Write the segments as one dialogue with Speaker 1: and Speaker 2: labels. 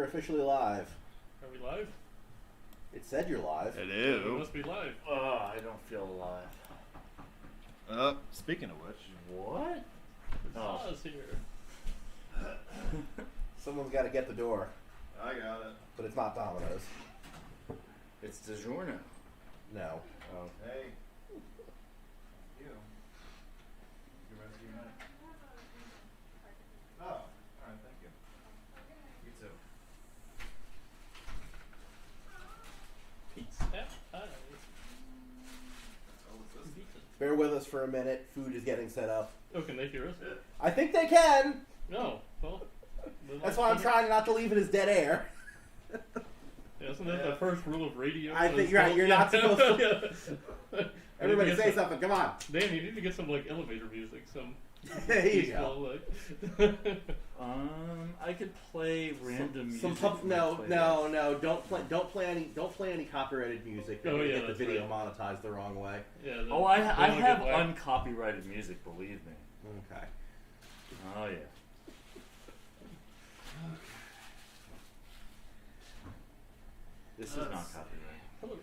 Speaker 1: officially live.
Speaker 2: Are we live?
Speaker 1: It said you're live.
Speaker 2: It must be live.
Speaker 3: I don't feel alive.
Speaker 4: Speaking of which.
Speaker 3: What?
Speaker 2: Saws here.
Speaker 1: Someone's got to get the door.
Speaker 4: I got it.
Speaker 1: But it's not Domino's.
Speaker 3: It's DiGiorno.
Speaker 1: No.
Speaker 3: Oh.
Speaker 4: Hey. You. The rest of your night. Oh, alright, thank you. You too.
Speaker 2: Pizza.
Speaker 1: Bear with us for a minute. Food is getting set up.
Speaker 2: Oh, can they hear us?
Speaker 1: I think they can.
Speaker 2: No. Well,
Speaker 1: that's why I'm trying not to leave it as dead air.
Speaker 2: Yeah, isn't that the first rule of radio?
Speaker 1: I think you're right. You're not supposed to. Everybody say something. Come on.
Speaker 2: Dan, you need to get some like elevator music. Some.
Speaker 1: There you go.
Speaker 3: I could play random music.
Speaker 1: No. Don't play any copyrighted music.
Speaker 2: Oh, yeah,
Speaker 1: get the video
Speaker 2: right.
Speaker 1: monetized the wrong way.
Speaker 2: Yeah.
Speaker 3: I have uncopyrighted music. Believe me.
Speaker 1: Okay.
Speaker 3: Oh yeah. This is not copyrighted.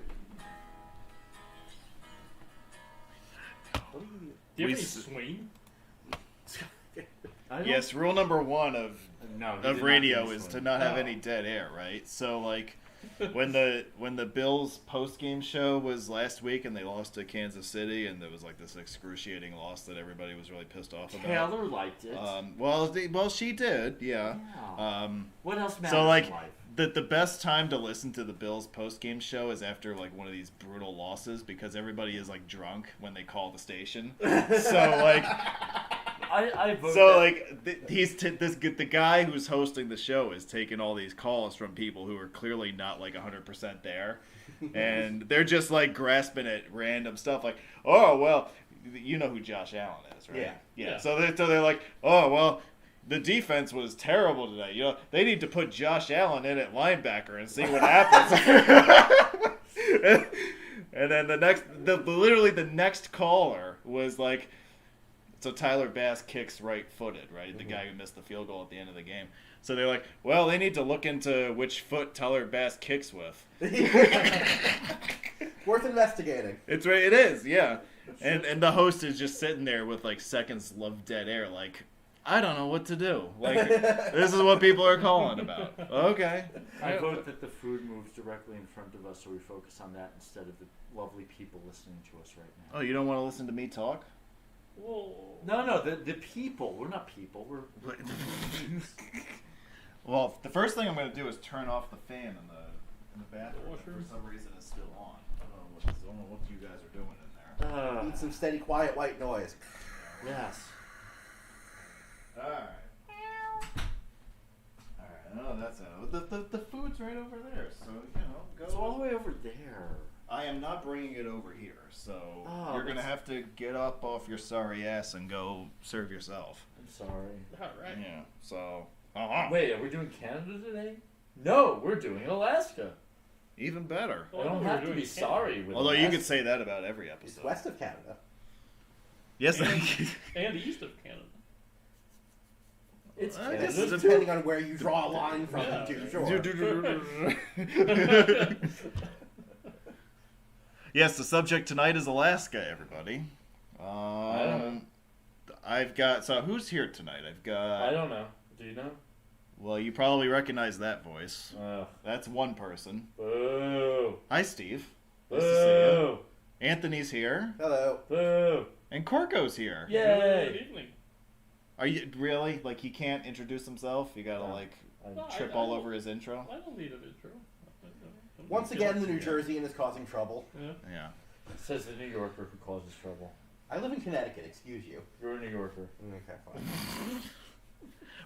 Speaker 2: Do you have any swing?
Speaker 4: Yes, rule number one of radio is to not have
Speaker 2: Oh.
Speaker 4: any dead air, right? So like when the Bills post game show was last week and they lost to Kansas City and there was like this excruciating loss that everybody was really pissed off about.
Speaker 3: Taylor liked it.
Speaker 4: Well, she did, yeah.
Speaker 3: What else matters
Speaker 4: so like
Speaker 3: in life?
Speaker 4: the best time to listen to the Bills post game show is after like one of these brutal losses because everybody is like drunk when they call the station. So like.
Speaker 3: I vote
Speaker 4: so
Speaker 3: that.
Speaker 4: like the guy who's hosting the show is taking all these calls from people who are clearly not like 100% there, and they're just like grasping at random stuff like, oh well, you know who Josh Allen is, right? Yeah. So they're like, oh well, the defense was terrible today. You know, they need to put Josh Allen in at linebacker and see what happens. And then literally the next caller was like. So Tyler Bass kicks right-footed, right? The guy who missed the field goal at the end of the game. So they're like, well, they need to look into which foot Tyler Bass kicks with.
Speaker 1: Worth investigating.
Speaker 4: It's right. It is, yeah. And the host is just sitting there with like seconds of dead air, like, I don't know what to do. Like, this is what people are calling about. Okay.
Speaker 3: I vote that the food moves directly in front of us, so we focus on that instead of the lovely people listening to us right now.
Speaker 4: Oh, you don't want to listen to me talk?
Speaker 2: Whoa.
Speaker 3: No, the people. We're not people. We're.
Speaker 4: Well, the first thing I'm going to do is turn off the fan in the bathroom.
Speaker 2: Washroom?
Speaker 4: For some reason, it's still on. I don't know what you guys are doing in there.
Speaker 1: Need some steady, quiet, white noise.
Speaker 3: Yes.
Speaker 4: All right. Oh, that's out. The food's right over there, so go.
Speaker 3: It's all the way over there.
Speaker 4: I am not bringing it over here, so you're gonna
Speaker 3: that's-
Speaker 4: have to get up off your sorry ass and go serve yourself.
Speaker 3: I'm sorry.
Speaker 2: All right.
Speaker 4: Yeah. So.
Speaker 3: Wait, are we doing Canada today? No, we're doing Alaska.
Speaker 4: Even better.
Speaker 2: Well,
Speaker 3: I don't
Speaker 2: we were
Speaker 3: have to
Speaker 2: doing
Speaker 3: be
Speaker 2: Canada.
Speaker 3: sorry with
Speaker 4: Although you
Speaker 3: Alaska.
Speaker 4: could say that about every
Speaker 1: It's
Speaker 4: episode.
Speaker 1: west of Canada.
Speaker 4: Yes.
Speaker 2: And east of Canada.
Speaker 3: It's
Speaker 4: I
Speaker 3: Canada.
Speaker 4: guess
Speaker 1: It's depending on where you draw a line from
Speaker 2: Yeah.
Speaker 1: to, sure.
Speaker 4: Yes, the subject tonight is Alaska, everybody. I've got. So who's here tonight? I've got.
Speaker 3: I don't know. Do you know?
Speaker 4: Well, you probably recognize that voice.
Speaker 3: Oh.
Speaker 4: That's one person.
Speaker 3: Boo.
Speaker 4: Hi, Steve. Nice to see you.
Speaker 3: Boo.
Speaker 4: Anthony's here,
Speaker 1: Hello.
Speaker 3: Boo.
Speaker 4: and Corco's here.
Speaker 2: Good
Speaker 3: Yay.
Speaker 2: evening.
Speaker 4: Are you really like he can't introduce himself? You gotta like
Speaker 2: No,
Speaker 4: trip
Speaker 2: I
Speaker 4: all
Speaker 2: don't-
Speaker 4: over his intro.
Speaker 2: I don't need an intro.
Speaker 1: Once again, the New Jerseyan is causing trouble.
Speaker 2: Yeah.
Speaker 4: Yeah.
Speaker 3: Says the New Yorker who causes trouble.
Speaker 1: I live in Connecticut, excuse you.
Speaker 3: You're a New Yorker.
Speaker 1: Okay, fine.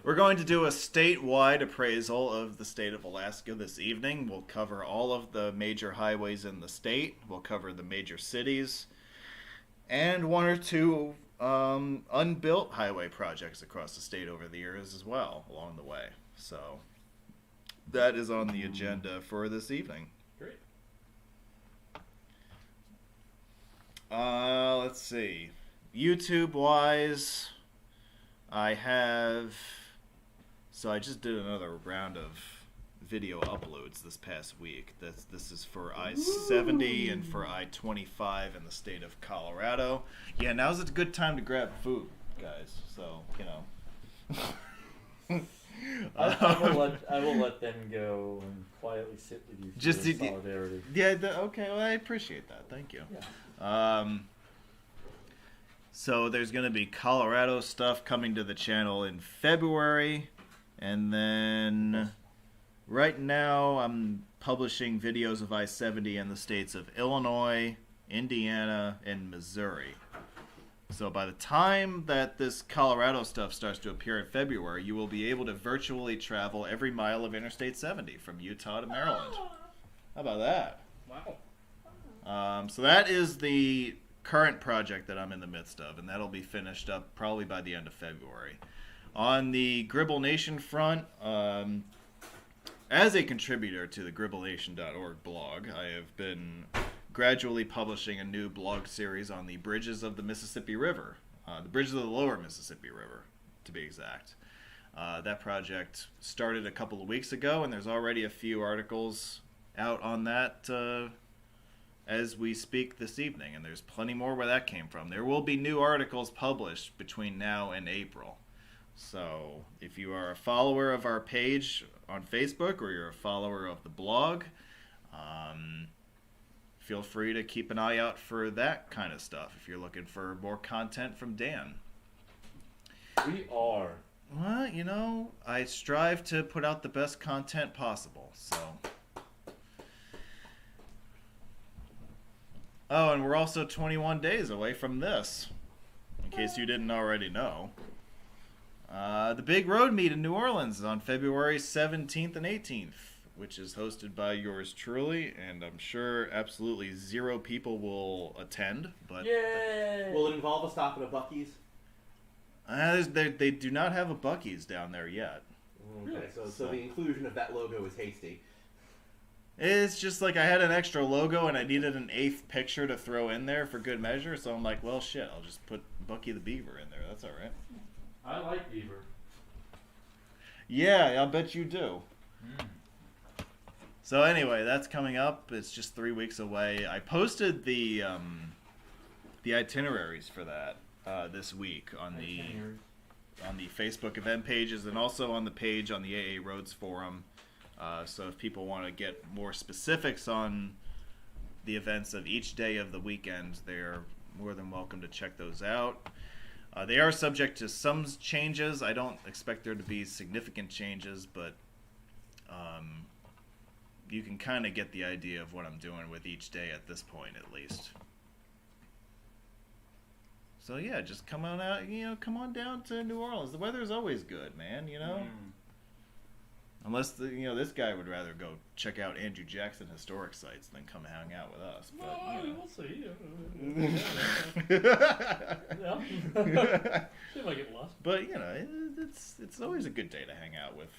Speaker 4: We're going to do a statewide appraisal of the state of Alaska this evening. We'll cover all of the major highways in the state. We'll cover the major cities. And one or two unbuilt highway projects across the state over the years as well along the way. So that is on the agenda for this evening.
Speaker 2: Great.
Speaker 4: Let's see. YouTube-wise, I have... So I just did another round of video uploads this past week. This is for I-70 and for I-25 in the state of Colorado. Yeah, now's a good time to grab food, guys. So, you know.
Speaker 3: I will let them go and quietly sit with you
Speaker 4: Just
Speaker 3: in solidarity.
Speaker 4: Yeah, okay, well, I appreciate that. Thank you.
Speaker 3: Yeah.
Speaker 4: So there's going to be Colorado stuff coming to the channel in February. And then right now I'm publishing videos of I-70 in the states of Illinois, Indiana, and Missouri. So by the time that this Colorado stuff starts to appear in February, you will be able to virtually travel every mile of Interstate 70 from Utah to Maryland. How about that?
Speaker 2: Wow.
Speaker 4: So that is the current project that I'm in the midst of, and that'll be finished up probably by the end of February. On the Gribble Nation front, as a contributor to the gribblnation.org blog, I have been gradually publishing a new blog series on the bridges of the Mississippi River, the bridges of the lower Mississippi River, to be exact. That project started a couple of weeks ago, and there's already a few articles out on that as we speak this evening, and there's plenty more where that came from. There will be new articles published between now and April. So if you are a follower of our page on Facebook or you're a follower of the blog, feel free to keep an eye out for that kind of stuff if you're looking for more content from Dan.
Speaker 3: We are.
Speaker 4: Well, you know, I strive to put out the best content possible, so. Oh, and we're also 21 days away from this, in case you didn't already know. The big road meet in New Orleans is on February 17th and 18th, which is hosted by yours truly, and I'm sure absolutely 0 people will attend. But
Speaker 3: Yay!
Speaker 1: Will it involve a stop at a Buc-ee's?
Speaker 4: they do not have a Buc-ee's down there yet.
Speaker 1: Okay, so the inclusion of that logo is hasty.
Speaker 4: It's just like I had an extra logo and I needed an 8th picture to throw in there for good measure, so I'm like, well, shit, I'll just put Bucky the Beaver in there. That's all right.
Speaker 3: I like beaver.
Speaker 4: Yeah, I'll bet you do. So anyway, that's coming up. It's just 3 weeks away. I posted the itineraries for that this week on the Facebook event pages and also on the page on the AARoads forum. So if people want to get more specifics on the events of each day of the weekend, they're more than welcome to check those out. They are subject to some changes. I don't expect there to be significant changes, but you can kind of get the idea of what I'm doing with each day at this point, at least. So yeah, just come on out, come on down to New Orleans. The weather's always good, man, Unless this guy would rather go check out Andrew Jackson historic sites than come hang out with us. But,
Speaker 2: We'll see. See if I get lost.
Speaker 4: But it's always a good day to hang out with.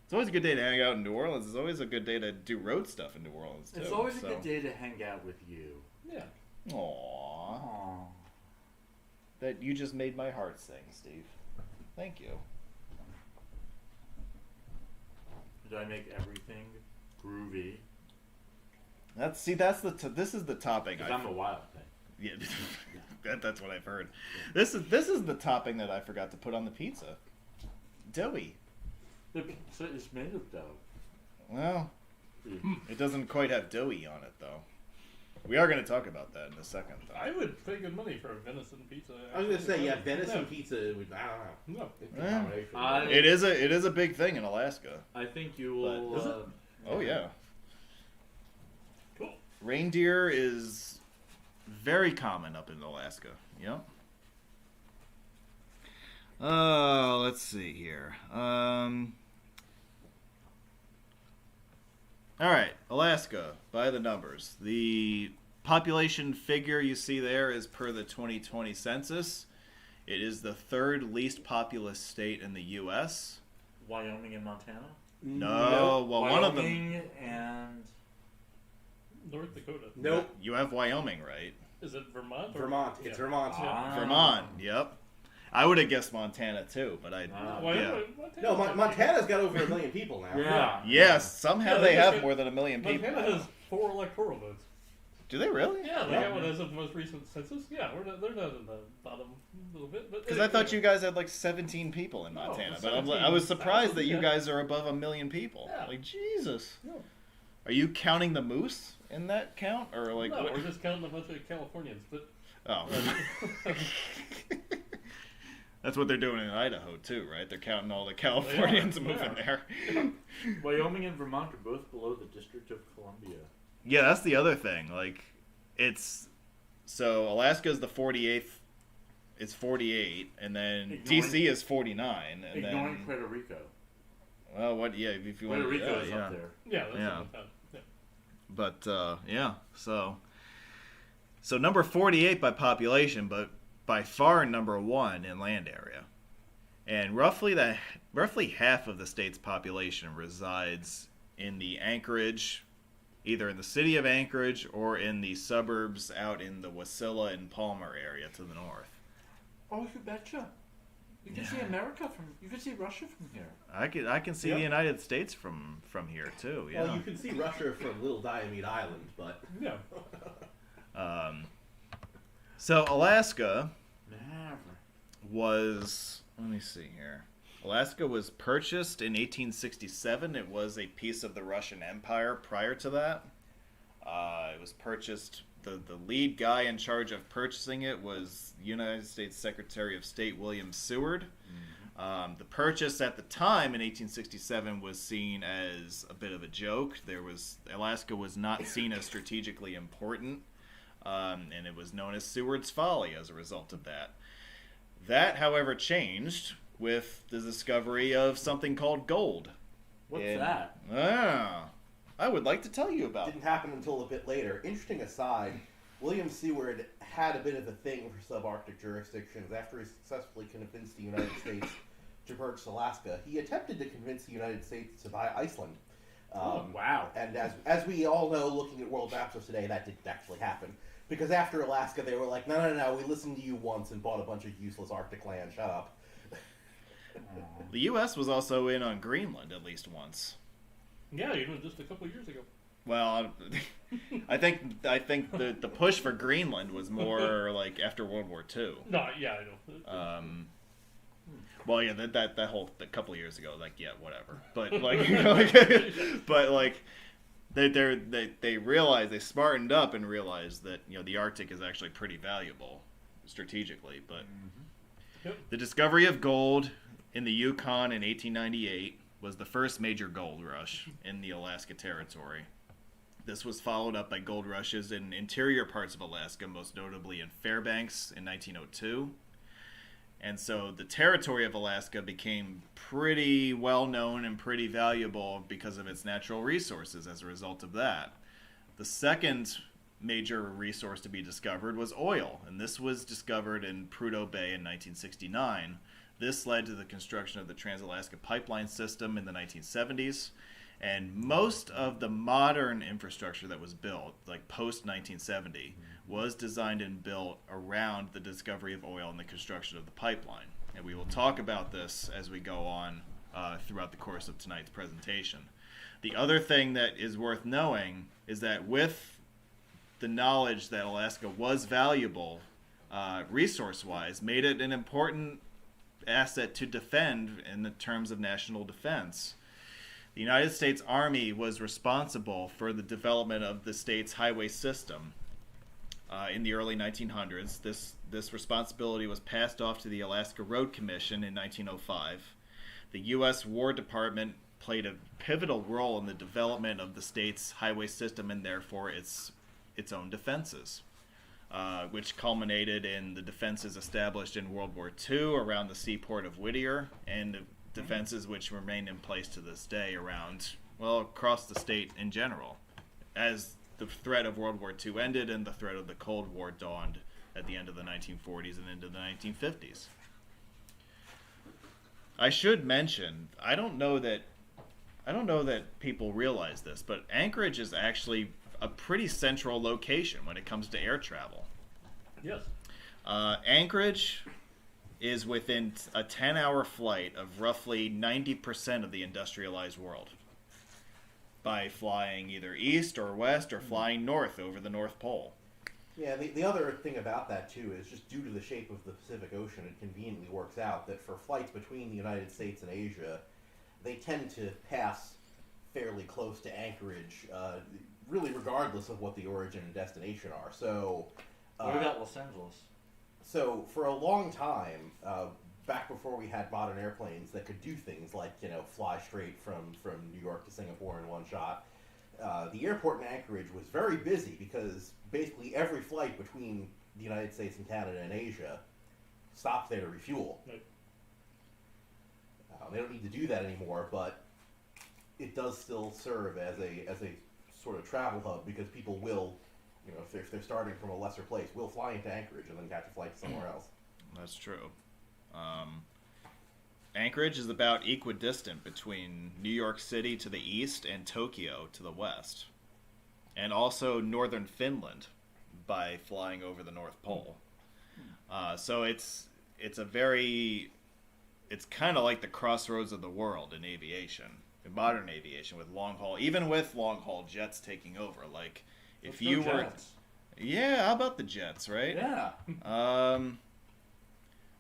Speaker 4: It's always a good day to hang out in New Orleans. It's always a good day to do road stuff in New Orleans too.
Speaker 3: It's always a good day to hang out with you.
Speaker 2: Yeah.
Speaker 4: Aww. That you just made my heart sing, Steve. Thank you.
Speaker 3: Did I make everything groovy?
Speaker 4: This is the topping.
Speaker 3: Because I'm a wild thing.
Speaker 4: Yeah, that's what I've heard. This is the topping that I forgot to put on the pizza. Doughy.
Speaker 3: The pizza is made of dough.
Speaker 4: Well, it doesn't quite have doughy on it though. We are going to talk about that in a second, though.
Speaker 2: I would pay good money for a venison pizza.
Speaker 1: I was going to say, venison pizza would, I don't know.
Speaker 2: No.
Speaker 1: It's a combination.
Speaker 4: It is a big thing in Alaska.
Speaker 3: I think you will...
Speaker 4: Oh, yeah.
Speaker 2: Cool.
Speaker 4: Reindeer is very common up in Alaska. Yep. Let's see here. All right, Alaska, by the numbers. The population figure you see there is per the 2020 census. It is the 3rd least populous state in the U.S.
Speaker 3: Wyoming and Montana?
Speaker 4: No, well,
Speaker 3: Wyoming
Speaker 4: one of them...
Speaker 3: and...
Speaker 2: North Dakota.
Speaker 1: Nope.
Speaker 4: You have Wyoming, right?
Speaker 2: Is it Vermont?
Speaker 1: Vermont. It's Vermont.
Speaker 3: Ah.
Speaker 4: Vermont, yep. I would have guessed Montana too, but
Speaker 1: No, Montana's got over 1 million people now.
Speaker 3: Yeah.
Speaker 4: Yes, somehow
Speaker 2: Yeah,
Speaker 4: they
Speaker 2: they
Speaker 4: have
Speaker 2: just-
Speaker 4: more than 1 million people.
Speaker 2: Montana has 4 electoral votes.
Speaker 4: Do they really?
Speaker 2: Yeah, they got one as of the most recent census. Yeah, they're not in the bottom a little bit.
Speaker 4: Because I thought you guys had like 17 people in Montana, but I was surprised that you guys are above 1 million people.
Speaker 2: Yeah.
Speaker 4: Like, Jesus.
Speaker 2: Yeah.
Speaker 4: Are you counting the moose in that count? Or like
Speaker 2: No,
Speaker 4: what?
Speaker 2: we're just counting a bunch of Californians. But
Speaker 4: Oh. That's what they're doing in Idaho too, right? They're counting all the Californians moving there.
Speaker 3: Wyoming and Vermont are both below the District of Columbia.
Speaker 4: Yeah, that's the other thing. Like, so Alaska's the 48th. It's 48, and then DC is 49, and
Speaker 3: Ignoring
Speaker 4: then
Speaker 3: Puerto Rico.
Speaker 4: well, what? Yeah, if you want
Speaker 3: Puerto
Speaker 4: to,
Speaker 3: Rico is up there.
Speaker 2: yeah, that's
Speaker 4: Yeah.
Speaker 2: about yeah.
Speaker 4: But yeah, so number 48 by population, but by far number 1 in land area, and roughly half of the state's population resides in the Anchorage, either in the city of Anchorage or in the suburbs out in the Wasilla and Palmer area to the north.
Speaker 3: Oh, you betcha. You can see America you can see Russia from here.
Speaker 4: I can see the United States from here too. Yeah.
Speaker 1: Well, you can see Russia from Little Diomede Island, but
Speaker 2: Yeah.
Speaker 4: So Alaska
Speaker 3: Never.
Speaker 4: was, let me see here. Alaska was purchased in 1867. It was a piece of the Russian Empire prior to that. It was purchased, the lead guy in charge of purchasing it was United States Secretary of State William Seward. The purchase at the time in 1867 was seen as a bit of a joke. Alaska was not seen as strategically important, and it was known as Seward's Folly as a result of that. That, however, changed with the discovery of something called gold.
Speaker 3: What's that?
Speaker 4: I would like to tell you about.
Speaker 1: didn't happen until a bit later. Interesting aside, William Seward had a bit of a thing for subarctic jurisdictions. After he successfully convinced the United States to purchase Alaska, he attempted to convince the United States to buy Iceland.
Speaker 3: Wow.
Speaker 1: And as we all know, looking at world maps of today, that didn't actually happen. Because after Alaska, they were like, no, we listened to you once and bought a bunch of useless Arctic land. Shut up.
Speaker 4: The U.S. was also in on Greenland at least once.
Speaker 2: Yeah, even just a couple of years ago.
Speaker 4: Well, I think the push for Greenland was more like after World War II.
Speaker 2: No, yeah, I know.
Speaker 4: Well, yeah, that whole couple of years ago, like, yeah, whatever. But like, but like, they realized, they smartened up and realized that the Arctic is actually pretty valuable strategically. But the discovery of gold in the Yukon in 1898 was the first major gold rush in the Alaska Territory. This was followed up by gold rushes in interior parts of Alaska, most notably in Fairbanks in 1902. And so the territory of Alaska became pretty well known and pretty valuable because of its natural resources as a result of that. The second major resource to be discovered was oil, and this was discovered in Prudhoe Bay in 1969. This led to the construction of the Trans-Alaska Pipeline System in the 1970s, and most of the modern infrastructure that was built, like post-1970, was designed and built around the discovery of oil and the construction of the pipeline. And we will talk about this as we go on throughout the course of tonight's presentation. The other thing that is worth knowing is that with the knowledge that Alaska was valuable resource-wise, made it an important asset to defend in the terms of national defense. The United States Army was responsible for the development of the state's highway system in the early 1900s. This responsibility was passed off to the Alaska Road Commission in 1905. The U.S. War Department played a pivotal role in the development of the state's highway system and therefore its own defenses, which culminated in the defenses established in World War II around the seaport of Whittier, and defenses which remain in place to this day across the state in general, as the threat of World War II ended and the threat of the Cold War dawned at the end of the 1940s and into the 1950s. I should mention, I don't know that people realize this, but Anchorage is actually a pretty central location when it comes to air travel.
Speaker 2: Yes.
Speaker 4: Anchorage is within a 10-hour flight of roughly 90% of the industrialized world by flying either east or west or flying north over the North Pole.
Speaker 1: Yeah, the other thing about that, too, is just due to the shape of the Pacific Ocean, it conveniently works out that for flights between the United States and Asia, they tend to pass fairly close to Anchorage, really regardless of what the origin and destination are. So,
Speaker 3: What about Los Angeles?
Speaker 1: So for a long time, back before we had modern airplanes that could do things like, fly straight from New York to Singapore in one shot, the airport in Anchorage was very busy because basically every flight between the United States and Canada and Asia stopped there to refuel.
Speaker 2: Right.
Speaker 1: They don't need to do that anymore, but it does still serve as a sort of travel hub because people will, if they're starting from a lesser place, will fly into Anchorage and then catch a flight to somewhere else.
Speaker 4: That's true. Anchorage is about equidistant between New York City to the east and Tokyo to the west. And also northern Finland by flying over the North Pole. So it's kind of like the crossroads of the world in aviation, in modern aviation, with long haul, even with long haul jets taking over. Like, if you were, yeah, how about the jets, right?
Speaker 3: Yeah.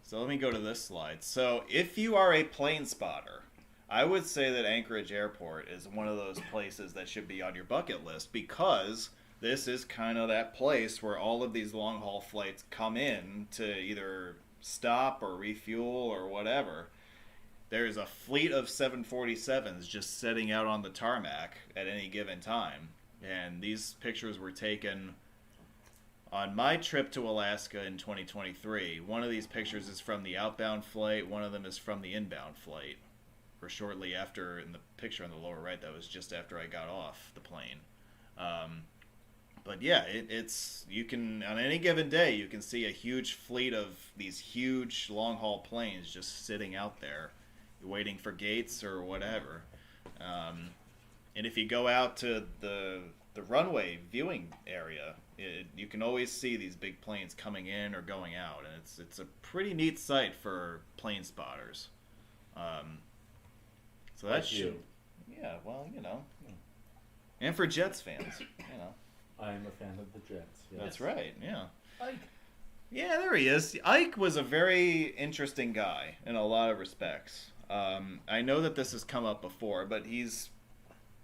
Speaker 4: So let me go to this slide. So if you are a plane spotter, I would say that Anchorage Airport is one of those places that should be on your bucket list because this is kind of that place where all of these long haul flights come in to either stop or refuel or whatever. There's a fleet of 747s just sitting out on the tarmac at any given time. And these pictures were taken on my trip to Alaska in 2023. One of these pictures is from the outbound flight. One of them is from the inbound flight. Or shortly after, in the picture on the lower right, that was just after I got off the plane. But yeah, it's you can, on any given day, you can see a huge fleet of these huge long-haul planes just sitting out there, waiting for gates or whatever. And if you go out to the runway viewing area, you can always see these big planes coming in or going out, and it's a pretty neat sight for plane spotters. So that should, yeah, well, and for Jets fans,
Speaker 3: I am a fan of the Jets. Yes.
Speaker 4: That's right, yeah.
Speaker 2: Ike.
Speaker 4: Yeah, there he is. Ike was a very interesting guy in a lot of respects. I know that this has come up before, but he's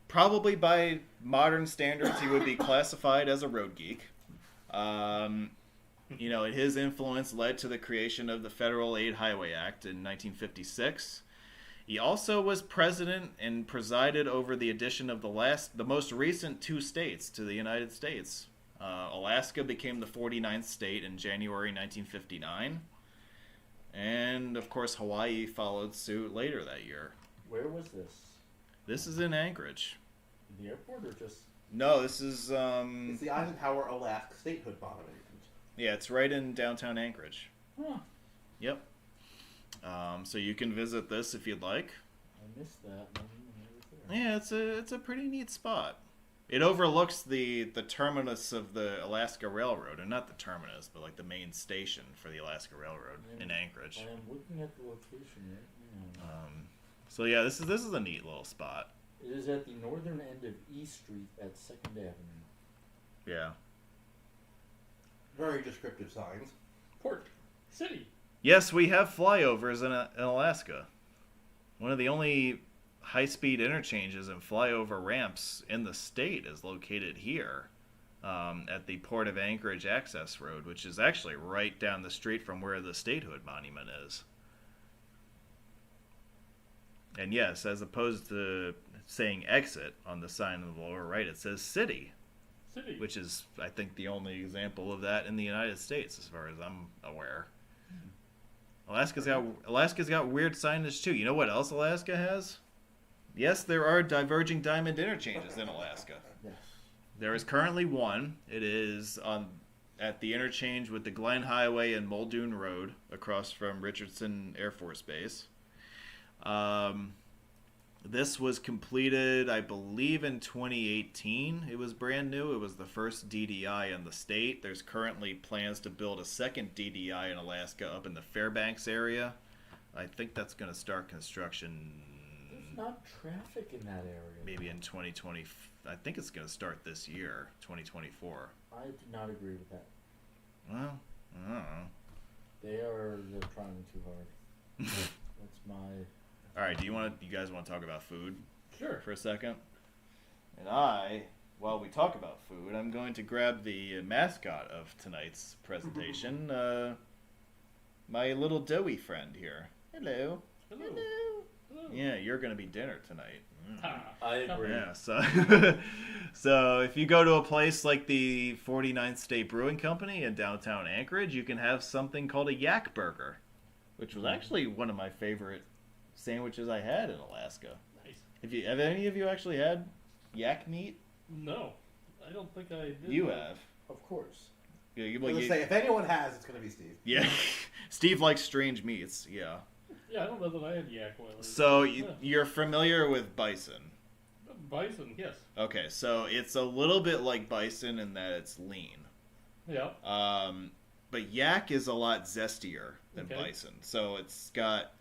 Speaker 4: probably by modern standards he would be classified as a road geek. His influence led to the creation of the Federal Aid Highway Act in 1956. He also was president and presided over the addition of the most recent two states to the United States. Alaska became the 49th state in January 1959. And, of course, Hawaii followed suit later that year.
Speaker 3: Where was this?
Speaker 4: This is in Anchorage.
Speaker 3: The airport or just...
Speaker 4: No, this is...
Speaker 1: It's the Eisenhower Alaska Statehood Monument.
Speaker 4: Yeah, it's right in downtown Anchorage.
Speaker 3: Huh.
Speaker 4: Yep. So you can visit this if you'd like.
Speaker 3: I missed that. There.
Speaker 4: Yeah, it's a pretty neat spot. It overlooks the terminus of the Alaska Railroad, and not the terminus, but like the main station for the Alaska Railroad in Anchorage.
Speaker 3: I am looking at the location right now.
Speaker 4: So yeah, this is a neat little spot.
Speaker 3: It is at the northern end of E Street at 2nd Avenue.
Speaker 4: Yeah.
Speaker 1: Very descriptive signs.
Speaker 2: Port City.
Speaker 4: Yes, we have flyovers in Alaska. One of the only high-speed interchanges and flyover ramps in the state is located here at the Port of Anchorage Access Road, which is actually right down the street from where the Statehood Monument is. And yes, as opposed to saying exit on the sign on the lower right, it says city.
Speaker 2: City.
Speaker 4: Which is, I think, the only example of that in the United States, as far as I'm aware. Alaska's got weird signage too. You know what else Alaska has? Yes, there are diverging diamond interchanges in Alaska.
Speaker 3: Yes.
Speaker 4: There is currently one. It is at the interchange with the Glen Highway and Muldoon Road across from Richardson Air Force Base. This was completed, I believe, in 2018. It was brand new. It was the first DDI in the state. There's currently plans to build a second DDI in Alaska up in the Fairbanks area. I think that's going to start construction
Speaker 3: There's not traffic in that area.
Speaker 4: maybe in 2020. I think it's going to start this year, 2024.
Speaker 3: I do not agree with that.
Speaker 4: Well, I don't know.
Speaker 3: They're trying too hard. That's my...
Speaker 4: All right, you guys want to talk about food
Speaker 2: Sure.
Speaker 4: for a second? And while we talk about food, I'm going to grab the mascot of tonight's presentation, my little doughy friend here. Hello.
Speaker 2: Hello. Hello.
Speaker 4: Yeah, you're going to be dinner tonight.
Speaker 3: I agree.
Speaker 4: Yeah, so if you go to a place like the 49th State Brewing Company in downtown Anchorage, you can have something called a yak burger, which was actually one of my favorite sandwiches I had in Alaska.
Speaker 2: Nice.
Speaker 4: Have any of you actually had yak meat?
Speaker 2: No, I don't think I did.
Speaker 4: You have.
Speaker 3: Of course.
Speaker 4: Yeah,
Speaker 1: I was gonna say, if anyone has, it's gonna be Steve.
Speaker 4: yeah. Steve likes strange meats. Yeah.
Speaker 2: Yeah, I don't know that I had yak while I was
Speaker 4: So
Speaker 2: yeah.
Speaker 4: you're familiar with bison?
Speaker 2: Bison, yes.
Speaker 4: Okay, so it's a little bit like bison in that it's lean.
Speaker 2: Yeah.
Speaker 4: But yak is a lot zestier than
Speaker 2: Okay.
Speaker 4: bison. So it's got,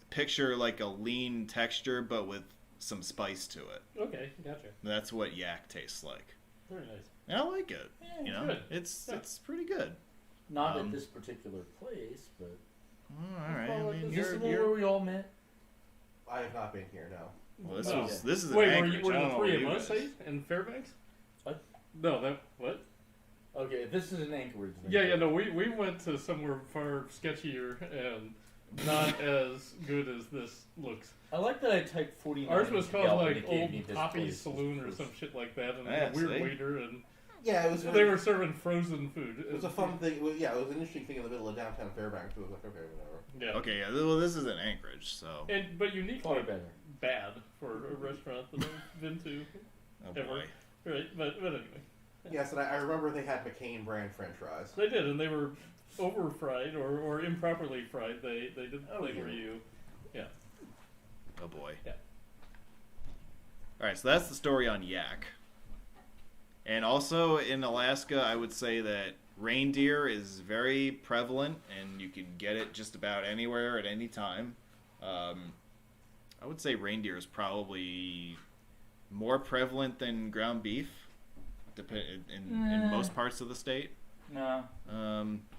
Speaker 4: picture like a lean texture, but with some spice to it.
Speaker 2: Okay, gotcha.
Speaker 4: That's what yak tastes like.
Speaker 2: Very nice.
Speaker 4: And I like it.
Speaker 3: Yeah,
Speaker 4: You know,
Speaker 2: good.
Speaker 4: it's
Speaker 2: Yeah.
Speaker 4: it's pretty good.
Speaker 3: Not
Speaker 4: Um,
Speaker 3: at this particular place, but...
Speaker 4: All right. I mean,
Speaker 3: is this the one
Speaker 4: you're
Speaker 3: where we all met?
Speaker 1: I have not been here, no.
Speaker 4: well, this
Speaker 2: No.
Speaker 4: was this is
Speaker 2: Wait,
Speaker 4: an
Speaker 2: were
Speaker 4: Anchorage.
Speaker 2: you
Speaker 4: I don't
Speaker 2: the
Speaker 4: know
Speaker 2: three
Speaker 4: where
Speaker 2: of
Speaker 4: you
Speaker 2: us
Speaker 4: guys-
Speaker 2: in Fairbanks?
Speaker 3: What?
Speaker 2: No, that what?
Speaker 3: Okay, this is an Anchorage. Then.
Speaker 2: Yeah, no, we went to somewhere far sketchier and not as good as this looks.
Speaker 3: I like that I typed 49.
Speaker 2: Ours was
Speaker 3: into
Speaker 2: called
Speaker 3: Yelp and
Speaker 2: like
Speaker 3: it gave
Speaker 2: Old
Speaker 3: me this
Speaker 2: Poppy
Speaker 3: place.
Speaker 2: Saloon or
Speaker 3: It was-
Speaker 2: some shit like that, and
Speaker 4: Yeah,
Speaker 2: a weird
Speaker 4: see?
Speaker 2: waiter, and
Speaker 1: Yeah, it was.
Speaker 2: they were serving frozen food.
Speaker 1: It was a fun thing. It was an interesting thing in the middle of downtown Fairbanks. It was like, okay, whatever.
Speaker 2: Yeah.
Speaker 4: Okay, yeah. Well, this is in Anchorage, so.
Speaker 2: But uniquely
Speaker 3: Far better.
Speaker 2: bad for a restaurant that I've been to.
Speaker 4: Oh
Speaker 2: ever.
Speaker 4: boy.
Speaker 2: Right, but anyway.
Speaker 1: Yes, and I remember they had McCain brand French fries.
Speaker 2: They did, and they were over fried or improperly fried. They did
Speaker 3: Oh,
Speaker 2: flavor
Speaker 3: yeah.
Speaker 2: you. Yeah.
Speaker 4: Oh boy.
Speaker 2: Yeah.
Speaker 4: All right, so that's the story on yak. And also in Alaska, I would say that reindeer is very prevalent, and you can get it just about anywhere at any time. I would say reindeer is probably more prevalent than ground beef, in most parts of the state.
Speaker 3: No.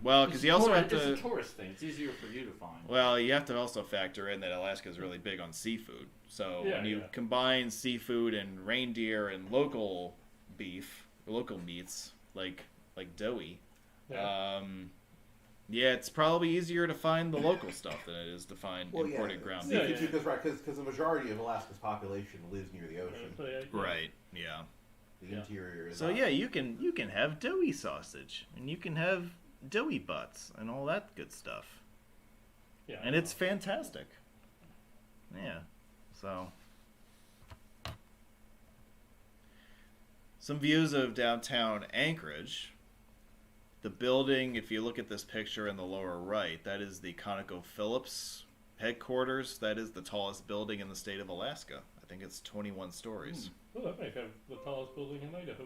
Speaker 4: Well, because you also have
Speaker 3: It's
Speaker 4: to.
Speaker 3: a tourist thing. It's easier for you to find.
Speaker 4: Well, you have to also factor in that Alaska is really big on seafood. So
Speaker 2: Yeah,
Speaker 4: when you
Speaker 2: yeah.
Speaker 4: combine seafood and reindeer and local beef, local meats like doughy,
Speaker 2: Yeah.
Speaker 4: yeah, it's probably easier to find the local stuff than it is to find imported ground
Speaker 2: Yeah,
Speaker 4: beef.
Speaker 1: Because the majority of Alaska's population lives near the ocean.
Speaker 2: So, yeah.
Speaker 4: Right. Yeah.
Speaker 1: The
Speaker 2: Yeah.
Speaker 1: interior is.
Speaker 4: So
Speaker 1: not-
Speaker 4: yeah, you can have doughy sausage and you can have doughy butts and all that good stuff.
Speaker 2: Yeah.
Speaker 4: And it's fantastic. Yeah. So some views of downtown Anchorage. The building, if you look at this picture in the lower right, that is the ConocoPhillips headquarters. That is the tallest building in the state of Alaska. I think it's 21 stories.
Speaker 2: Well, that might have the tallest building in Idaho.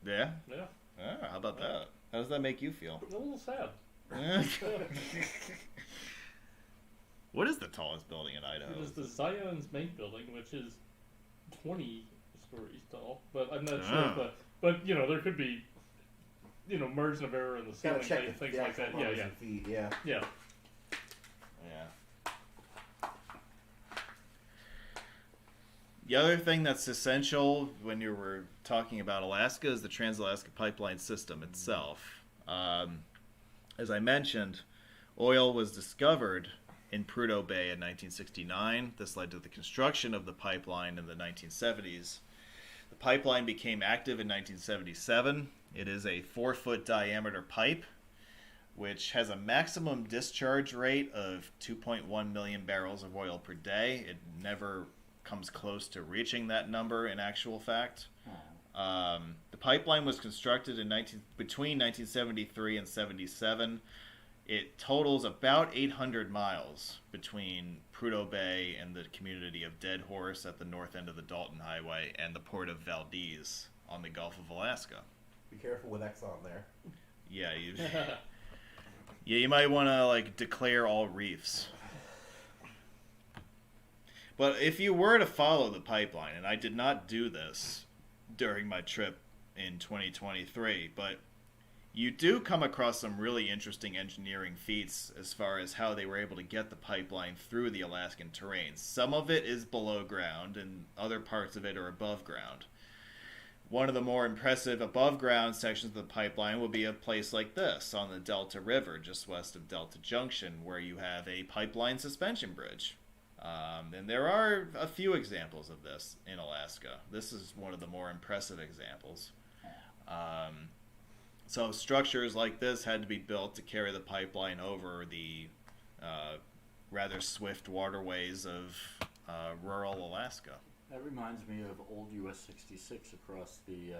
Speaker 4: Yeah?
Speaker 2: Yeah.
Speaker 4: Ah, how about that? How does that make you feel?
Speaker 2: A little sad.
Speaker 4: What is the tallest building in Idaho?
Speaker 2: It is the Zion's main building, which is 20 stories tall. But I'm not
Speaker 4: Ah.
Speaker 2: sure. But there could be, margin of error in the
Speaker 1: Gotta
Speaker 2: ceiling,
Speaker 1: check
Speaker 2: things
Speaker 1: the
Speaker 2: like
Speaker 1: actual
Speaker 2: that. Yeah,
Speaker 1: numbers
Speaker 2: yeah,
Speaker 1: in feet. Yeah.
Speaker 2: yeah.
Speaker 4: Yeah. The other thing that's essential when you were talking about Alaska is the Trans-Alaska Pipeline System itself. As I mentioned, oil was discovered in Prudhoe Bay in 1969. This led to the construction of the pipeline in the 1970s. The pipeline became active in 1977. It is a 4-foot diameter pipe, which has a maximum discharge rate of 2.1 million barrels of oil per day. It never comes close to reaching that number in actual fact. The pipeline was constructed between 1973 and 77. It totals about 800 miles between Prudhoe Bay and the community of Dead Horse at the north end of the Dalton Highway and the port of Valdez on the Gulf of Alaska.
Speaker 1: Be careful with Exxon there.
Speaker 4: Yeah, you might want to like declare all reefs. But if you were to follow the pipeline, and I did not do this during my trip in 2023, but you do come across some really interesting engineering feats as far as how they were able to get the pipeline through the Alaskan terrain. Some of it is below ground, and other parts of it are above ground. One of the more impressive above ground sections of the pipeline will be a place like this on the Delta River, just west of Delta Junction, where you have a pipeline suspension bridge. And there are a few examples of this in Alaska. This is one of the more impressive examples. So structures like this had to be built to carry the pipeline over the rather swift waterways of rural Alaska.
Speaker 3: That reminds me of old US 66 across the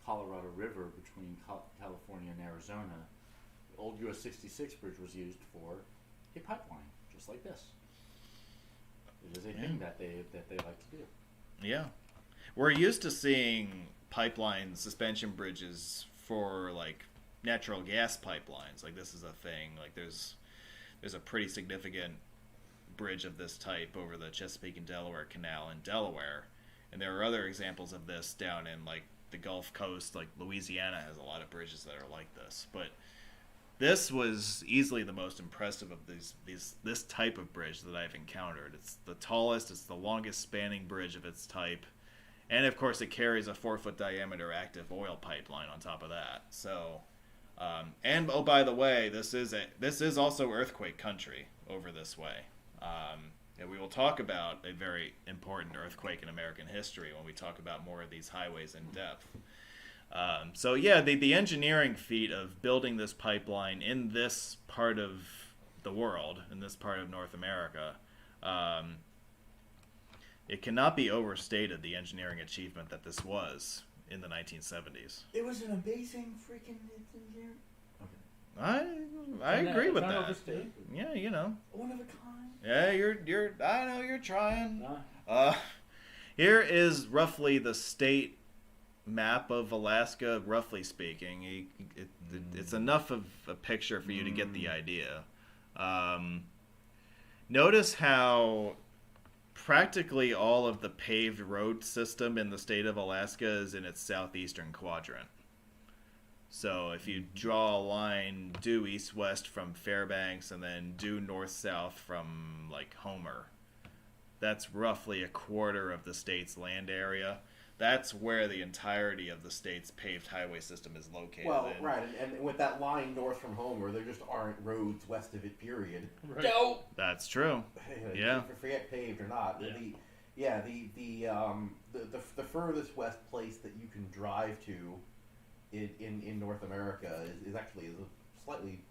Speaker 3: Colorado River between California and Arizona. The old US 66 bridge was used for a pipeline, just like this. It is a thing that they like to do.
Speaker 4: Yeah. We're used to seeing pipeline suspension bridges for like natural gas pipelines. Like this is a thing. Like there's a pretty significant bridge of this type over the Chesapeake and Delaware Canal in Delaware. And there are other examples of this down in like the Gulf Coast. Like Louisiana has a lot of bridges that are like this. But this was easily the most impressive of this type of bridge that I've encountered. It's the tallest, it's the longest spanning bridge of its type. And of course, it carries a 4-foot diameter active oil pipeline on top of that. So, and oh, by the way, this is also earthquake country over this way. And we will talk about a very important earthquake in American history when we talk about more of these highways in depth. So yeah, the engineering feat of building this pipeline in this part of the world, in this part of North America, it cannot be overstated the engineering achievement that this was in the 1970s.
Speaker 1: It was an amazing freaking engineer.
Speaker 4: I agree with that. Yeah, you know.
Speaker 1: One of a kind.
Speaker 4: Yeah, you're. I know you're trying. Here is roughly the state map of Alaska, roughly speaking. It's enough of a picture for you to get the idea. Notice how practically all of the paved road system in the state of Alaska is in its southeastern quadrant. So if you draw a line due east-west from Fairbanks and then due north-south from like Homer, that's roughly a quarter of the state's land area. That's where the entirety of the state's paved highway system is located.
Speaker 1: Well, right, and with that line north from Homer, there just aren't roads west of it, period.
Speaker 2: Right.
Speaker 1: No!
Speaker 4: That's true. Yeah.
Speaker 1: Forget paved or not.
Speaker 2: Yeah.
Speaker 1: The furthest west place that you can drive to in North America is actually slightly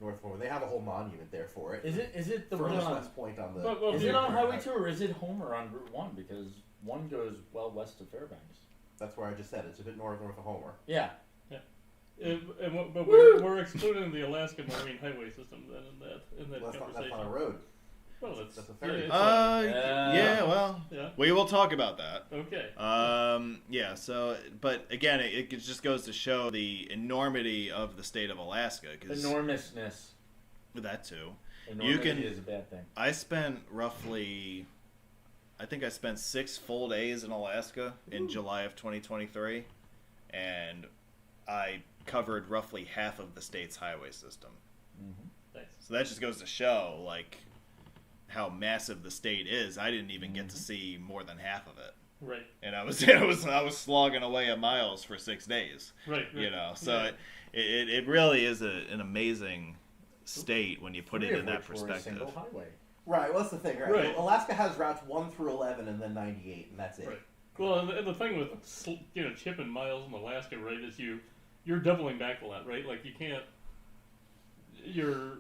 Speaker 1: north of Homer. They have a whole monument there for it.
Speaker 5: Is it the
Speaker 1: furthest
Speaker 5: one
Speaker 1: west point on the?
Speaker 2: Well,
Speaker 5: is it on Highway 2 or is it Homer on Route 1? Because one goes well west of Fairbanks.
Speaker 1: That's where I just said it's a bit north of Homer.
Speaker 5: Yeah.
Speaker 2: But we're excluding the Alaska Marine Highway System then in that
Speaker 1: Well,
Speaker 2: conversation.
Speaker 1: that's not a road.
Speaker 2: Well,
Speaker 1: That's a ferry.
Speaker 2: Yeah.
Speaker 4: We will talk about that.
Speaker 2: Okay.
Speaker 4: Yeah, so, but again, it just goes to show the enormity of the state of Alaska.
Speaker 5: Enormousness.
Speaker 4: That too.
Speaker 5: Enormity is a bad thing.
Speaker 4: I spent roughly, I think I spent 6 full days in Alaska in July of 2023, and I covered roughly half of the state's highway system.
Speaker 5: Mm-hmm.
Speaker 2: Thanks.
Speaker 4: So that just goes to show, like, how massive the state is. I didn't even get to see more than half of it.
Speaker 2: Right.
Speaker 4: And I was slogging away at miles for 6 days.
Speaker 2: Right.
Speaker 4: You know, so it really is an amazing state when you put it in that perspective.
Speaker 5: A single highway.
Speaker 1: Right, well, that's the thing, right?
Speaker 2: Right.
Speaker 1: Alaska has routes 1 through 11 and then 98, and that's it.
Speaker 2: Right. Well, and the thing with chipping miles in Alaska, right, is you're doubling back a lot, right? Like you're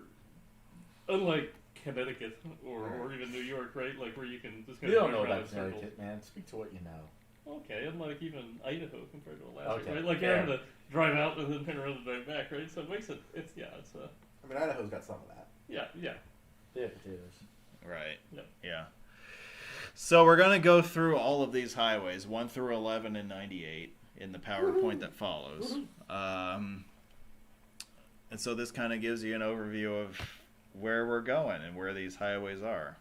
Speaker 2: unlike Connecticut or even New York, right? Like where you can just kind
Speaker 5: You
Speaker 2: of
Speaker 5: don't know
Speaker 2: drive around
Speaker 5: about
Speaker 2: in circles.
Speaker 5: Connecticut, man. Speak to what you know.
Speaker 2: Okay, and like even Idaho compared to Alaska,
Speaker 5: Okay,
Speaker 2: right? Like
Speaker 5: fair.
Speaker 2: you're having to drive out and then turn around and drive back, right? So it makes it's
Speaker 1: I mean, Idaho's got some of that.
Speaker 2: Yeah.
Speaker 5: They have potatoes.
Speaker 4: Right.
Speaker 2: Yep.
Speaker 4: Yeah. So we're going to go through all of these highways, 1 through 11 and 98, in the PowerPoint that follows. And so this kind of gives you an overview of where we're going and where these highways are.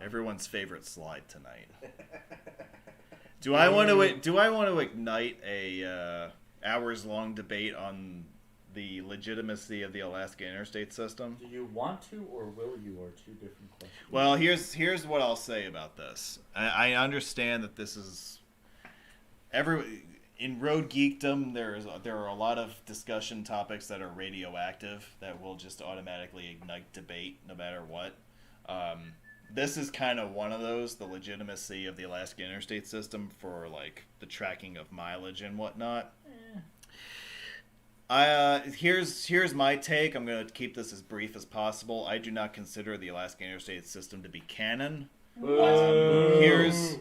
Speaker 4: Everyone's favorite slide tonight. Do I want to ignite a hours-long debate on the legitimacy of the Alaska interstate system?
Speaker 5: Do you want to or will you are two different questions.
Speaker 4: Well, here's what I'll say about this. I understand that this is in road geekdom. There are a lot of discussion topics that are radioactive that will just automatically ignite debate no matter what. This is kind of one of those, the legitimacy of the Alaska interstate system for like the tracking of mileage and whatnot. Here's my take. I'm going to keep this as brief as possible. I do not consider the Alaska interstate system to be canon. Here's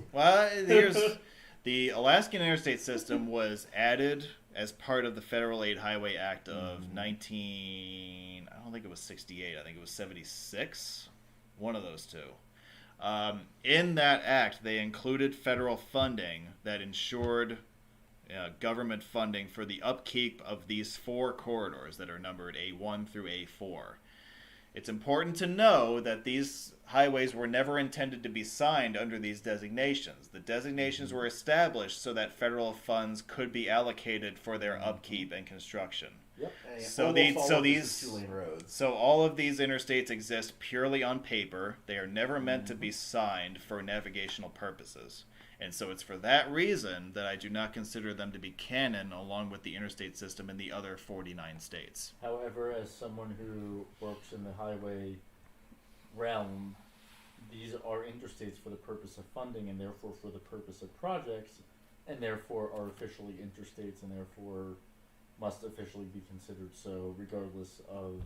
Speaker 4: the Alaskan interstate system was added as part of the Federal Aid Highway Act of I don't think it was 68. I think it was 76. One of those two. In that act, they included federal funding that ensured government funding for the upkeep of these 4 corridors that are numbered A1 through A4. It's important to know that these highways were never intended to be signed under these designations. The designations were established so that federal funds could be allocated for their upkeep and construction.
Speaker 5: Yep.
Speaker 4: So all of these interstates exist purely on paper. They are never meant to be signed for navigational purposes. And so it's for that reason that I do not consider them to be canon along with the interstate system in the other 49 states.
Speaker 5: However, as someone who works in the highway realm, these are interstates for the purpose of funding and therefore for the purpose of projects, and therefore are officially interstates and therefore must officially be considered so regardless of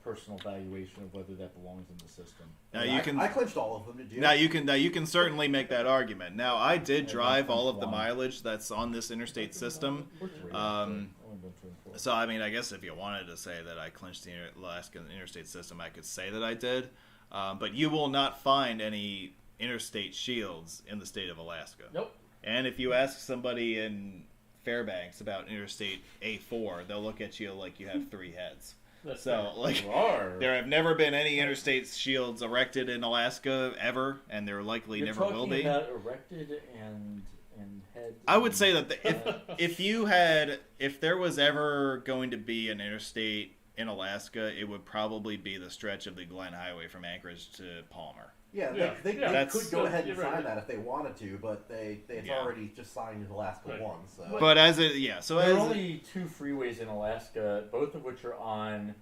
Speaker 5: personal valuation of whether that belongs in the system.
Speaker 4: Now
Speaker 1: I clinched all of them. Did you?
Speaker 4: Now you can certainly make that argument. Now I did drive all of the mileage that's on this interstate system. So I mean, I guess if you wanted to say that I clinched the Alaskan interstate system, I could say that I did. But you will not find any interstate shields in the state of Alaska.
Speaker 5: Nope.
Speaker 4: And if you ask somebody in Fairbanks about Interstate A4, they'll look at you like you have 3 heads.
Speaker 2: That's
Speaker 4: So, like,
Speaker 5: Rawr.
Speaker 4: there have never been any interstate shields erected in Alaska ever, and there likely never will be.
Speaker 5: You're talking about erected and heads.
Speaker 4: I would say that if there was ever going to be an interstate in Alaska, it would probably be the stretch of the Glen Highway from Anchorage to Palmer.
Speaker 1: Yeah, they could go ahead and sign
Speaker 2: right.
Speaker 1: that if they wanted to, but it's already just signed in Alaska
Speaker 2: Right.
Speaker 1: 1. So.
Speaker 4: But as it, yeah, so
Speaker 5: There
Speaker 4: as
Speaker 5: are only 2 freeways in Alaska, both of which are on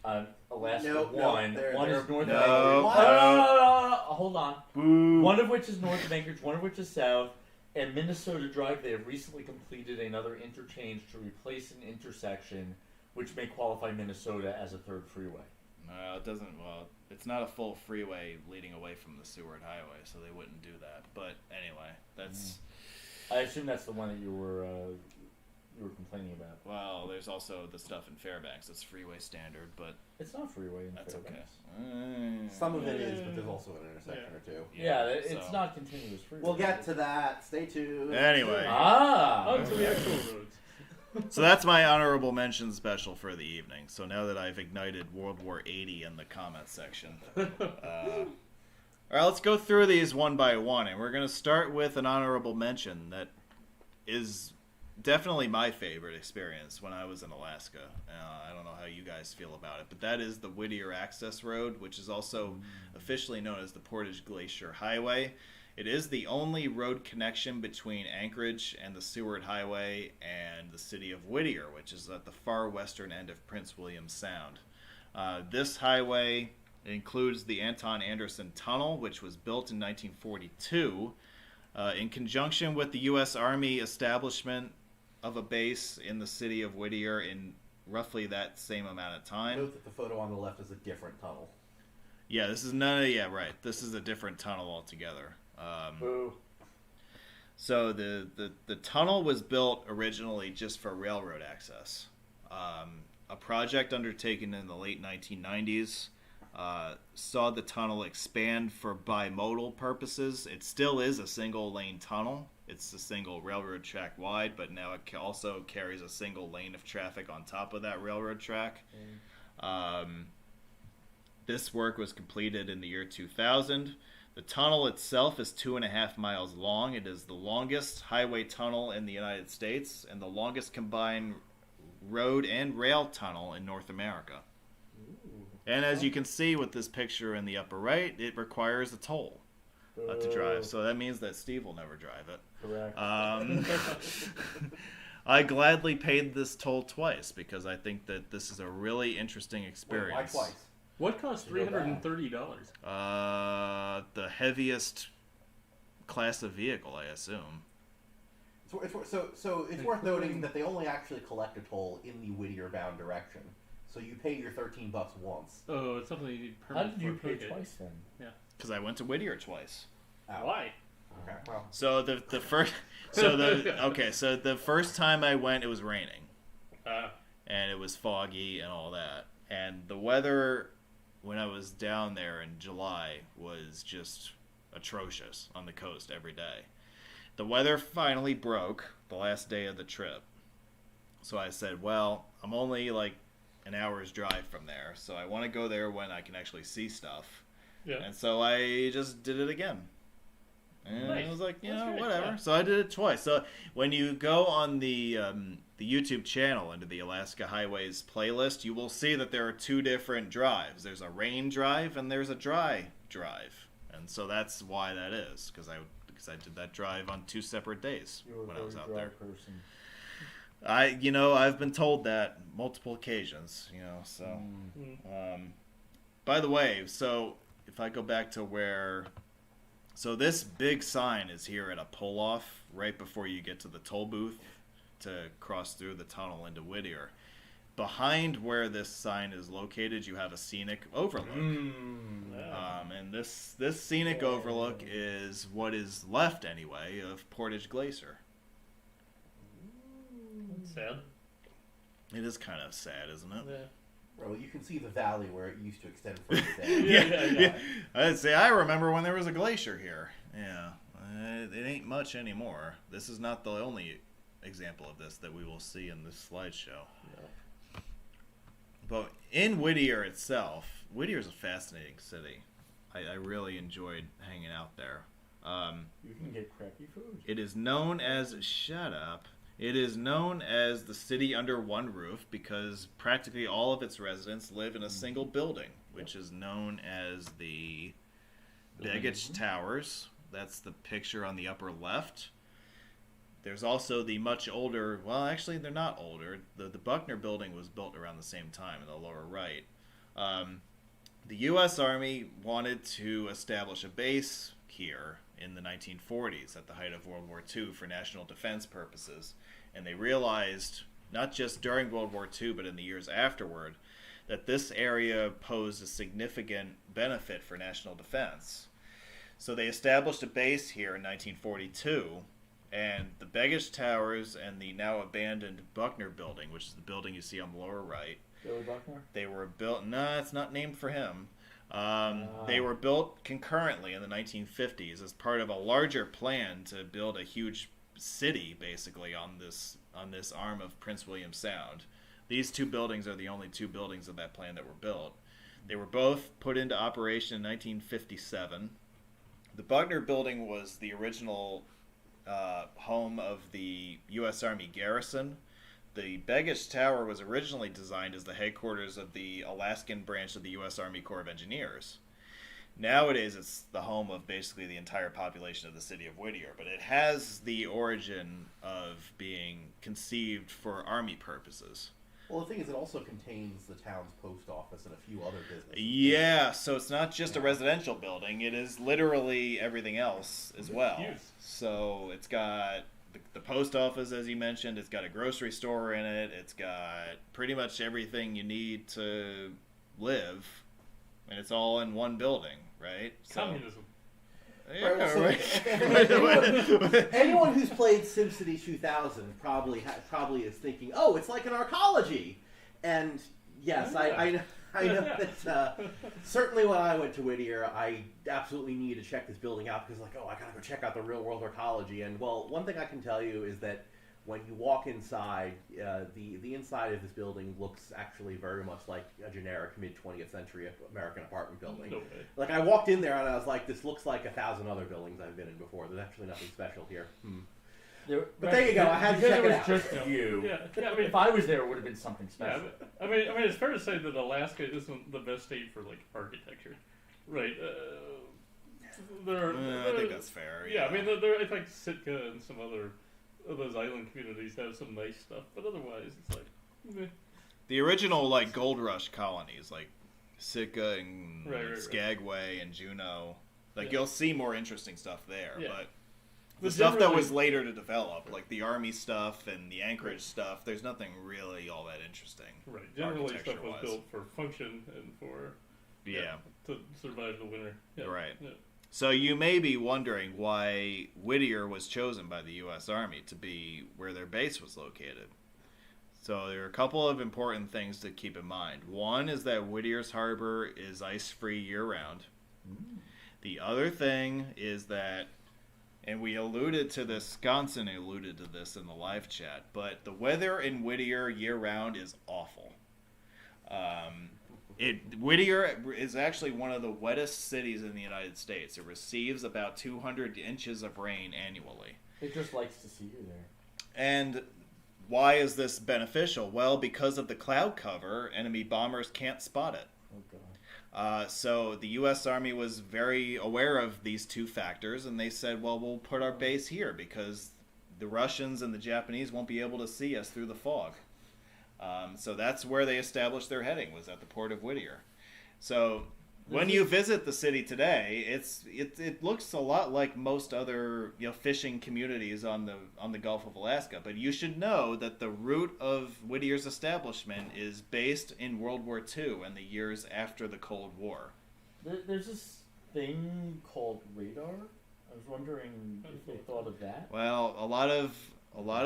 Speaker 5: Alaska
Speaker 1: No,
Speaker 5: 1.
Speaker 1: they're-
Speaker 5: One
Speaker 1: they're-
Speaker 5: is north
Speaker 4: No.
Speaker 5: of Anchorage.
Speaker 1: What?
Speaker 5: No, hold on.
Speaker 4: Boo.
Speaker 5: One of which is north of Anchorage, one of which is south. And Minnesota Drive, they have recently completed another interchange to replace an intersection, which may qualify Minnesota as a 3rd freeway.
Speaker 4: No, it doesn't. Well, it's not a full freeway leading away from the Seward Highway, so they wouldn't do that. But anyway, that's.
Speaker 5: I assume that's the one that you were complaining about.
Speaker 4: Well, there's also the stuff in Fairbanks. It's freeway standard, but
Speaker 5: It's not freeway in
Speaker 4: that's okay.
Speaker 5: Fairbanks.
Speaker 1: Some of it is, but there's also an intersection or two.
Speaker 5: Yeah, it's
Speaker 4: so-
Speaker 5: not continuous freeway.
Speaker 1: We'll get to that. Stay tuned.
Speaker 4: Anyway.
Speaker 2: On to the actual roads.
Speaker 4: So that's my honorable mention special for the evening. So now that I've ignited World War 80 in the comments section. All right, let's go through these one by one. And we're going to start with an honorable mention that is definitely my favorite experience when I was in Alaska. I don't know how you guys feel about it, but that is the Whittier Access Road, which is also officially known as the Portage Glacier Highway. It is the only road connection between Anchorage and the Seward Highway and the city of Whittier, which is at the far western end of Prince William Sound. This highway includes the Anton Anderson Tunnel, which was built in 1942 in conjunction with the U.S. Army establishment of a base in the city of Whittier in roughly that same amount of time.
Speaker 1: Note that the photo on the left is a different tunnel.
Speaker 4: Yeah, this is right. This is a different tunnel altogether.
Speaker 5: Boo.
Speaker 4: So the tunnel was built originally just for railroad access. A project undertaken in the late 1990s saw the tunnel expand for bimodal purposes. It still is a single-lane tunnel. It's a single railroad track wide, but now it also carries a single lane of traffic on top of that railroad track. This work was completed in the year 2000. The tunnel itself is 2.5 miles long. It is the longest highway tunnel in the United States and the longest combined road and rail tunnel in North America. And as you can see with this picture in the upper right, it requires a toll to drive. So that means that Steve will never drive it.
Speaker 5: Correct.
Speaker 4: I gladly paid this toll twice because I think that this is a really interesting experience.
Speaker 1: Wait, why twice?
Speaker 2: What cost $330?
Speaker 4: The heaviest class of vehicle, I assume.
Speaker 1: So it's worth noting that they only actually collect a toll in the Whittier-bound direction. So you pay your $13 once.
Speaker 2: Oh, it's something you need
Speaker 5: How
Speaker 2: permit
Speaker 5: did you
Speaker 2: for.
Speaker 5: pay
Speaker 2: Okay.
Speaker 5: twice then?
Speaker 4: Because I went to Whittier twice.
Speaker 1: Oh.
Speaker 2: Why?
Speaker 1: Okay. Well.
Speaker 4: So the first so the first time I went, it was raining, and it was foggy and all that, and the weather when I was down there in July was just atrocious on the coast every day. The weather finally broke the last day of the trip, so I said, well, I'm only like an hour's drive from there, so I want to go there when I can actually see stuff.
Speaker 2: Yeah.
Speaker 4: And so I just did it again. And
Speaker 2: Nice.
Speaker 4: I was like,
Speaker 2: That's great,
Speaker 4: whatever.
Speaker 2: yeah.
Speaker 4: So I did it twice. So when you go on the YouTube channel into the Alaska Highways playlist, you will see that there are two different drives. There's a rain drive and there's a dry drive. And so that's why that is, because I did that drive on 2 separate days
Speaker 5: You were
Speaker 4: when
Speaker 5: a
Speaker 4: I was
Speaker 5: very
Speaker 4: out
Speaker 5: dry
Speaker 4: there.
Speaker 5: person.
Speaker 4: I've been told that multiple occasions, so. By the way, so if I go back to where, so this big sign is here at a pull-off right before you get to the toll booth to cross through the tunnel into Whittier. Behind where this sign is located, you have a scenic overlook. And this scenic overlook is what is left, anyway, of Portage Glacier.
Speaker 2: Sad.
Speaker 4: It is kind of sad, isn't it?
Speaker 2: Yeah.
Speaker 1: Well, you can see the valley where it used to extend further down.
Speaker 2: Yeah.
Speaker 4: I'd say I remember when there was a glacier here. Yeah, it ain't much anymore. This is not the only example of this that we will see in this slideshow.
Speaker 2: Yeah.
Speaker 4: But in Whittier itself, Whittier is a fascinating city. I really enjoyed hanging out there.
Speaker 5: You can get crappy food.
Speaker 4: It is known as It is known as the city under one roof because practically all of its residents live in a single building, which is known as the Baggage Towers. That's the picture on the upper left. There's also the much older, well, actually they're not older. The Buckner building was built around the same time in the lower right. The U.S. Army wanted to establish a base here in the 1940s at the height of World War II for national defense purposes. And they realized, not just during World War II, but in the years afterward, that this area posed a significant benefit for national defense. So they established a base here in 1942, and the Baggage Towers and the now abandoned Buckner building, which is the building you see on the lower right,
Speaker 5: Billy Buckner?
Speaker 4: they were built, it's not named for him. They were built concurrently in the 1950s as part of a larger plan to build a huge city, basically, on this arm of Prince William Sound. These two buildings are the only two buildings of that plan that were built. They were both put into operation in 1957. The Buckner building was the original home of the U.S. Army garrison. The Baggage Tower was originally designed as the headquarters of the Alaskan branch of the U.S. Army Corps of Engineers. Nowadays, it's the home of basically the entire population of the city of Whittier, but it has the origin of being conceived for Army purposes.
Speaker 1: Well, the thing is, it also contains the town's post office and a few other businesses.
Speaker 4: Yeah, so it's not just a residential building. It is literally everything else as well.
Speaker 2: Huge.
Speaker 4: So it's got the post office, as you mentioned. It's got a grocery store in it. It's got pretty much everything you need to live. And it's all in one building, right? So,
Speaker 2: Communism.
Speaker 4: Yeah,
Speaker 1: So anyone who's played SimCity 2000 probably is thinking, oh, it's like an arcology. And yes, I know that certainly when I went to Whittier, I absolutely needed to check this building out because I gotta go check out the real world arcology. And well, one thing I can tell you is that when you walk inside, the inside of this building looks actually very much like a generic mid-20th century American apartment building.
Speaker 2: No way.
Speaker 1: Like, I walked in there and I was like, this looks like 1,000 other buildings I've been in before. There's actually nothing special here. But there you go. I had to check it out.
Speaker 5: Because it was just you.
Speaker 2: Yeah, I mean,
Speaker 5: If I was there, it would have been something special.
Speaker 2: I mean, it's fair to say that Alaska isn't the best state for like architecture, right?
Speaker 4: I think that's fair.
Speaker 2: Yeah, I mean, I think Sitka and some other of those island communities have some nice stuff, but otherwise, it's like. Meh.
Speaker 4: The original like gold rush colonies, like Sitka and Skagway and Juneau, like you'll see more interesting stuff there, but. The stuff that was later to develop, like the Army stuff and the Anchorage stuff, there's nothing really all that interesting.
Speaker 2: Right. Generally, stuff was built for function and for to survive the winter. Yeah.
Speaker 4: Right.
Speaker 2: Yeah.
Speaker 4: So you may be wondering why Whittier was chosen by the U.S. Army to be where their base was located. So there are a couple of important things to keep in mind. One is that Whittier's harbor is ice-free year-round. The other thing is that, and we alluded to this, Sconson alluded to this in the live chat, but the weather in Whittier year-round is awful. Whittier is actually one of the wettest cities in the United States. It receives about 200 inches of rain annually.
Speaker 5: It just likes to see you there.
Speaker 4: And why is this beneficial? Well, because of the cloud cover, enemy bombers can't spot it.
Speaker 5: Oh, God.
Speaker 4: So the U.S. Army was very aware of these two factors, and they said, well, we'll put our base here because the Russians and the Japanese won't be able to see us through the fog. So that's where they established their heading, was at the port of Whittier. So when you visit the city today, it looks a lot like most other fishing communities on the Gulf of Alaska. But you should know that the root of Whittier's establishment is based in World War II and the years after the Cold War.
Speaker 5: There's this thing called radar. I was wondering if they thought of that.
Speaker 4: Well, a lot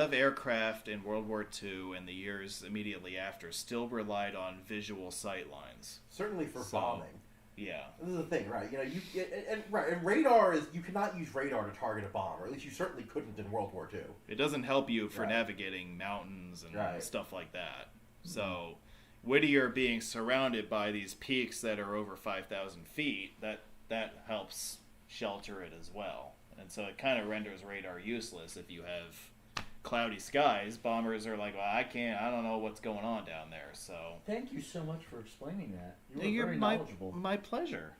Speaker 4: of aircraft in World War II and the years immediately after still relied on visual sight lines.
Speaker 1: Certainly for bombing.
Speaker 4: Yeah.
Speaker 1: This is the thing, right? And radar is, you cannot use radar to target a bomb, or at least you certainly couldn't in World War II.
Speaker 4: It doesn't help you for navigating mountains and stuff like that. So, Whittier being surrounded by these peaks that are over 5,000 feet, that helps shelter it as well. And so it kind of renders radar useless if you have cloudy skies. Bombers are like, well, I don't know what's going on down there. So
Speaker 5: thank you so much for explaining that.
Speaker 4: You're
Speaker 5: very knowledgeable.
Speaker 4: My pleasure.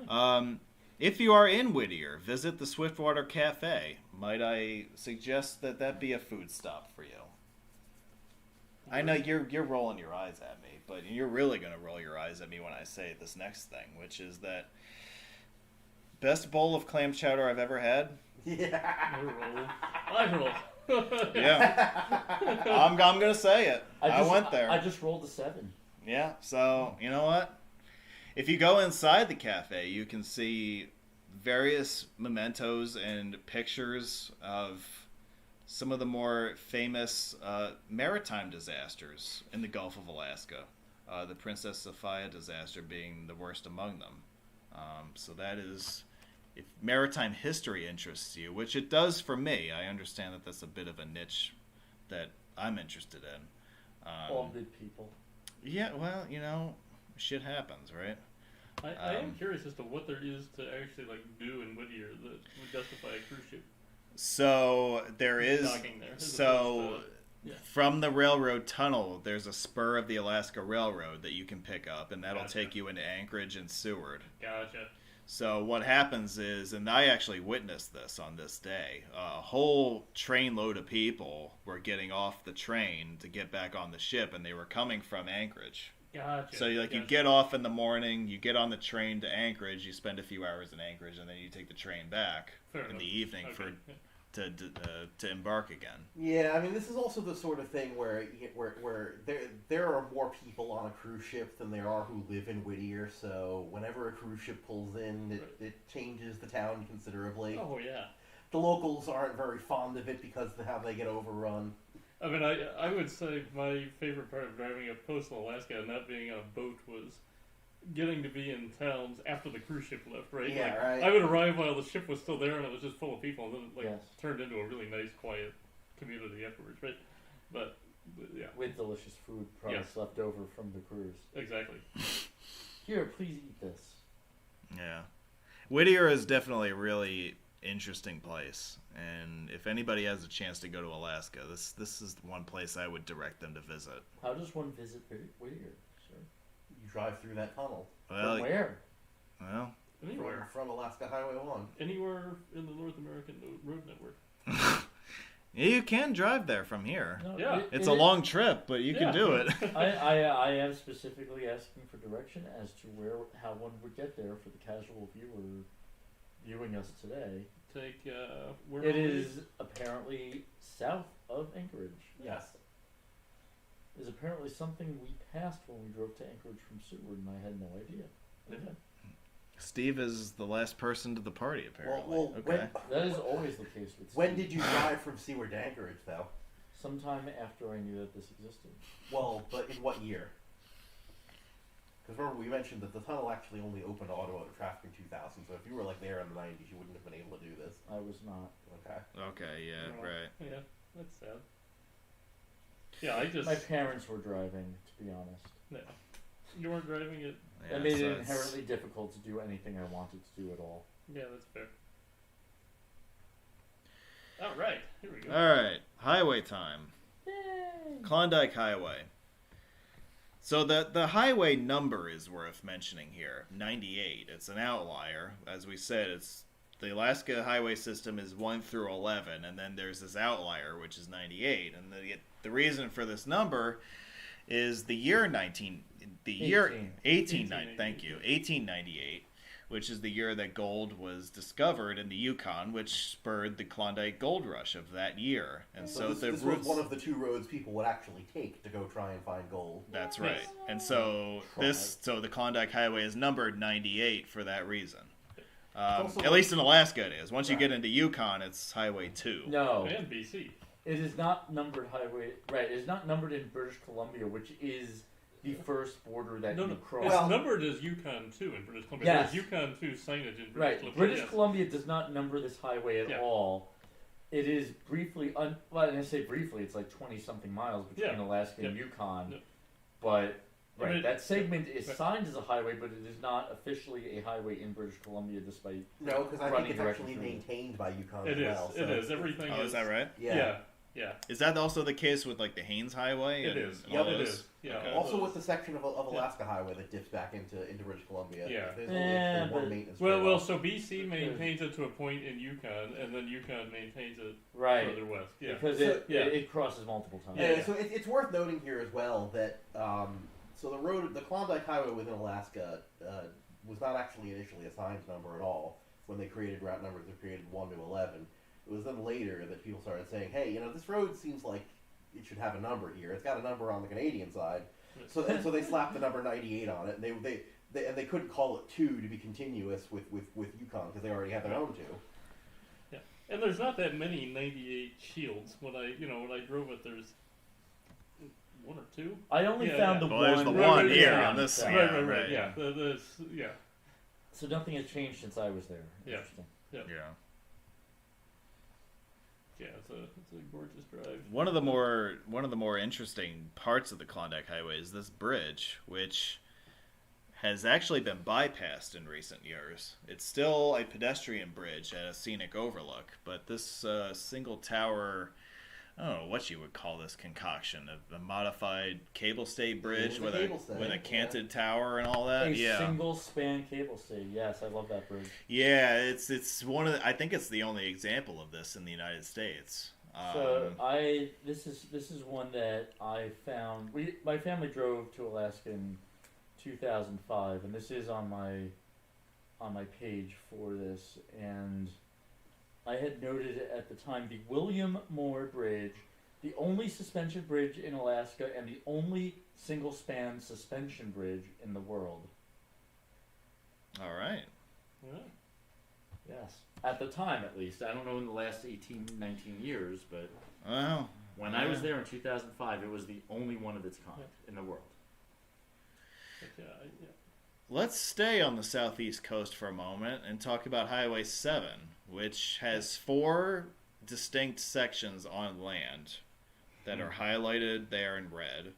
Speaker 4: Yeah. If you are in Whittier, visit the Swiftwater Cafe. Might I suggest that be a food stop for you? I know you're rolling your eyes at me, but you're really going to roll your eyes at me when I say this next thing, which is that best bowl of clam chowder I've ever had.
Speaker 1: Yeah.
Speaker 2: I roll.
Speaker 4: Yeah. I'm going to say it. I went there.
Speaker 5: I just rolled a 7.
Speaker 4: Yeah, so you know what? If you go inside the cafe, you can see various mementos and pictures of some of the more famous maritime disasters in the Gulf of Alaska. The Princess Sophia disaster being the worst among them. So that is, if maritime history interests you, which it does for me, I understand that that's a bit of a niche that I'm interested in.
Speaker 5: All good people.
Speaker 4: Yeah, well, shit happens, right?
Speaker 2: I am curious as to what there is to actually do in Whittier that would justify a cruise ship.
Speaker 4: So there is.
Speaker 2: Docking there,
Speaker 4: from the railroad tunnel, there's a spur of the Alaska Railroad that you can pick up, and that'll take you into Anchorage and Seward.
Speaker 2: Gotcha.
Speaker 4: So what happens is, and I actually witnessed this on this day, a whole train load of people were getting off the train to get back on the ship, and they were coming from Anchorage.
Speaker 2: Gotcha.
Speaker 4: So you get off in the morning, you get on the train to Anchorage, you spend a few hours in Anchorage, and then you take the train back in the evening for to embark again.
Speaker 1: Yeah, I mean, this is also the sort of thing where there are more people on a cruise ship than there are who live in Whittier. So whenever a cruise ship pulls in, it changes the town considerably.
Speaker 2: Oh yeah.
Speaker 1: The locals aren't very fond of it because of how they get overrun.
Speaker 2: I mean, I would say my favorite part of driving up coastal Alaska and not being on a boat was getting to be in towns after the cruise ship left, right?
Speaker 1: Yeah,
Speaker 2: like,
Speaker 1: right.
Speaker 2: I would arrive while the ship was still there and it was just full of people, and then it
Speaker 5: Yes.
Speaker 2: turned into a really nice, quiet community afterwards, right? But yeah,
Speaker 5: With delicious food products left over from the cruise.
Speaker 2: exactly.
Speaker 5: Here, please eat this.
Speaker 4: Yeah, Whittier is definitely a really interesting place, and if anybody has a chance to go to Alaska, this is one place I would direct them to visit.
Speaker 5: How does one visit Whittier, sir?
Speaker 1: You drive through that tunnel
Speaker 5: From where?
Speaker 4: Well,
Speaker 2: Anywhere.
Speaker 1: from Alaska Highway 1.
Speaker 2: Anywhere in the North American road network.
Speaker 4: yeah, you can drive there from here.
Speaker 5: No,
Speaker 2: Yeah.
Speaker 4: It's a long trip, but you can do it.
Speaker 5: I am specifically asking for direction as to how one would get there for the casual viewer viewing us today.
Speaker 2: Take, where
Speaker 5: It
Speaker 2: are we?
Speaker 5: is apparently south of Anchorage.
Speaker 1: Yes.
Speaker 5: Is apparently something we passed when we drove to Anchorage from Seward, and I had no idea. Okay.
Speaker 4: Steve is the last person to the party, apparently.
Speaker 1: Well,
Speaker 4: okay.
Speaker 5: That is always the case with
Speaker 1: When
Speaker 5: Steve.
Speaker 1: did you drive from Seward to Anchorage, though?
Speaker 5: Sometime after I knew that this existed.
Speaker 1: Well, but in what year? Because remember, we mentioned that the tunnel actually only opened to automotive traffic in 2000, so if you were like there in the 90s, you wouldn't have been able to do this.
Speaker 5: I was not.
Speaker 1: Okay.
Speaker 4: Okay, yeah,
Speaker 2: Oh,
Speaker 4: right.
Speaker 2: Yeah, that's sad. Yeah, I just.
Speaker 5: My parents were driving, to be honest.
Speaker 2: No. You weren't driving it?
Speaker 4: Yeah,
Speaker 5: That made
Speaker 4: so
Speaker 5: it
Speaker 4: it's-
Speaker 5: inherently difficult to do anything I wanted to do at all.
Speaker 2: Yeah, that's fair. Alright, here we go.
Speaker 4: Alright, highway time.
Speaker 5: Yay!
Speaker 4: Klondike Highway. So the highway number is worth mentioning here, 98. It's an outlier. As we said, it's the Alaska highway system is 1 through 11, and then there's this outlier, which is 98. And the reason for this number is the year 1898, which is the year that gold was discovered in the Yukon, which spurred the Klondike Gold Rush of that year. And so
Speaker 1: this
Speaker 4: the
Speaker 1: was
Speaker 4: roots,
Speaker 1: one of the two roads people would actually take to go try and find gold.
Speaker 4: that's right. And so the Klondike Highway is numbered 98 for that reason.
Speaker 1: also
Speaker 4: At least in Alaska it is. Once you get into Yukon, it's Highway 2.
Speaker 5: No,
Speaker 2: And BC.
Speaker 5: it is not numbered highway. Right, it is not numbered in British Columbia, which is the first border that
Speaker 2: No,
Speaker 5: you
Speaker 2: no.
Speaker 5: cross.
Speaker 2: It's numbered as Yukon 2 in British Columbia.
Speaker 5: Yes.
Speaker 2: There's Yukon 2 signage in British
Speaker 5: Right,
Speaker 2: Columbia.
Speaker 5: British
Speaker 2: yes.
Speaker 5: Columbia does not number this highway at
Speaker 2: Yeah.
Speaker 5: all. It is briefly, well, and I say briefly, it's like 20-something miles between
Speaker 2: Yeah.
Speaker 5: Alaska and
Speaker 2: Yeah.
Speaker 5: Yukon.
Speaker 2: Yeah.
Speaker 5: But,
Speaker 2: I
Speaker 5: right,
Speaker 2: mean,
Speaker 5: that segment is
Speaker 2: right.
Speaker 5: signed as a highway, but it is not officially a highway in British Columbia, despite...
Speaker 1: No, because I
Speaker 5: Running
Speaker 1: think it's
Speaker 5: directly
Speaker 1: actually
Speaker 5: through.
Speaker 1: maintained by Yukon
Speaker 2: It
Speaker 1: as
Speaker 2: is.
Speaker 1: well.
Speaker 2: It is. Everything
Speaker 4: Oh, is that right?
Speaker 1: Yeah.
Speaker 2: Yeah.
Speaker 4: Is that also the case with like the Haynes Highway?
Speaker 2: It
Speaker 4: and
Speaker 2: is.
Speaker 4: all
Speaker 1: Yep,
Speaker 2: It
Speaker 4: those?
Speaker 2: is. Yeah.
Speaker 4: Okay.
Speaker 2: all
Speaker 1: Also
Speaker 2: those-
Speaker 1: with the section of Alaska Highway that dips back into British Columbia.
Speaker 2: Yeah.
Speaker 1: There's only
Speaker 5: Yeah,
Speaker 1: one
Speaker 5: but-
Speaker 1: maintenance.
Speaker 2: Well,
Speaker 1: trail.
Speaker 2: so BC maintains it to a point in Yukon, and then Yukon maintains it
Speaker 5: Right,
Speaker 2: further west. Yeah.
Speaker 5: because
Speaker 1: So-
Speaker 5: it crosses multiple times.
Speaker 1: Yeah,
Speaker 2: Yeah.
Speaker 1: so it's worth noting here as well that so the Klondike Highway within Alaska was not actually initially a signed number at all. When they created route numbers, they created 1 to 11. It was then later that people started saying, "Hey, this road seems like it should have a number here. It's got a number on the Canadian side." So they slapped the number 98 on it, and they couldn't call it 2 to be continuous with Yukon because they already had their own 2.
Speaker 2: Yeah. And there's not that many 98 shields. When I drove it, there's 1 or 2.
Speaker 5: I only
Speaker 2: Yeah,
Speaker 5: found
Speaker 2: yeah.
Speaker 5: the
Speaker 4: Well,
Speaker 5: one...
Speaker 4: there's the
Speaker 2: Right,
Speaker 4: one
Speaker 2: right,
Speaker 4: here
Speaker 2: yeah.
Speaker 4: on this.
Speaker 5: Right,
Speaker 4: Yeah,
Speaker 2: Right. Yeah. Yeah.
Speaker 5: So nothing has changed since I was there.
Speaker 2: Yeah.
Speaker 5: Interesting.
Speaker 4: Yeah.
Speaker 2: Yeah. It's a gorgeous drive.
Speaker 4: One of the more interesting parts of the Klondike Highway is this bridge, which has actually been bypassed in recent years. It's still a pedestrian bridge at a scenic overlook, but this single tower, I don't know what you would call this concoction, a modified cable stay bridge
Speaker 1: was a cable stay,
Speaker 4: with a
Speaker 1: yeah.
Speaker 4: canted tower and all that.
Speaker 5: A
Speaker 4: Yeah.
Speaker 5: single span cable stay. Yes, I love that bridge.
Speaker 4: Yeah, it's one of I think it's the only example of this in the United States.
Speaker 5: So this is one that I found. My family drove to Alaska in 2005, and this is on my page for this. And I had noted at the time the William Moore Bridge, the only suspension bridge in Alaska and the only single-span suspension bridge in the world.
Speaker 4: All right.
Speaker 2: Yeah.
Speaker 5: Yes. At the time, at least. I don't know in the last 18, 19 years, but
Speaker 4: Well,
Speaker 3: when I was there in 2005, it was the only one of its kind in the world.
Speaker 2: But yeah.
Speaker 4: let's stay on the southeast coast for a moment and talk about Highway 7, which has 4 distinct sections on land that are highlighted there in red,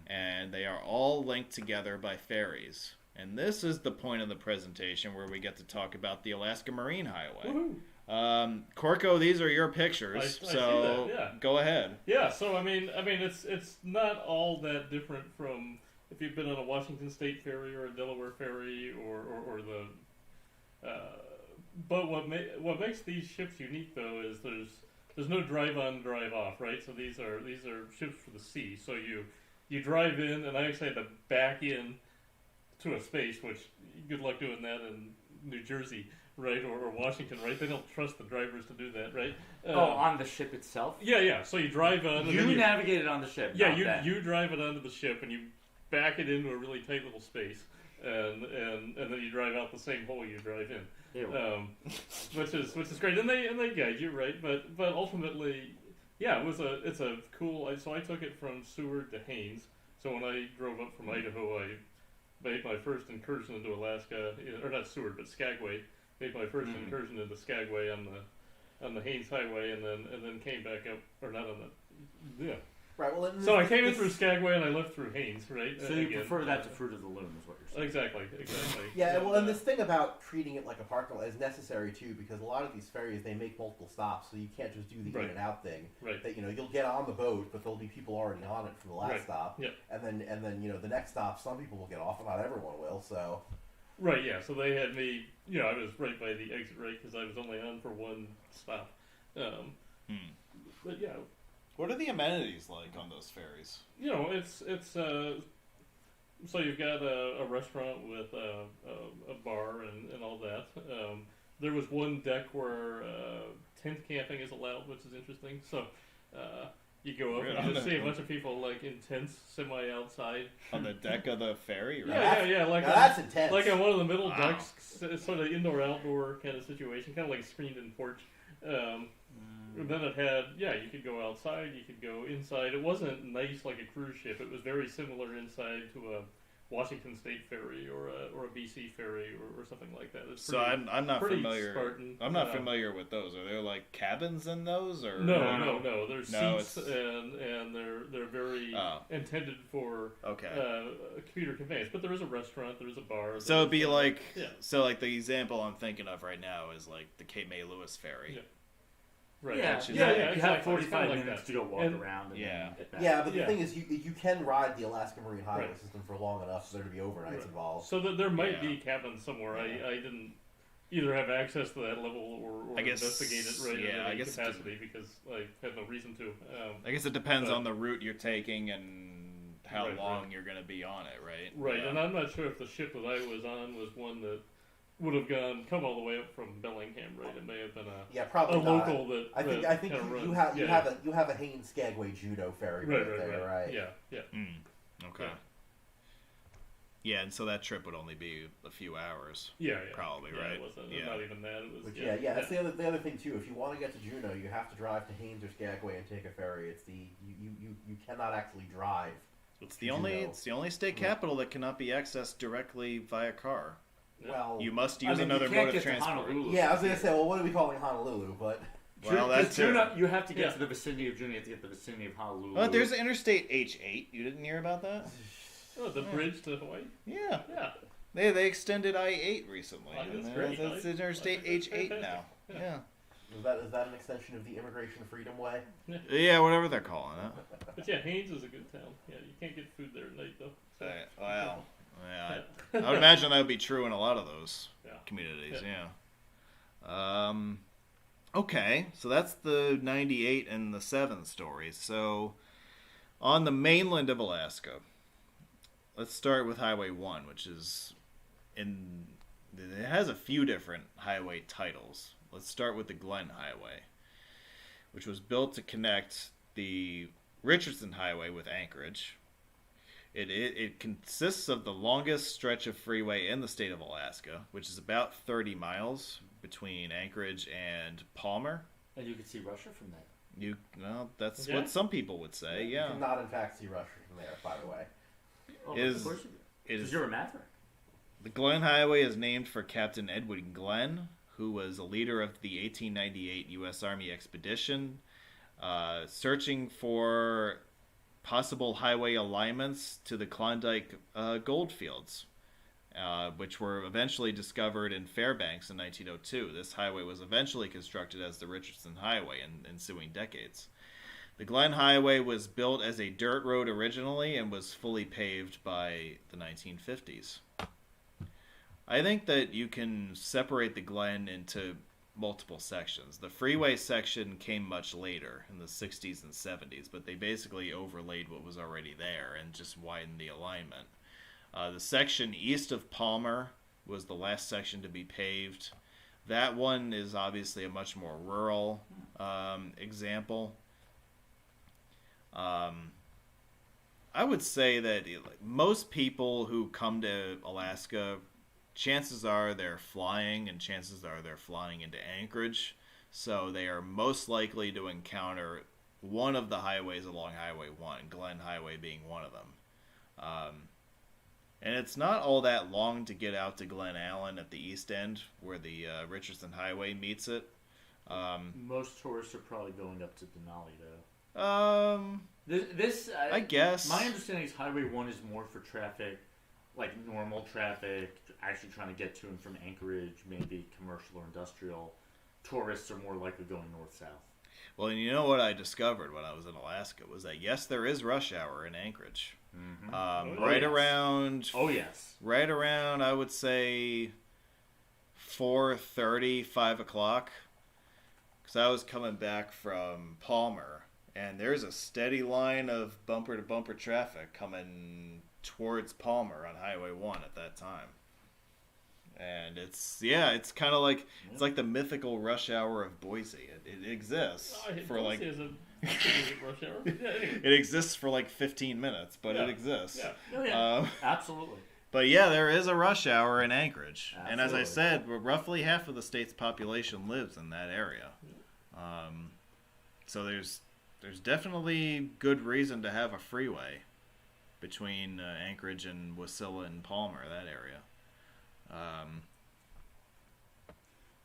Speaker 4: and they are all linked together by ferries. And this is the point of the presentation where we get to talk about the Alaska Marine Highway.
Speaker 2: Woohoo!
Speaker 4: Corco, these are your pictures,
Speaker 2: I see
Speaker 4: so
Speaker 2: that, yeah.
Speaker 4: go ahead.
Speaker 2: Yeah, so I mean, it's not all that different from if you've been on a Washington State ferry or a Delaware ferry or the. But what makes these ships unique though is there's no drive on, drive off, right? So these are ships for the sea. So you drive in, and I actually had to back in to a space, which good luck doing that in New Jersey, right, or Washington, right? They don't trust the drivers to do that, right?
Speaker 3: On the ship itself?
Speaker 2: Yeah. So you drive on. And
Speaker 3: You
Speaker 2: then
Speaker 3: navigated on the ship.
Speaker 2: Yeah,
Speaker 3: not
Speaker 2: you drive it onto the ship and you back it into a really tight little space, and then you drive out the same hole you drive in,
Speaker 3: Ew.
Speaker 2: which is great. And they guide you, right? But ultimately, yeah, it's a cool. So I took it from Seward to Haines. So when I drove up from Idaho, I made my first incursion into Alaska, or not Seward, but Skagway. Made my first incursion into Skagway on the Haines Highway, and then came back up, or not on the, yeah.
Speaker 1: Right. Well,
Speaker 2: So I came in through Skagway and I left through Haines, right?
Speaker 3: So you prefer that to Fruit of the Loom, is what you're saying.
Speaker 2: Exactly.
Speaker 1: yeah. Well, and this thing about treating it like a parking lot is necessary too, because a lot of these ferries they make multiple stops, so you can't just do the in and out thing.
Speaker 2: Right.
Speaker 1: That you'll get on the boat, but there'll be people already on it from the last
Speaker 2: Right.
Speaker 1: stop.
Speaker 2: Yep.
Speaker 1: And then the next stop, some people will get off, and not everyone will. So.
Speaker 2: Right. Yeah. So they had me. I was right by the exit, right, because I was only on for one stop. But yeah.
Speaker 4: What are the amenities like on those ferries?
Speaker 2: It's so you've got a restaurant with a bar and all that. There was one deck where tent camping is allowed, which is interesting. So you go up and you just see a bunch of people like in tents, semi outside
Speaker 4: On the deck of the ferry, right?
Speaker 2: Yeah. Like
Speaker 1: Now that's intense.
Speaker 2: like on one of the middle
Speaker 4: Wow.
Speaker 2: decks, sort of indoor-outdoor kind of situation, kind of like a screened-in porch. And then it had, you could go outside, you could go inside. It wasn't nice like a cruise ship. It was very similar inside to a Washington State ferry or a BC ferry or something like that. It's
Speaker 4: So
Speaker 2: pretty,
Speaker 4: I'm not
Speaker 2: pretty
Speaker 4: familiar.
Speaker 2: Spartan.
Speaker 4: I'm not familiar with those. Are there like cabins in those, or
Speaker 2: No. There's
Speaker 4: No,
Speaker 2: seats and they're very intended for
Speaker 4: Okay.
Speaker 2: commuter conveyance. But there is a restaurant, there is a bar.
Speaker 4: So it'd be like,
Speaker 2: yeah.
Speaker 4: so like the example I'm thinking of right now is like the Cape May Lewis ferry.
Speaker 2: Yeah. Right.
Speaker 3: Yeah,
Speaker 4: Which is-
Speaker 3: you
Speaker 2: exactly.
Speaker 3: have
Speaker 2: It's
Speaker 3: 45
Speaker 2: kinda like
Speaker 3: minutes
Speaker 2: that.
Speaker 3: to go walk
Speaker 2: And-
Speaker 3: around and
Speaker 4: Yeah.
Speaker 3: then get back.
Speaker 1: Yeah, but the
Speaker 2: Yeah.
Speaker 1: thing is, you can ride the Alaska Marine Highway
Speaker 2: Right.
Speaker 1: system for long enough for there to be overnights
Speaker 2: Right.
Speaker 1: involved.
Speaker 2: So that there might
Speaker 4: Yeah.
Speaker 2: be cabins somewhere. I didn't either have access to that level or
Speaker 4: I guess-
Speaker 2: investigate it right
Speaker 4: yeah,
Speaker 2: in
Speaker 4: I
Speaker 2: any
Speaker 4: guess it
Speaker 2: capacity because I had no reason to.
Speaker 4: I guess it depends
Speaker 2: But-
Speaker 4: on the route you're taking and how
Speaker 2: Right,
Speaker 4: long
Speaker 2: right.
Speaker 4: you're going to be on it, right?
Speaker 2: Right,
Speaker 4: Yeah.
Speaker 2: and I'm not sure if the ship that I was on was one that would have come all the way up from Bellingham, right? It may have been
Speaker 1: Yeah,
Speaker 2: a
Speaker 1: probably not.
Speaker 2: local that
Speaker 1: I think
Speaker 2: kinda
Speaker 1: you
Speaker 2: runs.
Speaker 1: have
Speaker 2: Yeah.
Speaker 1: you have a Haines Skagway judo ferry right there, right?
Speaker 2: Yeah.
Speaker 4: Okay.
Speaker 2: Yeah.
Speaker 4: Yeah, and so that trip would only be a few hours.
Speaker 2: Yeah.
Speaker 4: Probably,
Speaker 2: Yeah,
Speaker 4: right?
Speaker 2: It wasn't
Speaker 4: Yeah.
Speaker 2: not even that. It was
Speaker 1: Which, that's the other thing too. If you want to get to Juneau, you have to drive to Haines or Skagway and take a ferry. It's you cannot actually drive.
Speaker 4: It's the only state capital that cannot be accessed directly via car.
Speaker 2: Yeah.
Speaker 1: Well,
Speaker 4: You must
Speaker 3: I
Speaker 4: use
Speaker 3: mean,
Speaker 4: another
Speaker 3: you can't
Speaker 4: mode of
Speaker 3: get to
Speaker 4: transport.
Speaker 3: Honolulu.
Speaker 1: yeah, I was gonna say, well, what are we calling Honolulu? But
Speaker 4: Well, that's true.
Speaker 3: You have to get
Speaker 2: Yeah.
Speaker 3: to the vicinity of Juneau. You have to get to the vicinity of Honolulu.
Speaker 4: Oh, there's Interstate H8. You didn't hear about that?
Speaker 2: Oh, the bridge to Hawaii.
Speaker 4: Yeah.
Speaker 2: Yeah.
Speaker 4: They extended I-8 recently.
Speaker 2: Oh, that's
Speaker 4: and
Speaker 2: great.
Speaker 4: It's
Speaker 2: I
Speaker 4: Interstate
Speaker 2: think that's
Speaker 4: H8 now.
Speaker 2: fantastic.
Speaker 4: Yeah.
Speaker 1: is that an extension of the Immigration Freedom Way?
Speaker 4: Yeah, whatever they're calling it.
Speaker 2: But yeah, Haines is a good town. Yeah, you can't get food there at night though. So.
Speaker 4: Well, yeah, I would imagine that would be true in a lot of those
Speaker 2: Yeah.
Speaker 4: communities. Yeah. Okay, so that's the 98 and the 7 stories. So on the mainland of Alaska, let's start with Highway 1, which is it has a few different highway titles. let's start with the Glen Highway, which was built to connect the Richardson Highway with Anchorage. It consists of the longest stretch of freeway in the state of Alaska, which is about 30 miles between Anchorage and Palmer.
Speaker 3: And you can see Russia from that.
Speaker 4: That's
Speaker 2: Yeah.
Speaker 4: what some people would say.
Speaker 1: You
Speaker 4: Yeah,
Speaker 1: cannot, in fact, see Russia from there, by the way.
Speaker 3: Oh,
Speaker 4: Is-
Speaker 3: of course you do.
Speaker 4: it is.
Speaker 3: Because you're a maverick.
Speaker 4: The Glen Highway is named for Captain Edwin Glenn, who was a leader of the 1898 U.S. Army expedition, searching for possible highway alignments to the Klondike goldfields, which were eventually discovered in Fairbanks in 1902. This highway was eventually constructed as the Richardson Highway in ensuing decades. The Glen Highway was built as a dirt road originally and was fully paved by the 1950s. I think that you can separate the Glen into multiple sections. The freeway section came much later, in the 60s and 70s, but they basically overlaid what was already there and just widened the alignment. The section east of Palmer was the last section to be paved. That one is obviously a much more rural example. I would say that most people who come to Alaska, chances are they're flying, and chances are they're flying into Anchorage. So they are most likely to encounter one of the highways along Highway 1, Glen Highway being one of them. And it's not all that long to get out to Glen Allen at the east end, where the Richardson Highway meets it.
Speaker 3: Most tourists are probably going up to Denali, though.
Speaker 4: I guess.
Speaker 3: My understanding is Highway 1 is more for traffic, like normal traffic, actually trying to get to and from Anchorage, maybe commercial or industrial. Tourists are more likely going north-south.
Speaker 4: Well, and you know what I discovered when I was in Alaska was that, yes, there is rush hour in Anchorage.
Speaker 3: Mm-hmm.
Speaker 4: Right
Speaker 3: yes.
Speaker 4: around...
Speaker 3: Oh, yes.
Speaker 4: Right around, I would say, 4:30, 5 o'clock. Because I was coming back from Palmer, and there's a steady line of bumper-to-bumper traffic coming towards Palmer on Highway 1 at that time. And it's kind of like, it's like the mythical rush hour of Boise. It exists for like...
Speaker 2: Is a rush hour. Yeah, anyway.
Speaker 4: It exists for like 15 minutes, but
Speaker 2: Yeah.
Speaker 4: it exists.
Speaker 2: Yeah.
Speaker 3: Oh, yeah. Absolutely.
Speaker 4: But yeah, there is a rush hour in Anchorage. And as I
Speaker 3: Absolutely.
Speaker 4: said, roughly half of the state's population lives in that area. So there's definitely good reason to have a freeway between Anchorage and Wasilla and Palmer, that area.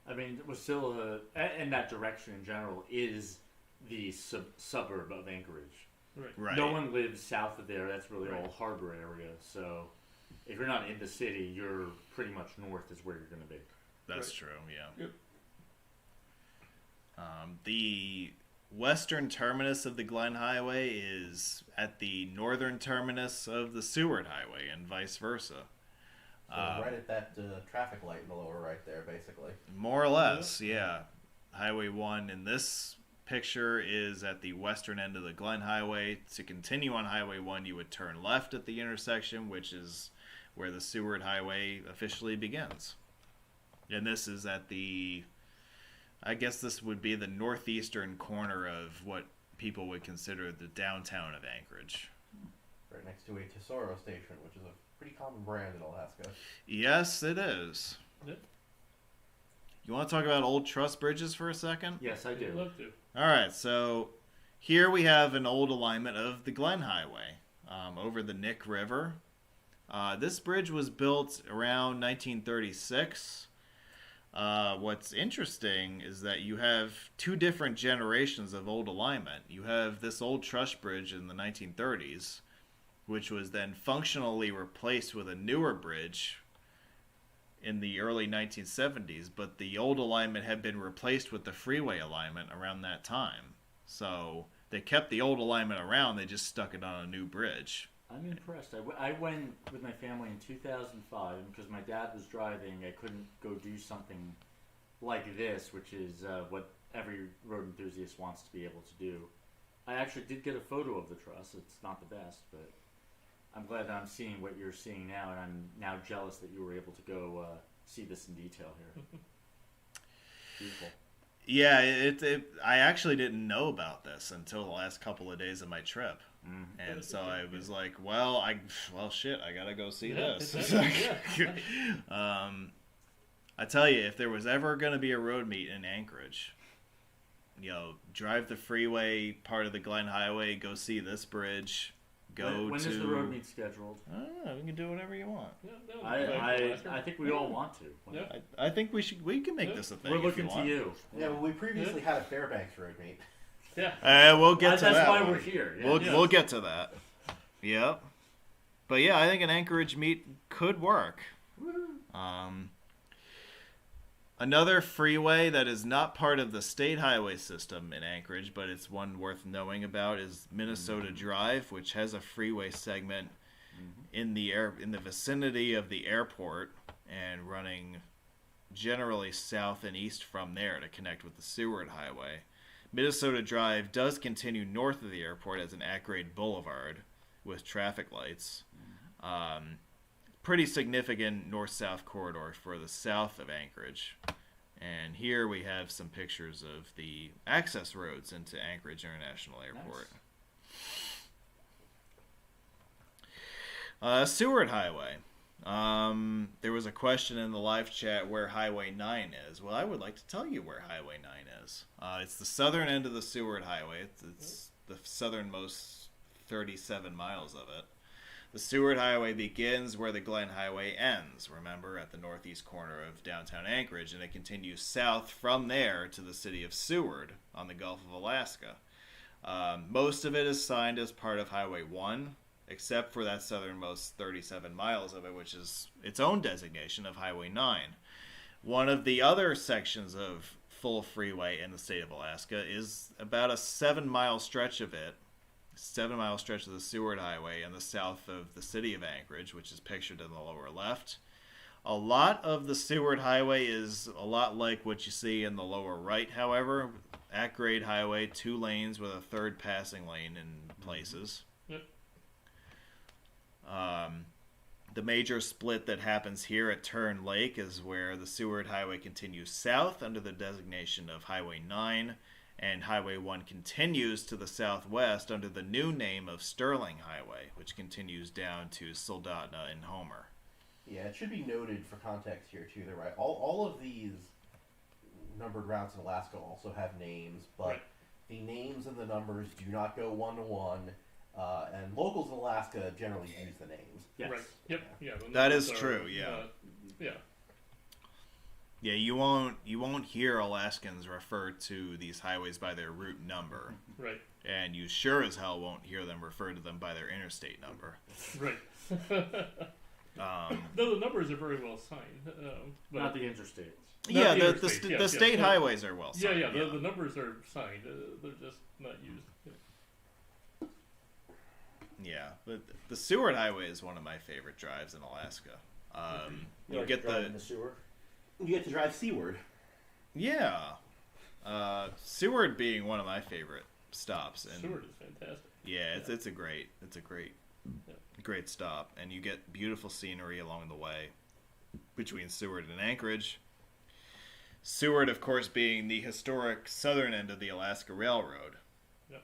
Speaker 3: I mean, Wasilla, and that direction in general, is the suburb of Anchorage.
Speaker 4: Right.
Speaker 3: No one lives south of there. That's really
Speaker 2: Right.
Speaker 3: all harbor area. So if you're not in the city, you're pretty much north is where you're going to be.
Speaker 4: That's
Speaker 2: Right.
Speaker 4: true, yeah.
Speaker 2: Yep.
Speaker 4: The western terminus of the Glen Highway is at the northern terminus of the Seward Highway, and vice versa.
Speaker 1: So right at that traffic light in the lower right there, basically.
Speaker 4: More or less, yeah. Highway 1 in this picture is at the western end of the Glen Highway. To continue on Highway 1, you would turn left at the intersection, which is where the Seward Highway officially begins. And this is at the... I guess this would be the northeastern corner of what people would consider the downtown of Anchorage.
Speaker 1: Right next to a Tesoro station, which is a pretty common brand in Alaska.
Speaker 4: Yes, it is.
Speaker 2: Yep.
Speaker 4: You want to talk about old truss bridges for a second?
Speaker 3: Yes, I
Speaker 2: I'd
Speaker 3: do.
Speaker 2: love to.
Speaker 4: All right, so here we have an old alignment of the Glen Highway over the Nick River. This bridge was built around 1936. What's interesting is that you have two different generations of old alignment. You have this old truss bridge in the 1930s, which was then functionally replaced with a newer bridge in the early 1970s, but the old alignment had been replaced with the freeway alignment around that time. So they kept the old alignment around, they just stuck it on a new bridge.
Speaker 3: I'm impressed. I went with my family in 2005, and because my dad was driving, I couldn't go do something like this, which is what every road enthusiast wants to be able to do. I actually did get a photo of the truss. It's not the best, but I'm glad that I'm seeing what you're seeing now, and I'm now jealous that you were able to go see this in detail here. Beautiful.
Speaker 4: Yeah, I actually didn't know about this until the last couple of days of my trip. And so I was like, well, shit, I gotta go see this.
Speaker 2: Exactly.
Speaker 4: I tell you, if there was ever gonna be a road meet in Anchorage, drive the freeway part of the Glen Highway, go see this bridge,
Speaker 3: When is the road meet scheduled?
Speaker 4: I don't know, we can do whatever you want.
Speaker 3: I think we all want to.
Speaker 2: Yeah.
Speaker 4: I think we can make this a thing.
Speaker 3: We're
Speaker 4: if
Speaker 3: looking
Speaker 4: you
Speaker 3: to
Speaker 4: want.
Speaker 3: you.
Speaker 1: Yeah, well, we previously had a Fairbanks road meet.
Speaker 2: Yeah.
Speaker 4: We'll get to that.
Speaker 3: That's why
Speaker 4: one.
Speaker 3: we're here. Yeah.
Speaker 4: We'll get to that. Yep. But yeah, I think an Anchorage meet could work. Another freeway that is not part of the state highway system in Anchorage, but it's one worth knowing about, is Minnesota Drive, which has a freeway segment in the vicinity of the airport and running generally south and east from there to connect with the Seward Highway. Minnesota Drive does continue north of the airport as an at-grade boulevard with traffic lights. Pretty significant north-south corridor for the south of Anchorage. And here we have some pictures of the access roads into Anchorage International Airport.
Speaker 3: Nice.
Speaker 4: Seward Highway. There was a question in the live chat where Highway 9 is. Well, I would like to tell you where Highway 9 is. It's the southern end of the Seward Highway. It's the southernmost 37 miles of it. The Seward Highway begins where the Glen Highway ends, remember, at the northeast corner of downtown Anchorage, and it continues south from there to the city of Seward on the Gulf of Alaska. Most of it is signed as part of Highway 1, except for that southernmost 37 miles of it, which is its own designation of Highway 9. One of the other sections of full freeway in the state of Alaska is about a 7-mile stretch of it, 7-mile stretch of the Seward Highway in the south of the city of Anchorage, which is pictured in the lower left. A lot of the Seward Highway is a lot like what you see in the lower right, however. At-grade highway, 2 lanes with a third passing lane in places.
Speaker 2: Yep.
Speaker 4: The major split that happens here at Turn Lake is where the Seward Highway continues south under the designation of Highway 9, and Highway 1 continues to the southwest under the new name of Sterling Highway, which continues down to Soldotna and Homer.
Speaker 1: Yeah, it should be noted for context here, too, that all of these numbered routes in Alaska also have names, but the names and the numbers do not go one-to-one, and locals in Alaska generally use the names.
Speaker 3: Yes.
Speaker 2: Right. Yep. Yeah. the
Speaker 4: That is
Speaker 2: numbers
Speaker 4: true, yeah.
Speaker 2: Yeah.
Speaker 4: Yeah, you won't hear Alaskans refer to these highways by their route number.
Speaker 2: Right.
Speaker 4: And you sure as hell won't hear them refer to them by their interstate number.
Speaker 2: Right. Though the numbers are very well signed. But
Speaker 3: Not the interstates.
Speaker 4: Yeah,
Speaker 2: the
Speaker 4: the
Speaker 2: interstates, yes,
Speaker 4: state
Speaker 2: yes.
Speaker 4: highways are well
Speaker 2: yeah,
Speaker 4: signed.
Speaker 2: yeah. The numbers are signed. They're just not used.
Speaker 4: Yeah, but the Seward Highway is one of my favorite drives in Alaska. You
Speaker 5: like
Speaker 4: get
Speaker 5: driving
Speaker 4: the
Speaker 5: Seward.
Speaker 1: You get to drive seaward.
Speaker 4: yeah, Seward being one of my favorite stops. And
Speaker 2: Seward is fantastic.
Speaker 4: yeah, it's a great
Speaker 2: Yeah.
Speaker 4: great stop, and you get beautiful scenery along the way between Seward and Anchorage. Seward, of course, being the historic southern end of the Alaska Railroad.
Speaker 2: Yep.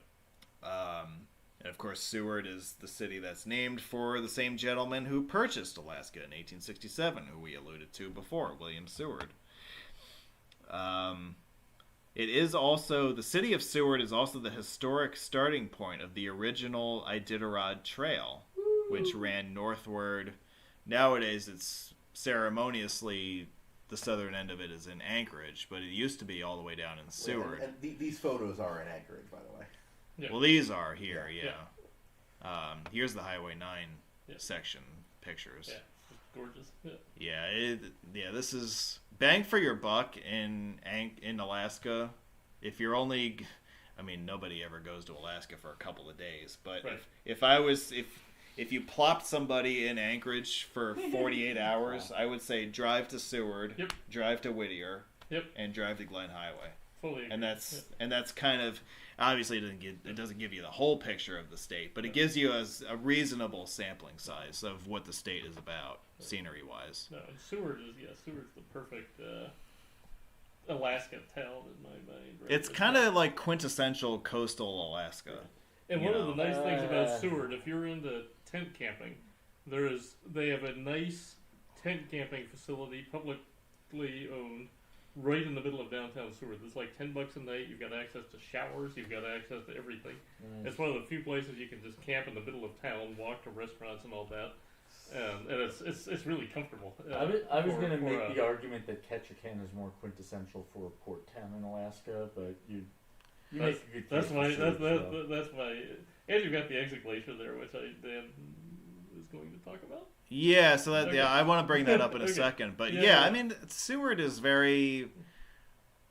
Speaker 4: And of course, Seward is the city that's named for the same gentleman who purchased Alaska in 1867, who we alluded to before, William Seward. It is also, the city of Seward is also the historic starting point of the original Iditarod Trail, which ran northward. Nowadays, it's ceremoniously, the southern end of it is in Anchorage, but it used to be all the way down in Seward.
Speaker 1: And these photos are in Anchorage, by the way.
Speaker 2: Yeah.
Speaker 4: Well, these are here,
Speaker 2: Yeah.
Speaker 4: Here's the Highway 9
Speaker 2: Yeah.
Speaker 4: section pictures.
Speaker 2: Yeah. It's gorgeous. Yeah.
Speaker 4: Yeah, this is bang for your buck in Alaska. If you're only, I mean, nobody ever goes to Alaska for a couple of days, but
Speaker 2: Right.
Speaker 4: if you plopped somebody in Anchorage for 48 hours, I would say drive to Seward,
Speaker 2: Yep.
Speaker 4: drive to Whittier,
Speaker 2: Yep.
Speaker 4: and drive to Glen Highway.
Speaker 2: Fully.
Speaker 4: And
Speaker 2: agree.
Speaker 4: that's kind of, obviously it doesn't give you the whole picture of the state, but it gives you a reasonable sampling size of what the state is about, scenery wise.
Speaker 2: No, and Seward's the perfect Alaska town in my mind. Right?
Speaker 4: It's kind of like quintessential coastal Alaska.
Speaker 2: And
Speaker 4: you
Speaker 2: one of
Speaker 4: know.
Speaker 2: the nice things about Seward, if you're into tent camping, they have a nice tent camping facility, publicly owned, right in the middle of downtown Seward. It's like $10 a night. You've got access to showers. You've got access to everything. It's one of the few places you can just camp in the middle of town, walk to restaurants and all that, and it's really comfortable.
Speaker 5: I was going to make the argument that Ketchikan is more quintessential for a port town in Alaska, but you make a good
Speaker 2: that's
Speaker 5: case
Speaker 2: my
Speaker 5: for Seward,
Speaker 2: that's my. And you've got the exit glacier there, which Dan is going to talk about.
Speaker 4: Yeah, so that
Speaker 2: Okay.
Speaker 4: I want to bring that up in a
Speaker 2: Okay.
Speaker 4: second, but
Speaker 2: Yeah.
Speaker 4: I mean, Seward is very.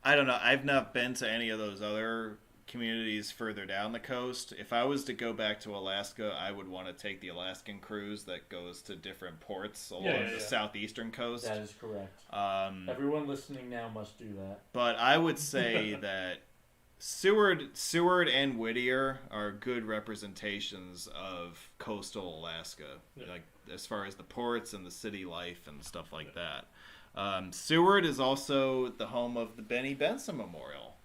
Speaker 4: I don't know. I've not been to any of those other communities further down the coast. If I was to go back to Alaska, I would want to take the Alaskan cruise that goes to different ports along the southeastern coast.
Speaker 5: That is correct. Everyone listening now must do that.
Speaker 4: But I would say that Seward and Whittier are good representations of coastal Alaska, like as far as the ports and the city life and stuff like that. Seward is also the home of the Benny Benson Memorial.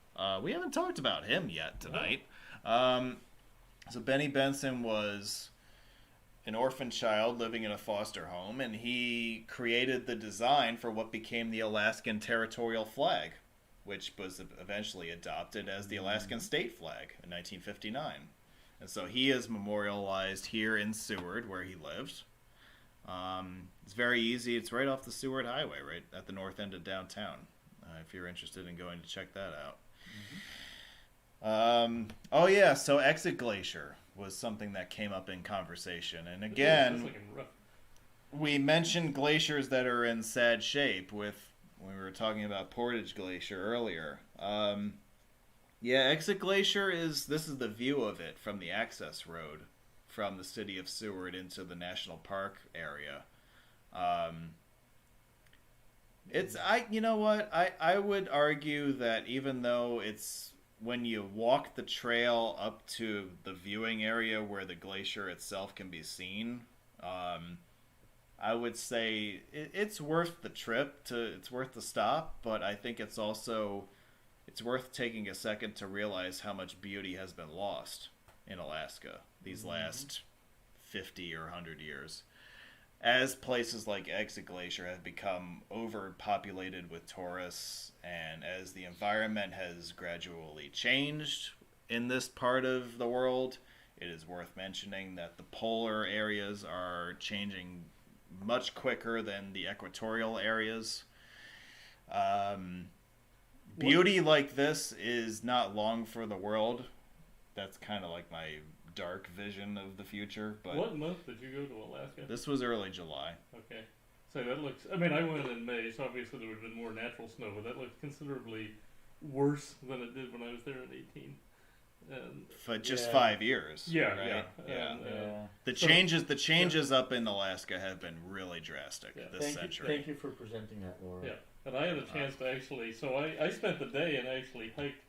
Speaker 4: We haven't talked about him yet tonight. So Benny Benson was an orphan child living in a foster home, and he created the design for what became the Alaskan territorial flag, which was eventually adopted as the Alaskan state flag in 1959. And so he is memorialized here in Seward, where he lived. It's very easy. It's right off the Seward Highway, right at the north end of downtown, if you're interested in going to check that out. So Exit Glacier was something that came up in conversation. And again, we mentioned glaciers that are in sad shape when we were talking about Portage Glacier earlier. Exit Glacier this is the view of it from the access road from the city of Seward into the national park area. I would argue that even though it's when you walk the trail up to the viewing area where the glacier itself can be seen, I would say it's worth the trip. It's worth the stop, but I think it's worth taking a second to realize how much beauty has been lost in Alaska these last 50 or 100 years. As places like Exit Glacier have become overpopulated with tourists, and as the environment has gradually changed in this part of the world, it is worth mentioning that the polar areas are changing much quicker than the equatorial areas. Beauty like this is not long for the world. That's kind of like my dark vision of the future. But
Speaker 2: what month did you go to Alaska?
Speaker 4: This was early July.
Speaker 2: Okay. So that looks... I mean, I went in May, so obviously there would have been more natural snow, but that looked considerably worse than it did when I was there in 18.
Speaker 4: For just 5 years.
Speaker 2: Yeah,
Speaker 4: right? The changes up in Alaska have been really drastic this century.
Speaker 5: Thank you for presenting that, Laura.
Speaker 2: Yeah, and I had a chance to actually... So I spent the day and actually hiked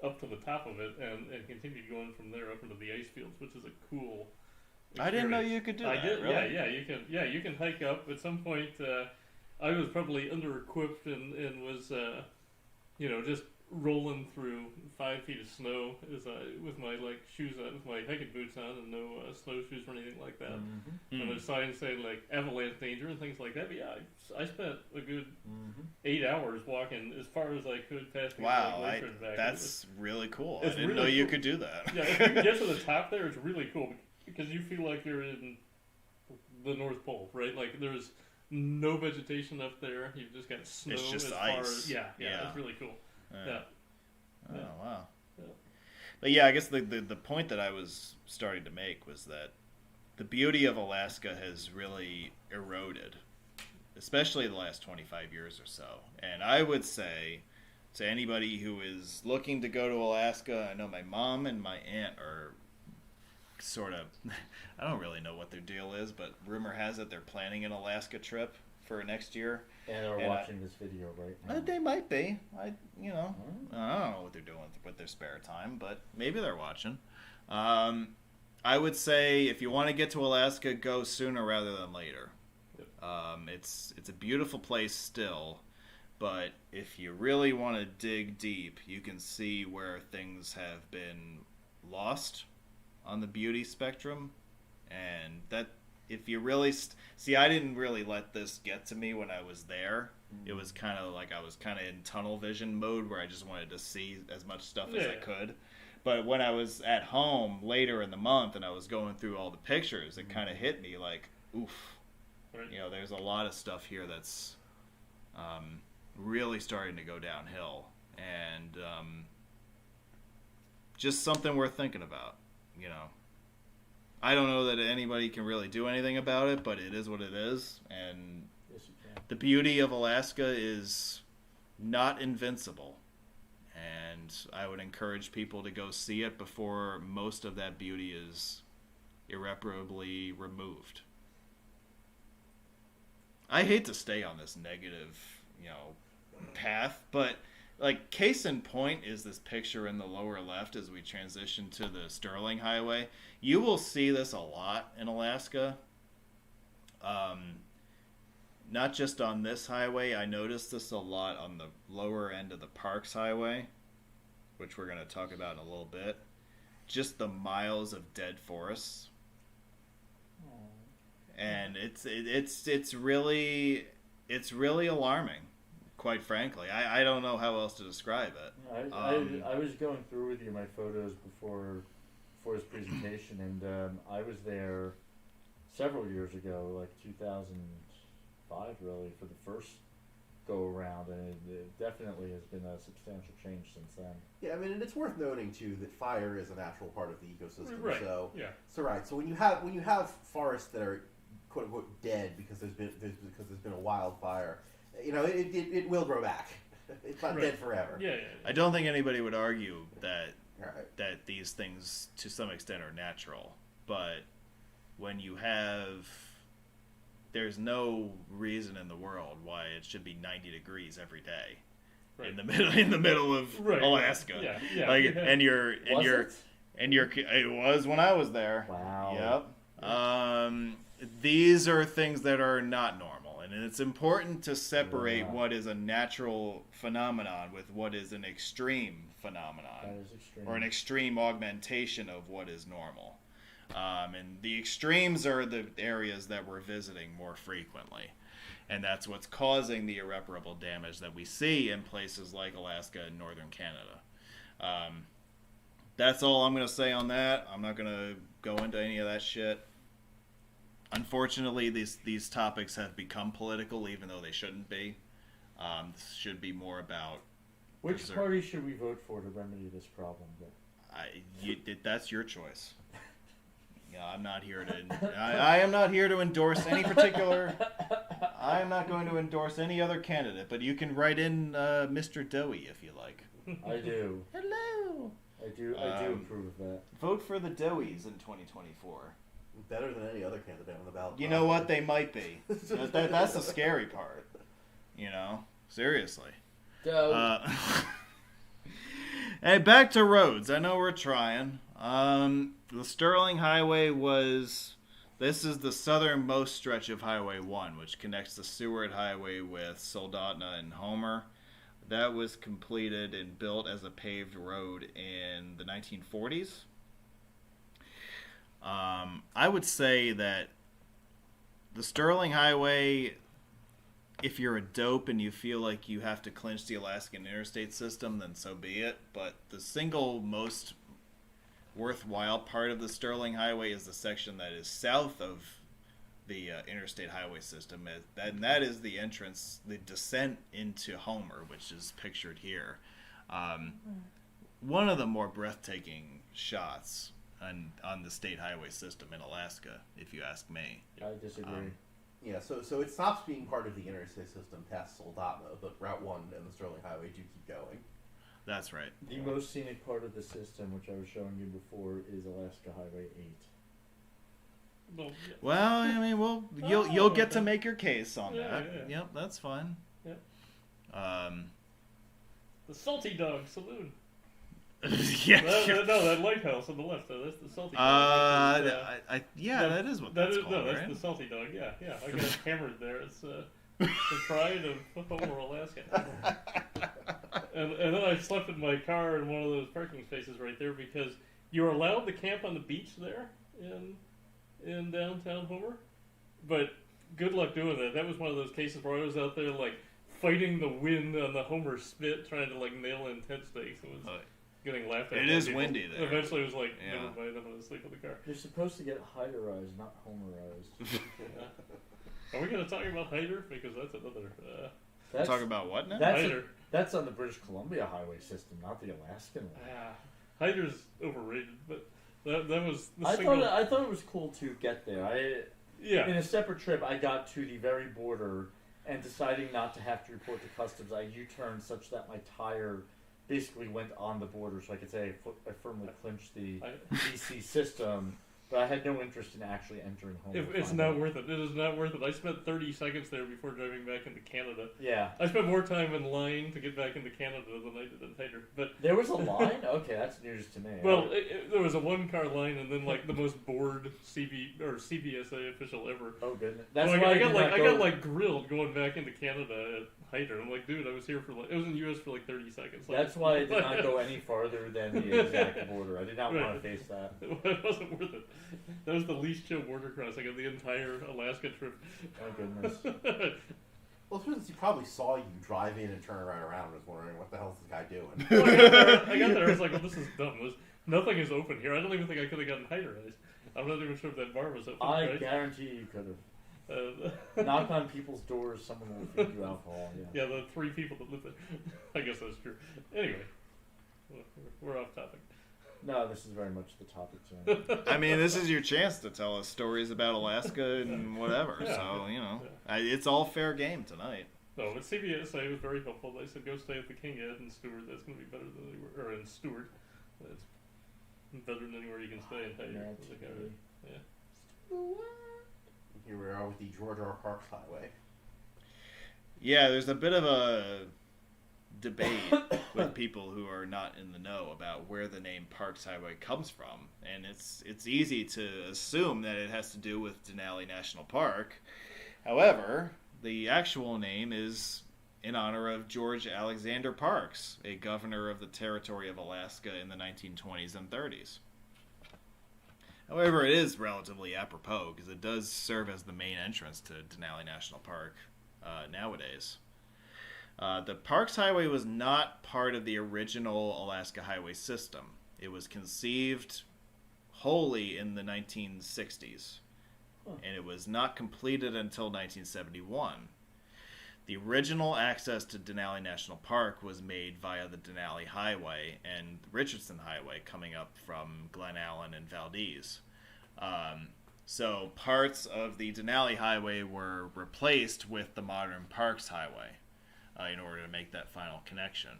Speaker 2: up to the top of it and continued going from there up into the ice fields, which is a cool experience.
Speaker 4: I didn't know you could do that.
Speaker 2: I did,
Speaker 4: really?
Speaker 2: you can hike up. At some point, I was probably under-equipped and was, just rolling through 5 feet of snow with my shoes on, with my hiking boots on, and no snowshoes or anything like that. And there's signs saying avalanche danger and things like that. But yeah, I spent a good 8 hours walking as far as I could past the glacier and back.
Speaker 4: That's really cool. I didn't know you could do that.
Speaker 2: Yeah, if you can get to the top there, it's really cool because you feel like you're in the North Pole, right? Like there's no vegetation up there. You've just got snow.
Speaker 4: It's just
Speaker 2: as
Speaker 4: ice.
Speaker 2: Far as, yeah, it's really cool. Yeah.
Speaker 4: Oh, wow. Yeah. But yeah, I guess the point that I was starting to make was that the beauty of Alaska has really eroded, especially the last 25 years or so. And I would say to anybody who is looking to go to Alaska, I know my mom and my aunt are sort of, I don't really know what their deal is, but rumor has it they're planning an Alaska trip for next year.
Speaker 5: And are watching this video right now.
Speaker 4: They might be. I don't know what they're doing with their spare time, but maybe they're watching. I would say if you want to get to Alaska, go sooner rather than later. It's a beautiful place still, But if you really want to dig deep, you can see where things have been lost on the beauty spectrum. And that, if you really... See, I didn't really let this get to me when I was there. It was kind of like I was kind of in tunnel vision mode where I just wanted to see as much stuff as I could. But when I was at home later in the month and I was going through all the pictures, it kind of hit me like, oof. You know, there's a lot of stuff here that's really starting to go downhill. And just something worth thinking about, you know. I don't know that anybody can really do anything about it, but it is what it is. And
Speaker 5: Yes, you can.
Speaker 4: the beauty of Alaska is not invincible. And I would encourage people to go see it before most of that beauty is irreparably removed. I hate to stay on this negative, you know, path, but like case in point is this picture in the lower left as we transition to the Sterling Highway. You will see this a lot in Alaska. Not just on this highway. I noticed this a lot on the lower end of the Parks Highway, which we're going to talk about in a little bit. Just the miles of dead forests. And it's really alarming, quite frankly. I don't know how else to describe it.
Speaker 5: I was going through with you my photos before this presentation, and I was there several years ago, like 2005, really, for the first go around, and it definitely has been a substantial change since then.
Speaker 1: Yeah, I mean, and it's worth noting too that fire is a natural part of the ecosystem.
Speaker 2: Right.
Speaker 1: So
Speaker 2: Yeah.
Speaker 1: So when you have forests that are quote unquote dead because there's been a wildfire, you know, it will grow back. It's not dead forever.
Speaker 2: Yeah.
Speaker 4: I don't think anybody would argue that
Speaker 1: Right.
Speaker 4: that these things to some extent are natural, but when you have, there's no reason in the world why it should be 90 degrees every day in the middle of Alaska.
Speaker 2: Yeah.
Speaker 4: Like,
Speaker 2: Yeah.
Speaker 4: and
Speaker 5: Was it?
Speaker 4: it was when I was there.
Speaker 5: Wow.
Speaker 4: Yep. These are things that are not normal, and it's important to separate what is a natural phenomenon with what is an extreme phenomenon.
Speaker 5: That is extreme.
Speaker 4: Or an extreme augmentation of what is normal. And the extremes are the areas that we're visiting more frequently. And that's what's causing the irreparable damage that we see in places like Alaska and northern Canada. That's all I'm going to say on that. I'm not going to go into any of that shit. Unfortunately, these topics have become political, even though they shouldn't be. This should be more about...
Speaker 5: Which party should we vote for to remedy this problem?
Speaker 4: That's your choice. Yeah, I'm not here to. I am not here to endorse any particular. I am not going to endorse any other candidate, but you can write in Mr. Dowie if you like.
Speaker 5: I do.
Speaker 4: Hello.
Speaker 5: I do approve of that.
Speaker 4: Vote for the Dowies in 2024.
Speaker 1: Better than any other candidate on the ballot.
Speaker 4: You know what? They might be. That's the scary part. You know, seriously. Hey, back to roads. I know we're trying. The Sterling Highway this is the southernmost stretch of Highway 1, which connects the Seward Highway with Soldotna and Homer. That was completed and built as a paved road in the 1940s. I would say that the Sterling Highway, if you're a dope and you feel like you have to clinch the Alaskan interstate system, then so be it. But the single most worthwhile part of the Sterling Highway is the section that is south of the interstate highway system, and that is the entrance, the descent into Homer, which is pictured here. One of the more breathtaking shots on the state highway system in Alaska, if you ask me.
Speaker 5: I disagree.
Speaker 1: Yeah, so it stops being part of the interstate system past Soldotna, but Route 1 and the Sterling Highway do keep going.
Speaker 4: That's right.
Speaker 5: The most scenic part of the system, which I was showing you before, is Alaska Highway 8.
Speaker 4: Well, I mean, you'll get to make your case on that.
Speaker 2: Yeah.
Speaker 4: Yep, that's fine.
Speaker 2: Yep.
Speaker 4: The
Speaker 2: Salty Dog Saloon.
Speaker 4: Yeah.
Speaker 2: No, that lighthouse on the left. That's the Salty Dog.
Speaker 4: That is what that's called,
Speaker 2: that's
Speaker 4: right?
Speaker 2: the Salty Dog. Yeah. I got hammered there. It's Pride of Homer, Alaska. And then I slept in my car in one of those parking spaces right there because you're allowed to camp on the beach there in downtown Homer, but good luck doing that. That was one of those cases where I was out there like fighting the wind on the Homer spit, trying to like nail in tent stakes. It was getting laughed at.
Speaker 4: It is windy there.
Speaker 2: Eventually, it was like, never mind, I'm gonna sleep in the car.
Speaker 5: You're supposed to get Hyderized, not Homerized.
Speaker 2: Are we gonna talk about Hyder? Because that's another.
Speaker 4: Talk about what now?
Speaker 5: That's on the British Columbia highway system, not the Alaskan one.
Speaker 2: Hyder's overrated, but that was the
Speaker 5: I thought it was cool to get there. In a separate trip, I got to the very border, and deciding not to have to report to customs, I U-turned such that my tire basically went on the border, so I could say I firmly clinched the BC system. But I had no interest in actually entering home.
Speaker 2: It's not worth it. It is not worth it. I spent 30 seconds there before driving back into Canada.
Speaker 5: Yeah.
Speaker 2: I spent more time in line to get back into Canada than I did in Hyder. But
Speaker 5: there was a line? Okay, that's news to me.
Speaker 2: Well, there was a one-car line, and then like the most bored CBSA official ever.
Speaker 5: Oh goodness.
Speaker 2: That's why I got grilled going back into Canada at Hyder. I'm like, dude, I was here for it was in the U.S. for like 30 seconds.
Speaker 5: That's why I did not go any farther than the exact border. I did not want to face that.
Speaker 2: It wasn't worth it. That was the least chill border crossing of the entire Alaska trip.
Speaker 5: Oh goodness.
Speaker 1: Well, since he probably saw you drive in and turn right around and was wondering, what the hell is this guy doing?
Speaker 2: Well, I got there, I was like, well, this is dumb. Nothing is open here. I don't even think I could have gotten Hyderized. I'm not even sure if that bar was open.
Speaker 5: I guarantee you could have. Knock on people's doors, someone will feed you alcohol.
Speaker 2: Yeah, the 3 people that live there. I guess that's true. Anyway, we're off topic.
Speaker 5: No, this is very much the topic tonight.
Speaker 4: I mean, this is your chance to tell us stories about Alaska and whatever. Yeah. So, it's all fair game tonight.
Speaker 2: No, but CBSA was very helpful. They said, go stay at the King Ed in Stewart. That's going to be better than anywhere. Or in Stewart. That's better than anywhere you can stay in Hyder.
Speaker 1: Here we are with the George R. Parks Highway.
Speaker 4: Yeah, there's a bit of a debate with people who are not in the know about where the name Parks Highway comes from, and it's easy to assume that it has to do with Denali National Park. However, the actual name is in honor of George Alexander Parks, a governor of the territory of Alaska in the 1920s and 30s. However, it is relatively apropos because it does serve as the main entrance to Denali National Park nowadays. The Parks Highway was not part of the original Alaska highway system. It was conceived wholly in the 1960s, and it was not completed until 1971. The original access to Denali National Park was made via the Denali Highway and Richardson Highway coming up from Glen Allen and Valdez. So parts of the Denali Highway were replaced with the modern Parks Highway in order to make that final connection.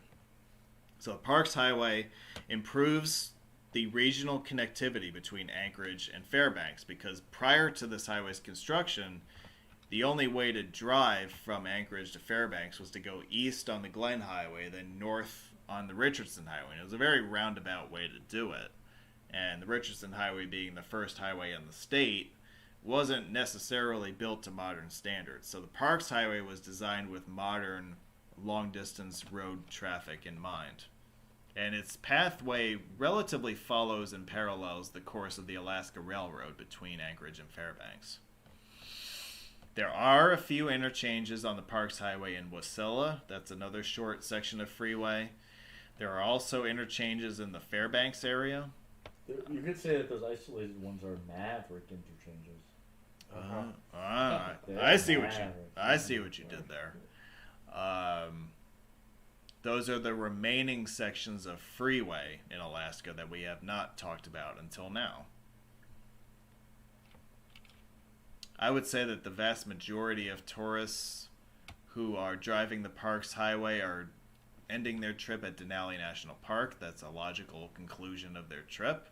Speaker 4: So the Parks Highway improves the regional connectivity between Anchorage and Fairbanks because prior to this highway's construction, the only way to drive from Anchorage to Fairbanks was to go east on the Glen Highway, then north on the Richardson Highway. And it was a very roundabout way to do it. And the Richardson Highway, being the first highway in the state, wasn't necessarily built to modern standards. So the Parks Highway was designed with modern long-distance road traffic in mind. And its pathway relatively follows and parallels the course of the Alaska Railroad between Anchorage and Fairbanks. There are a few interchanges on the Parks Highway in Wasilla. That's another short section of freeway. There are also interchanges in the Fairbanks area.
Speaker 5: You could say that those isolated ones are maverick interchanges.
Speaker 4: I see what you did there. Those are the remaining sections of freeway in Alaska that we have not talked about until now. I would say that the vast majority of tourists who are driving the Parks Highway are ending their trip at Denali National Park. That's a logical conclusion of their trip.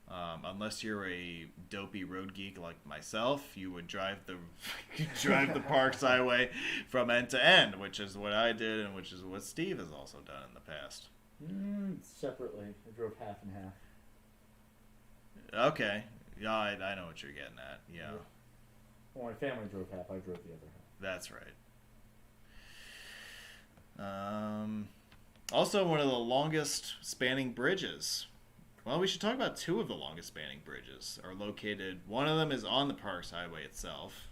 Speaker 4: Unless you're a dopey road geek like myself, you would drive the Parks Highway from end to end, which is what I did and which is what Steve has also done in the past.
Speaker 5: Separately. I drove half and half.
Speaker 4: Okay. Yeah, I know what you're getting at. Yeah.
Speaker 5: Well, my family drove half. I drove the other half.
Speaker 4: That's right. Also, one of the longest spanning bridges. Well, we should talk about two of the longest spanning bridges are located. One of them is on the Parks Highway itself.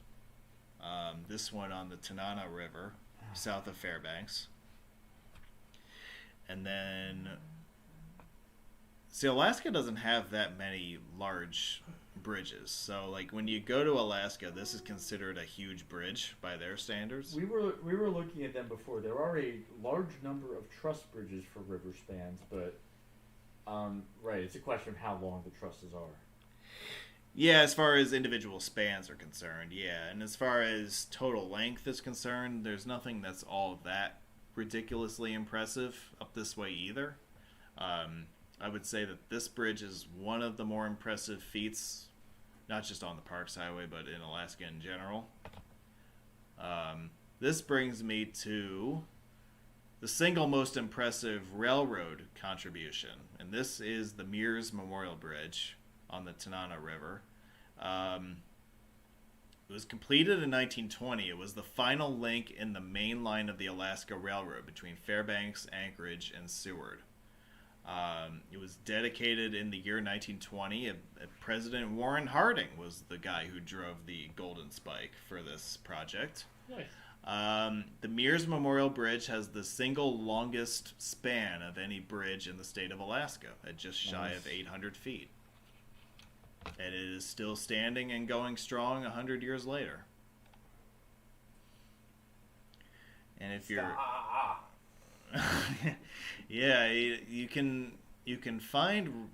Speaker 4: This one on the Tanana River, south of Fairbanks. And then, see, Alaska doesn't have that many large bridges. So, like, when you go to Alaska, this is considered a huge bridge by their standards.
Speaker 5: We were looking at them before. There are a large number of truss bridges for river spans, but right, it's a question of how long the trusses are.
Speaker 4: Yeah, as far as individual spans are concerned, yeah. And as far as total length is concerned, there's nothing that's all that ridiculously impressive up this way either. I would say that this bridge is one of the more impressive feats, not just on the Parks Highway, but in Alaska in general. This brings me to the single most impressive railroad contribution, and this is the Mears Memorial Bridge on the Tanana River. It was completed in 1920. It was the final link in the main line of the Alaska Railroad between Fairbanks, Anchorage, and Seward. It was dedicated in the year 1920. President Warren Harding was the guy who drove the Golden Spike for this project.
Speaker 2: Nice.
Speaker 4: The Mears Memorial Bridge has the single longest span of any bridge in the state of Alaska, at just shy of 800 feet. And it is still standing and going strong 100 years later. And if you're... yeah, you can find...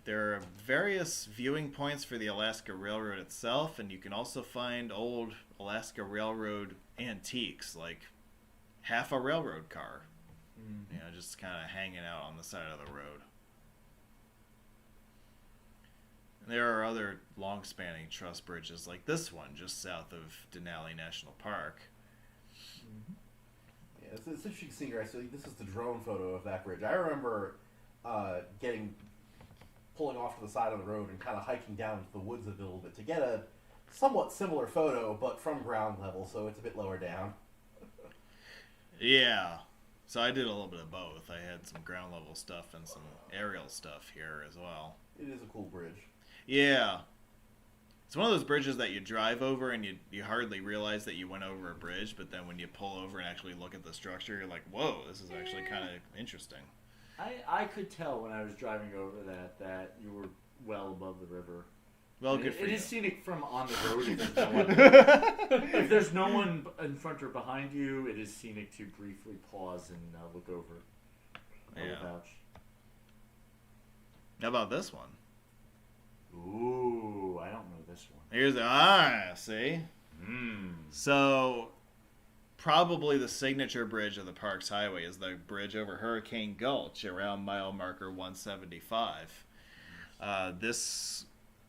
Speaker 4: There are various viewing points for the Alaska Railroad itself, and you can also find old Alaska Railroad antiques, like half a railroad car. You know, just kind of hanging out on the side of the road. There are other long-spanning truss bridges like this one, just south of Denali National Park.
Speaker 1: Yeah, it's interesting seeing here. So this is the drone photo of that bridge. I remember pulling off to the side of the road and kind of hiking down to the woods a little bit to get a somewhat similar photo, but from ground level, so it's a bit lower down.
Speaker 4: Yeah. So I did a little bit of both. I had some ground level stuff and some aerial stuff here as well.
Speaker 1: It is a cool bridge.
Speaker 4: Yeah. It's one of those bridges that you drive over and you hardly realize that you went over a bridge, but then when you pull over and actually look at the structure, you're like, whoa, this is actually kind of interesting.
Speaker 3: I could tell when I was driving over that you were well above the river.
Speaker 4: Well, good for you.
Speaker 3: It is scenic from on the road. If there's no one in front or behind you, it is scenic to briefly pause and look over.
Speaker 4: Yeah.
Speaker 3: Vouch.
Speaker 4: How about this one?
Speaker 3: Ooh, I don't know this one.
Speaker 4: Here's see? So, probably the signature bridge of the Parks Highway is the bridge over Hurricane Gulch around mile marker 175. This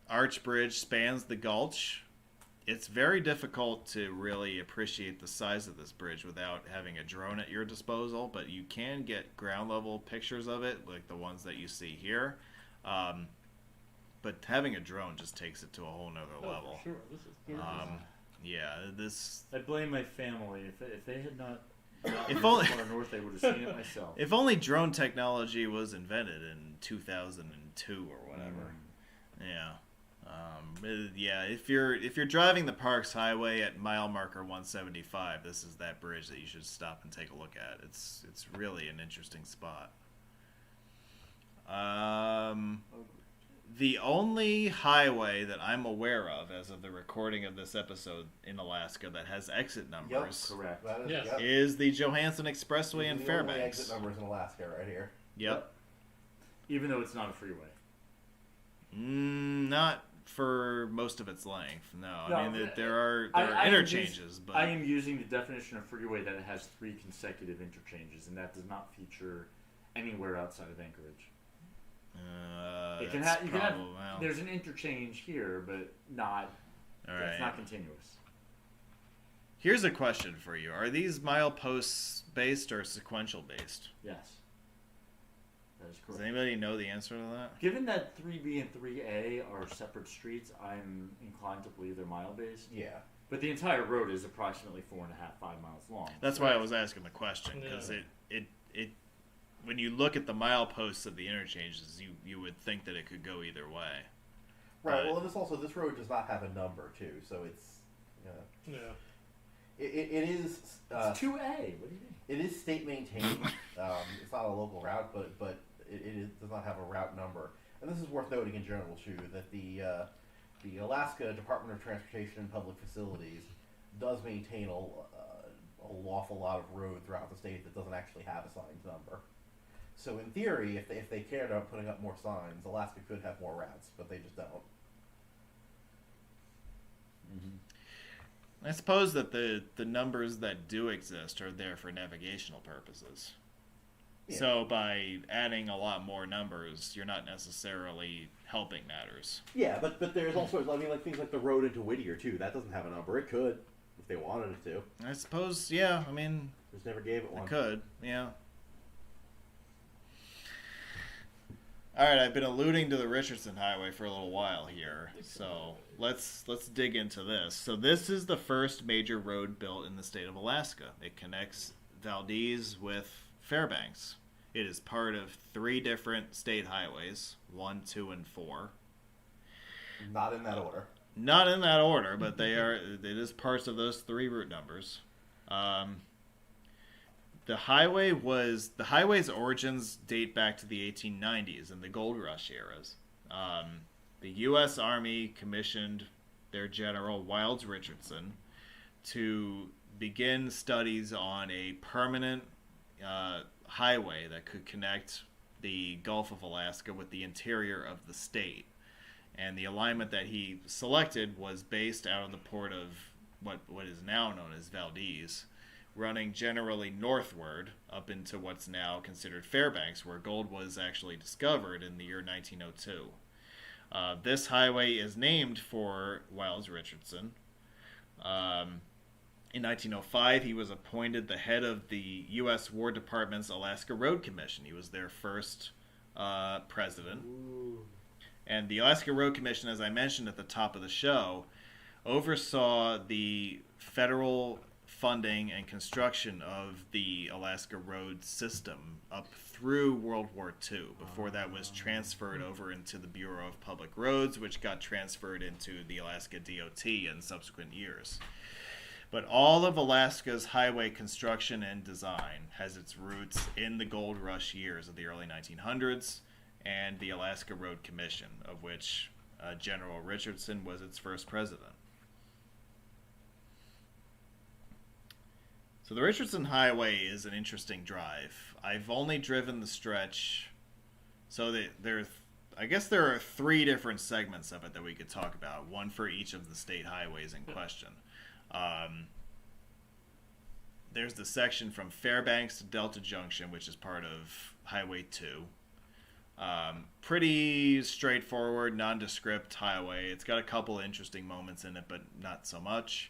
Speaker 4: arch bridge spans the gulch. It's very difficult to really appreciate the size of this bridge without having a drone at your disposal, but you can get ground level pictures of it, like the ones that you see here. But having a drone just takes it to a whole nother level.
Speaker 2: For sure. This is gorgeous.
Speaker 4: Yeah, this...
Speaker 5: I blame my family. If they had not
Speaker 4: If only...
Speaker 5: far north, they would have seen it myself.
Speaker 4: If only drone technology was invented in 2002 or whatever. Yeah, if you're driving the Parks Highway at mile marker 175, this is that bridge that you should stop and take a look at. It's really an interesting spot. The only highway that I'm aware of as of the recording of this episode in Alaska that has exit numbers
Speaker 3: Correct.
Speaker 1: That is,
Speaker 2: Yes.
Speaker 4: is the Johansson Expressway in
Speaker 1: These are the only
Speaker 4: Fairbanks.
Speaker 1: exit numbers in Alaska right here.
Speaker 4: Yep.
Speaker 3: Even though it's not a freeway.
Speaker 4: Not for most of its length. No,
Speaker 3: No,
Speaker 4: I mean there are
Speaker 3: I am
Speaker 4: interchanges, but
Speaker 3: I am using the definition of freeway that it has 3 consecutive interchanges, and that does not feature anywhere outside of Anchorage. It can
Speaker 4: that's
Speaker 3: have. You can have.
Speaker 4: probably- well,
Speaker 3: There's an interchange here, but not.
Speaker 4: all
Speaker 3: It's
Speaker 4: right.
Speaker 3: not continuous.
Speaker 4: Here's a question for you: are these mileposts based or sequential based?
Speaker 3: Yes. That is
Speaker 4: Does
Speaker 3: correct.
Speaker 4: anybody know the answer to that?
Speaker 3: Given that 3B and 3A are separate streets, I'm inclined to believe they're mile based.
Speaker 1: Yeah.
Speaker 3: But the entire road is approximately 4.5, 5 miles long.
Speaker 4: That's why I was asking the question, because it when you look at the mileposts of the interchanges, you would think that it could go either way.
Speaker 1: Right. Well, this road does not have a number too, so it's
Speaker 2: Yeah.
Speaker 1: it is
Speaker 3: It's 2A. What do you mean?
Speaker 1: it is state maintained. It's not a local route, but does not have a route number. And this is worth noting in general too, that the Alaska Department of Transportation and Public Facilities does maintain a lawful lot of road throughout the state that doesn't actually have a signs number. So in theory, if they cared about putting up more signs, Alaska could have more routes, but they just don't.
Speaker 4: I suppose that the numbers that do exist are there for navigational purposes.
Speaker 1: Yeah.
Speaker 4: So by adding a lot more numbers, you're not necessarily helping matters.
Speaker 1: Yeah, but there's also, I mean, like things like the road into Whittier too. That doesn't have a number. It could, if they wanted it to.
Speaker 4: I suppose, yeah. I mean,
Speaker 1: Just never gave it one.
Speaker 4: it could, yeah. All right, I've been alluding to the Richardson Highway for a little while here, so let's dig into this. So this is the first major road built in the state of Alaska. It connects Valdez with Fairbanks. It is part of 3 different state highways, 1, 2, and 4.
Speaker 1: Not in that order.
Speaker 4: Not in that order, but they are. It is parts of those 3 route numbers. The highway's origins date back to the 1890s and the gold rush eras. The U.S. Army commissioned their general, Wiles Richardson, to begin studies on a permanent highway that could connect the Gulf of Alaska with the interior of the state. And the alignment that he selected was based out of the port of what is now known as Valdez, running generally northward up into what's now considered Fairbanks, where gold was actually discovered in the year 1902. This highway is named for Wiles Richardson. In 1905, he was appointed the head of the U.S. War Department's Alaska Road Commission. He was their first president.
Speaker 5: Ooh.
Speaker 4: And the Alaska Road Commission, as I mentioned at the top of the show, oversaw the federal funding and construction of the Alaska road system up through World War II, before that was transferred over into the Bureau of Public Roads, which got transferred into the Alaska DOT in subsequent years. But all of Alaska's highway construction and design has its roots in the gold rush years of the early 1900s and the Alaska Road Commission, of which General Richardson was its first president. So the Richardson Highway is an interesting drive. I've only driven the stretch, so I guess there are 3 different segments of it that we could talk about, one for each of the state highways in question. There's the section from Fairbanks to Delta Junction, which is part of Highway 2. Pretty straightforward, nondescript highway. It's got a couple interesting moments in it, but not so much.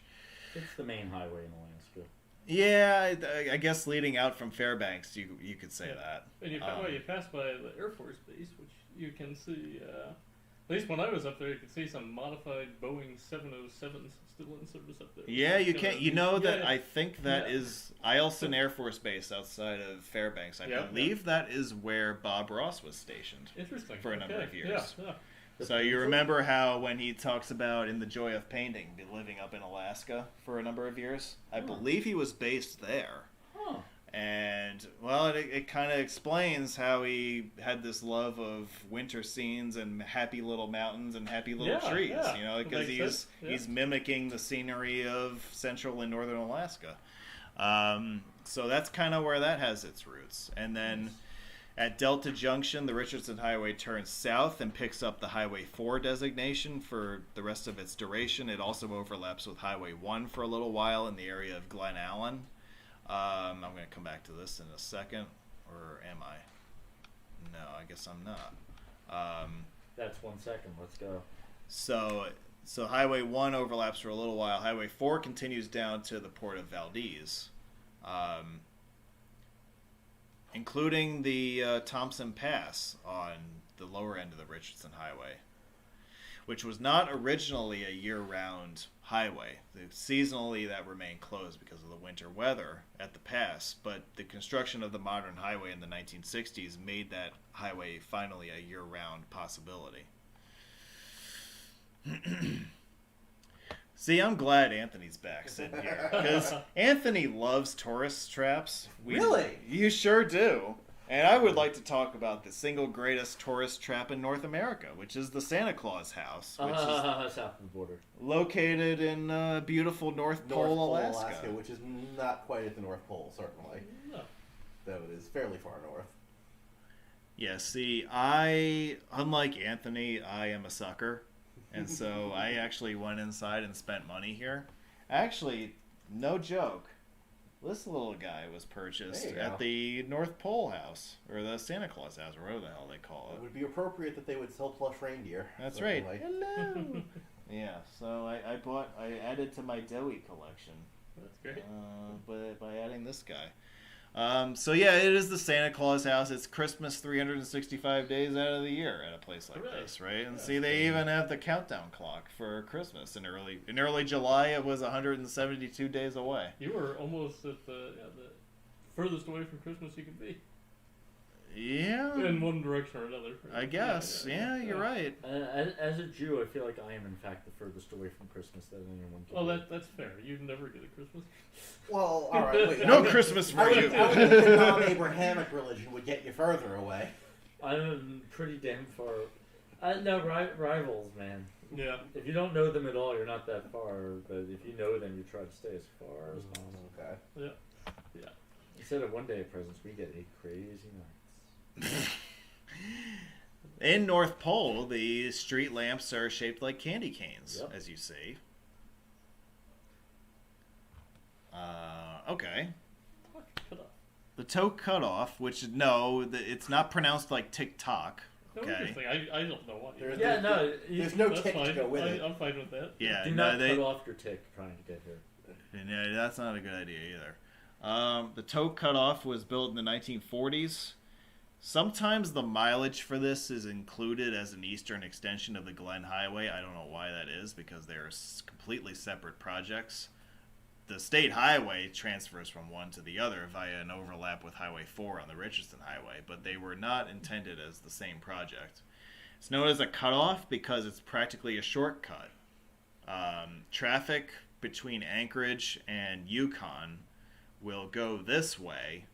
Speaker 5: It's the main highway in Alaska.
Speaker 4: Yeah, I guess leading out from Fairbanks, you could say that.
Speaker 2: And you pass by the Air Force Base, which you can see. At least when I was up there, you could see some modified Boeing 707s still in service up there.
Speaker 4: Yeah, you can. You know that I think that
Speaker 2: Yeah.
Speaker 4: is Eielson Air Force Base outside of Fairbanks. I believe that is where Bob Ross was stationed
Speaker 2: Interesting.
Speaker 4: for a number of years.
Speaker 2: Yeah.
Speaker 4: So you remember how when he talks about In the Joy of Painting, living up in Alaska for a number of years? I believe he was based there.
Speaker 5: Huh.
Speaker 4: And, well, it kind of explains how he had this love of winter scenes and happy little mountains and happy little trees, you know, because he's mimicking the scenery of central and northern Alaska. So that's kind of where that has its roots. And then at Delta Junction, the Richardson Highway turns south and picks up the Highway 4 designation for the rest of its duration. It also overlaps with Highway 1 for a little while in the area of Glen Allen. I'm going to come back to this in a second, or am I? No, I guess I'm not.
Speaker 5: That's 1 second. Let's go.
Speaker 4: So Highway 1 overlaps for a little while. Highway 4 continues down to the port of Valdez, including the Thompson Pass on the lower end of the Richardson Highway. which was not originally a year-round highway. Seasonally, that remained closed because of the winter weather at the pass, but the construction of the modern highway in the 1960s made that highway finally a year-round possibility. See, I'm glad Anthony's back sitting here, because Anthony loves tourist traps.
Speaker 1: Really?
Speaker 4: You sure do. And I would like to talk about the single greatest tourist trap in North America, which is the Santa Claus house, which is
Speaker 5: South of the border.
Speaker 4: located in beautiful North Pole, Alaska.
Speaker 1: Which is not quite at the North Pole, certainly.
Speaker 2: No.
Speaker 1: Though it is fairly far north.
Speaker 4: Yeah, see, unlike Anthony, I am a sucker. And so I actually went inside and spent money here. Actually, no joke, this little guy was purchased at the North Pole house, or the Santa Claus house, or whatever the hell they call
Speaker 1: It
Speaker 4: it.
Speaker 1: would be appropriate that they would sell plush reindeer.
Speaker 4: That's
Speaker 1: certainly.
Speaker 4: right. Hello. Yeah, so I added to my Dowie collection.
Speaker 2: That's great.
Speaker 4: By adding this guy. So yeah, it is the Santa Claus house. It's Christmas 365 days out of the year at a place like
Speaker 2: Hooray.
Speaker 4: this, right? And
Speaker 2: Yeah.
Speaker 4: see, they even have the countdown clock for Christmas. In early July, it was 172 days away.
Speaker 2: You were almost at the furthest away from Christmas you could be.
Speaker 4: Yeah,
Speaker 2: In one direction or another.
Speaker 4: I guess. Yeah, you're right.
Speaker 5: As a Jew, I feel like I am in fact the furthest away from Christmas that anyone can.
Speaker 2: Oh,
Speaker 5: be.
Speaker 2: that's fair. You never get a Christmas.
Speaker 1: Well, all right. Wait,
Speaker 4: No
Speaker 1: I would-
Speaker 4: Christmas for
Speaker 1: I would,
Speaker 4: you.
Speaker 1: I would think the non-Abrahamic religion would get you further away.
Speaker 5: I'm pretty damn far. Rivals, man.
Speaker 2: Yeah.
Speaker 5: If you don't know them at all, you're not that far. But if you know them, you try to stay as far as possible.
Speaker 1: Okay.
Speaker 2: Yeah.
Speaker 5: Instead of one day of presents, we get 8 crazy nights.
Speaker 4: In North Pole, the street lamps are shaped like candy canes,
Speaker 5: Yep.
Speaker 4: as you see. Okay.
Speaker 2: Cut off.
Speaker 4: The toe cutoff, which it's not pronounced like TikTok.
Speaker 2: No,
Speaker 4: Okay.
Speaker 2: interesting. I don't know why.
Speaker 1: There's-
Speaker 5: Yeah, no,
Speaker 1: There's no
Speaker 2: That's
Speaker 1: tick
Speaker 2: fine.
Speaker 1: to go with it.
Speaker 2: I'm fine with that.
Speaker 4: Yeah,
Speaker 5: do
Speaker 4: no,
Speaker 5: not cut off your tick trying to get here.
Speaker 4: no, that's not a good idea either. The toe cutoff was built in the 1940s. Sometimes the mileage for this is included as an eastern extension of the Glen Highway. I don't know why that is, because they are completely separate projects. The state highway transfers from one to the other via an overlap with Highway 4 on the Richardson Highway, but they were not intended as the same project. It's known as a cutoff because it's practically a shortcut. Traffic between Anchorage and Yukon will go this way.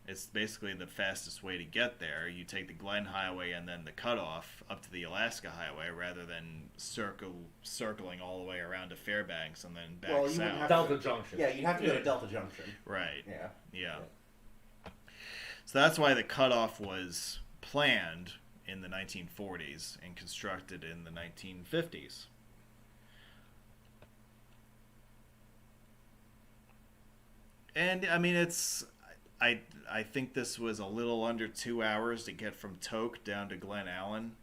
Speaker 4: It's basically the fastest way to get there. You take the Glen Highway and then the cutoff up to the Alaska Highway rather than circling all the way around to Fairbanks and then back
Speaker 1: Well, you wouldn't
Speaker 4: south.
Speaker 1: have
Speaker 5: Delta Junction.
Speaker 1: Yeah, you'd have to go
Speaker 2: Yeah.
Speaker 1: to Delta Junction.
Speaker 4: Right.
Speaker 1: Yeah.
Speaker 4: Yeah. So that's why the cutoff was planned in the 1940s and constructed in the 1950s. And I mean, I think this was a little under 2 hours to get from Tok down to Glen Allen,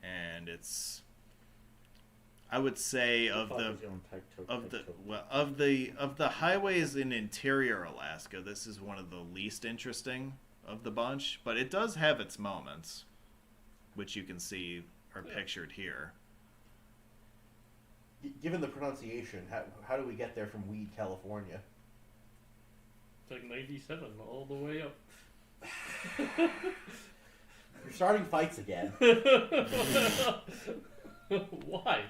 Speaker 4: and I would say of the highways in interior Alaska, this is one of the least interesting of the bunch, but it does have its moments, which you can see are pictured here.
Speaker 1: Given the pronunciation, how do we get there from Weed, California?
Speaker 2: It's like 97 all the way up.
Speaker 1: You're starting fights again.
Speaker 2: Why?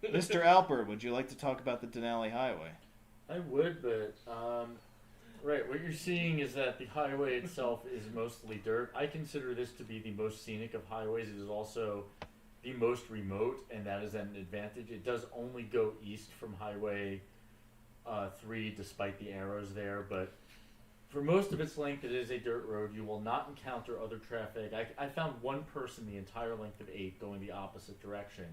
Speaker 4: Mr. Alpert, would you like to talk about the Denali Highway?
Speaker 5: I would, but right, what you're seeing is that the highway itself is mostly dirt. I consider this to be the most scenic of highways. It is also the most remote, and that is an advantage. It does only go east from Highway 3, despite the arrows there, but for most of its length, it is a dirt road. You will not encounter other traffic. I found one person the entire length of 8 going the opposite direction,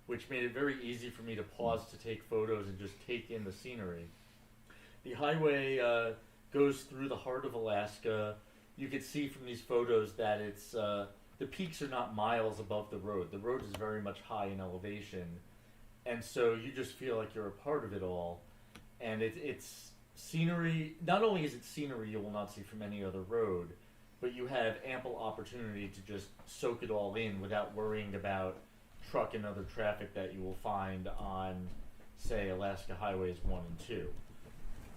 Speaker 5: which made it very easy for me to pause to take photos and just take in the scenery. The highway goes through the heart of Alaska. You can see from these photos that it's the peaks are not miles above the road. The road is very much high in elevation, and so you just feel like you're a part of it all. And it's scenery. Not only is it scenery you will not see from any other road, but you have ample opportunity to just soak it all in without worrying about truck and other traffic that you will find on, say, Alaska Highways 1 and 2.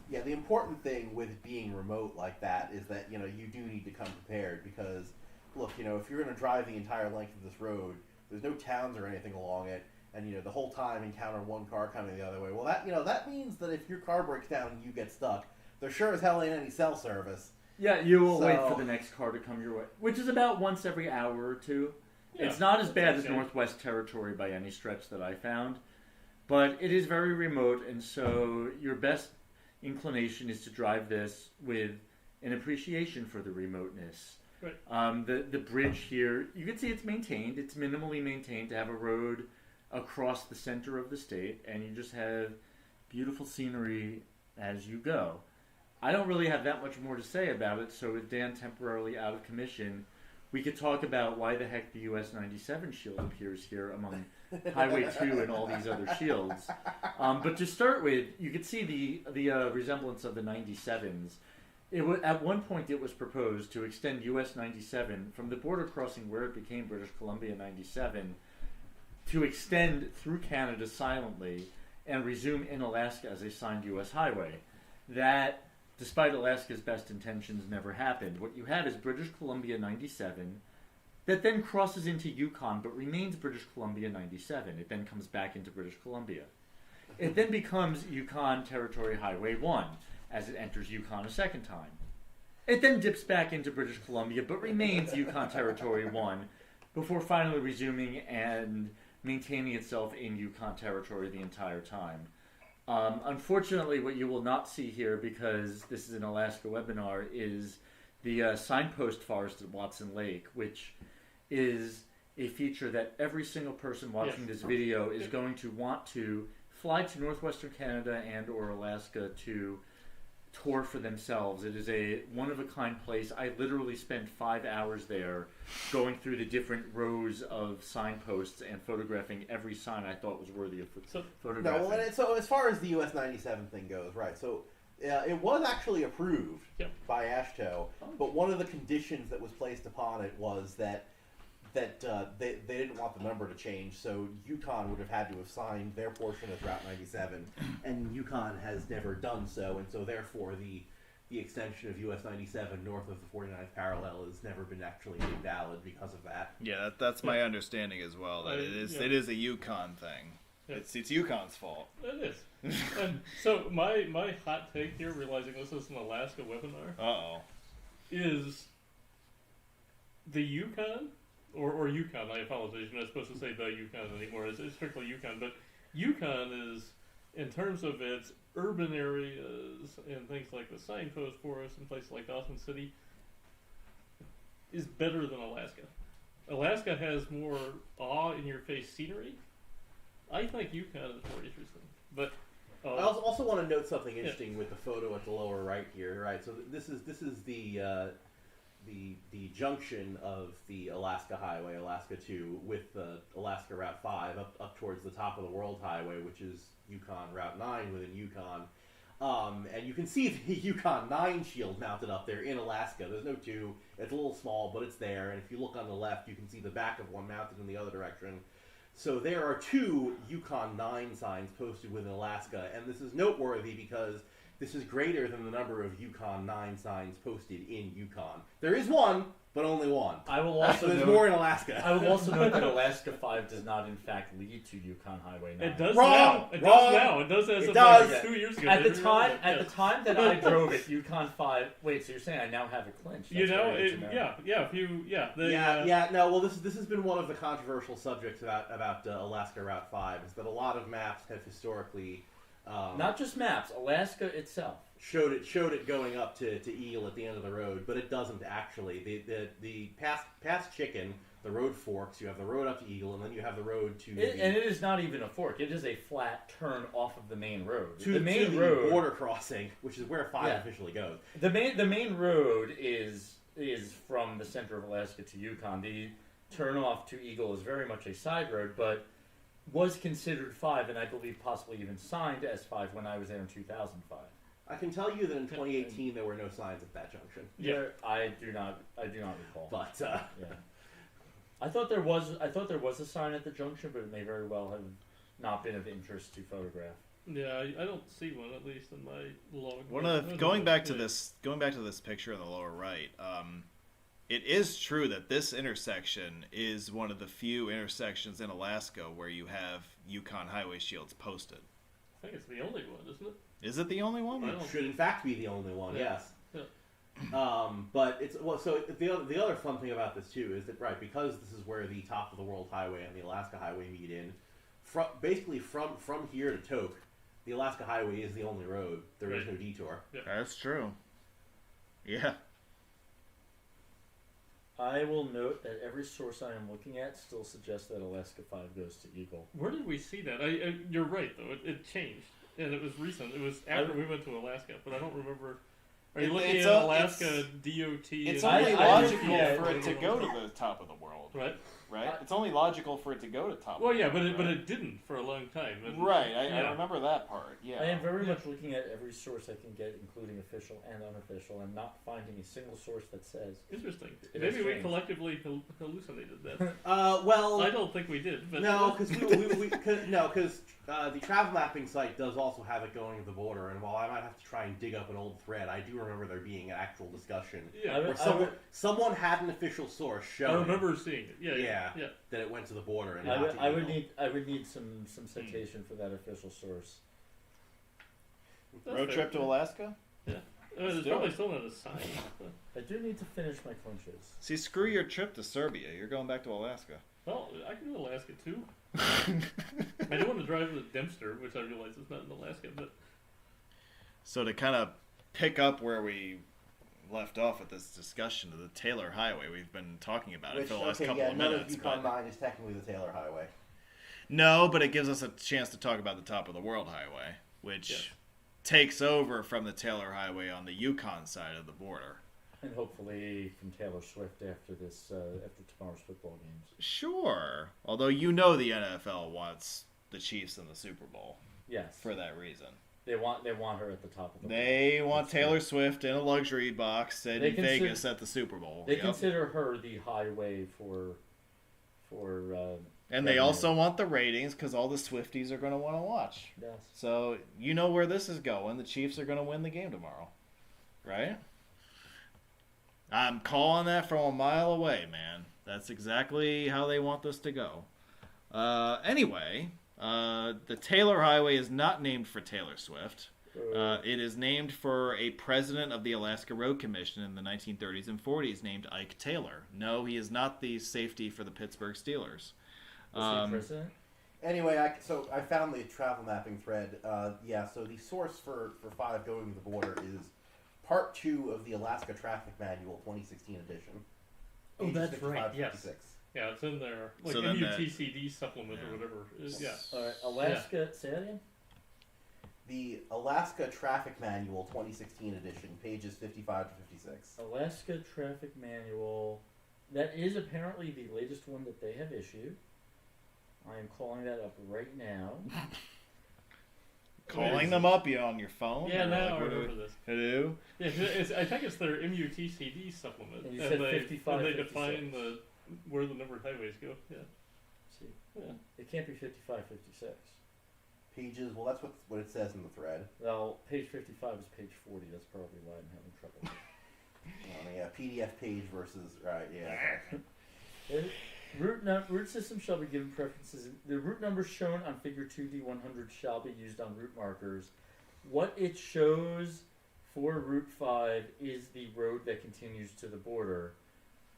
Speaker 1: Yeah, the important thing with being remote like that is that, you do need to come prepared because, look, if you're going to drive the entire length of this road, there's no towns or anything along it, and, the whole time encounter one car coming the other way. Well, that means that if your car breaks down and you get stuck, there sure as hell ain't any cell service.
Speaker 5: Yeah, you will wait for the next car to come your way, which is about once every hour or two. Yeah, it's not as bad as Northwest Territory by any stretch that I found, but it is very remote, and so your best inclination is to drive this with an appreciation for the remoteness.
Speaker 2: Right.
Speaker 5: The bridge here, you can see it's maintained. It's minimally maintained to have a road across the center of the state, and you just have beautiful scenery as you go. I don't really have that much more to say about it, so with Dan temporarily out of commission, we could talk about why the heck the US 97 shield appears here among Highway 2 and all these other shields. But to start with, you could see the resemblance of the 97s. At one point it was proposed to extend US 97 from the border crossing where it became British Columbia 97 to extend through Canada silently and resume in Alaska as a signed US highway. That, despite Alaska's best intentions, never happened. What you have is British Columbia 97 that then crosses into Yukon but remains British Columbia 97. It then comes back into British Columbia. It then becomes Yukon Territory Highway 1 as it enters Yukon a second time. It then dips back into British Columbia but remains Yukon Territory 1 before finally resuming and maintaining itself in Yukon Territory the entire time. Unfortunately, what you will not see here, because this is an Alaska webinar, is the signpost forest at Watson Lake, which is a feature that every single person watching this video is going to want to fly to northwestern Canada and or Alaska to tour for themselves. It is a one-of-a-kind place. I literally spent 5 hours there going through the different rows of signposts and photographing every sign I thought was worthy of photographing.
Speaker 1: No, so as far as the US 97 thing goes, right, so it was actually approved by AASHTO, but one of the conditions that was placed upon it was that they didn't want the number to change, so Yukon would have had to have signed their portion as Route 97, and Yukon has never done so, and so therefore the extension of US 97 north of the 49th parallel has never been actually made valid because of that.
Speaker 4: Yeah, that's my understanding as well. That it is a Yukon thing. Yeah. It's Yukon's fault.
Speaker 2: It is. And so my hot take here, realizing this is an Alaska webinar, is the Yukon. Or Yukon, I apologize. You're not supposed to say the Yukon anymore. It's strictly Yukon. But Yukon is, in terms of its urban areas and things like the signpost forest and places like Dawson City, is better than Alaska. Alaska has more awe-in-your-face scenery. I think Yukon is more interesting. But
Speaker 1: I also want to note something interesting with the photo at the lower right here. Right, so this is the junction of the Alaska Highway, Alaska 2, with the Alaska Route 5 up towards the top of the World Highway, which is Yukon Route 9 within Yukon. And you can see the Yukon 9 shield mounted up there in Alaska. There's no 2. It's a little small, but it's there. And if you look on the left, you can see the back of one mounted in the other direction. So there are 2 Yukon 9 signs posted within Alaska. And this is noteworthy because this is greater than the number of Yukon 9 signs posted in Yukon. There is one, but only one.
Speaker 5: I will also
Speaker 1: there's more in Alaska.
Speaker 5: I will also note that Alaska 5 does not, in fact, lead to Yukon Highway 9.
Speaker 2: It does
Speaker 1: Wrong!
Speaker 2: now. It
Speaker 1: Wrong!
Speaker 2: does now. It does as
Speaker 1: It
Speaker 2: of
Speaker 1: does.
Speaker 2: like 2 years ago.
Speaker 5: At the time that I drove it, Yukon 5. Wait, so you're saying I now have it clinched?
Speaker 2: You know,
Speaker 5: If you,
Speaker 1: Well, this has been one of the controversial subjects about Alaska Route 5, is that a lot of maps have historically
Speaker 5: not just maps, Alaska itself
Speaker 1: showed it going up to Eagle at the end of the road, but it doesn't actually. The past Chicken, the road forks. You have the road up to Eagle, and then you have the road to
Speaker 5: and it is not even a fork. It is a flat turn off of the main road.
Speaker 1: To the road border crossing, which is where 5 officially goes.
Speaker 5: The main road is from the center of Alaska to Yukon. The turn off to Eagle is very much a side road, but was considered 5, and I believe possibly even signed as 5 when I was there in 2005.
Speaker 1: I can tell you that in 2018 there were no signs at that junction.
Speaker 2: Yeah.
Speaker 5: I do not recall.
Speaker 1: But
Speaker 5: Yeah. I thought there was a sign at the junction, but it may very well have not been of interest to photograph.
Speaker 2: Yeah, I don't see one, at least in my log.
Speaker 4: Going back to this picture in the lower right, it is true that this intersection is one of the few intersections in Alaska where you have Yukon highway shields posted.
Speaker 2: I think it's the only one, isn't it?
Speaker 4: Is it the only one?
Speaker 2: I
Speaker 1: it
Speaker 2: don't-
Speaker 1: should in fact be the only one.
Speaker 2: Yeah.
Speaker 1: Yes.
Speaker 2: Yeah.
Speaker 1: But it's so the other fun thing about this too is that because this is where the top of the world highway and the Alaska highway meet in, basically from here to Tok, the Alaska highway is the only road. There is
Speaker 2: Right.
Speaker 1: no detour.
Speaker 4: That's true. Yeah.
Speaker 5: I will note that every source I am looking at still suggests that Alaska 5 goes to Eagle.
Speaker 2: Where did we see that? You're right, though. It changed. And it was recent. It was after we went to Alaska, but I don't remember. Are you looking at Alaska DOT?
Speaker 4: It's
Speaker 2: and
Speaker 4: only
Speaker 5: I
Speaker 4: logical
Speaker 5: yeah,
Speaker 4: for it to go to the top of the world,
Speaker 2: Right?
Speaker 4: right? It's only logical for it to go to top.
Speaker 2: Well,
Speaker 4: of the
Speaker 2: yeah,
Speaker 4: world,
Speaker 2: but
Speaker 4: right?
Speaker 2: it didn't for a long time. And-
Speaker 4: Right, I
Speaker 2: yeah.
Speaker 4: remember that part. Yeah.
Speaker 5: I am very much looking at every source I can get, including official and unofficial, and not finding a single source that says.
Speaker 2: Interesting.
Speaker 5: It
Speaker 2: Maybe
Speaker 5: is
Speaker 2: we
Speaker 5: strange.
Speaker 2: collectively hallucinated that.
Speaker 1: Well,
Speaker 2: I don't think we did. But
Speaker 1: no, because the travel mapping site does also have it going to the border, and while I might have to try and dig up an old thread, I do remember there being an actual discussion
Speaker 2: Yeah,
Speaker 1: where someone had an official source
Speaker 2: I
Speaker 1: showing
Speaker 2: remember seeing it. Yeah.
Speaker 1: that it went to the border. And
Speaker 5: I
Speaker 1: not
Speaker 5: would,
Speaker 1: to
Speaker 5: I would
Speaker 1: Eagle.
Speaker 5: need I would need some citation for that official source.
Speaker 2: That's
Speaker 4: Road
Speaker 2: fair.
Speaker 4: trip to Alaska?
Speaker 2: There's
Speaker 4: do
Speaker 2: probably
Speaker 4: it.
Speaker 2: still not a sign.
Speaker 5: I do need to finish my clinches.
Speaker 4: See, screw your trip to Serbia. You're going back to Alaska.
Speaker 2: Well, I can do Alaska too. I do want to drive the Dempster, which I realize is not in Alaska, but
Speaker 4: So to kind of pick up where we left off with this discussion of the Taylor Highway, we've been talking about it for the last couple of
Speaker 1: none
Speaker 4: minutes.
Speaker 1: of Yukon
Speaker 4: But
Speaker 1: 9 is technically the Taylor Highway.
Speaker 4: no, but it gives us a chance to talk about the top of the world highway, which
Speaker 2: Yes.
Speaker 4: takes over from the Taylor Highway on the Yukon side of the border.
Speaker 5: And hopefully from Taylor Swift after tomorrow's football games.
Speaker 4: Sure. Although you know the NFL wants the Chiefs in the Super Bowl
Speaker 5: Yes.
Speaker 4: for that reason.
Speaker 5: They want her at the top of the
Speaker 4: They want
Speaker 5: That's
Speaker 4: Taylor
Speaker 5: true.
Speaker 4: Swift in a luxury box in
Speaker 5: They consider-
Speaker 4: Vegas at the Super Bowl.
Speaker 5: They
Speaker 4: Yep.
Speaker 5: consider her the highway for
Speaker 4: And they
Speaker 5: revenue.
Speaker 4: also want the ratings because all the Swifties are going to want to watch.
Speaker 5: Yes.
Speaker 4: So you know where this is going. The Chiefs are going to win the game tomorrow, right? I'm calling that from a mile away, man. That's exactly how they want this to go. Anyway, the Taylor Highway is not named for Taylor Swift. It is named for a president of the Alaska Road Commission in the 1930s and 40s named Ike Taylor. No, he is not the safety for the Pittsburgh Steelers.
Speaker 5: Was he president?
Speaker 1: Anyway, I found the travel mapping thread. So the source for 5 going to the border is Part 2 of the Alaska Traffic Manual 2016 edition.
Speaker 2: Oh,
Speaker 1: pages
Speaker 2: that's
Speaker 1: 55
Speaker 2: right,
Speaker 1: to
Speaker 2: yes.
Speaker 1: 56.
Speaker 2: Yeah, it's in there. Like
Speaker 4: So then that-
Speaker 2: MUTCD supplement
Speaker 4: yeah.
Speaker 2: or whatever. Yeah.
Speaker 5: All right, Alaska. Say that again.
Speaker 1: The Alaska Traffic Manual 2016 edition, pages 55 to 56.
Speaker 5: Alaska Traffic Manual. That is apparently the latest one that they have issued. I am calling that up right now.
Speaker 4: Calling them up you on your phone?
Speaker 2: Yeah,
Speaker 4: Or
Speaker 2: now
Speaker 4: like,
Speaker 2: I
Speaker 4: what do
Speaker 2: remember
Speaker 4: we-
Speaker 2: this.
Speaker 4: Hello?
Speaker 2: Yeah, I think it's their MUTCD supplement.
Speaker 5: And you said 55,
Speaker 2: and they
Speaker 5: 56.
Speaker 2: define where the numbered highways go. Yeah.
Speaker 5: See,
Speaker 2: Yeah.
Speaker 5: it can't be 55, 56.
Speaker 1: Pages, well, that's what it says in the thread.
Speaker 5: Well, page 55 is page 40. That's probably why I'm having trouble.
Speaker 1: Yeah, PDF page versus, right, yeah.
Speaker 5: Route system shall be given preferences. The route numbers shown on Figure 2D100 shall be used on route markers. What it shows for Route 5 is the road that continues to the border.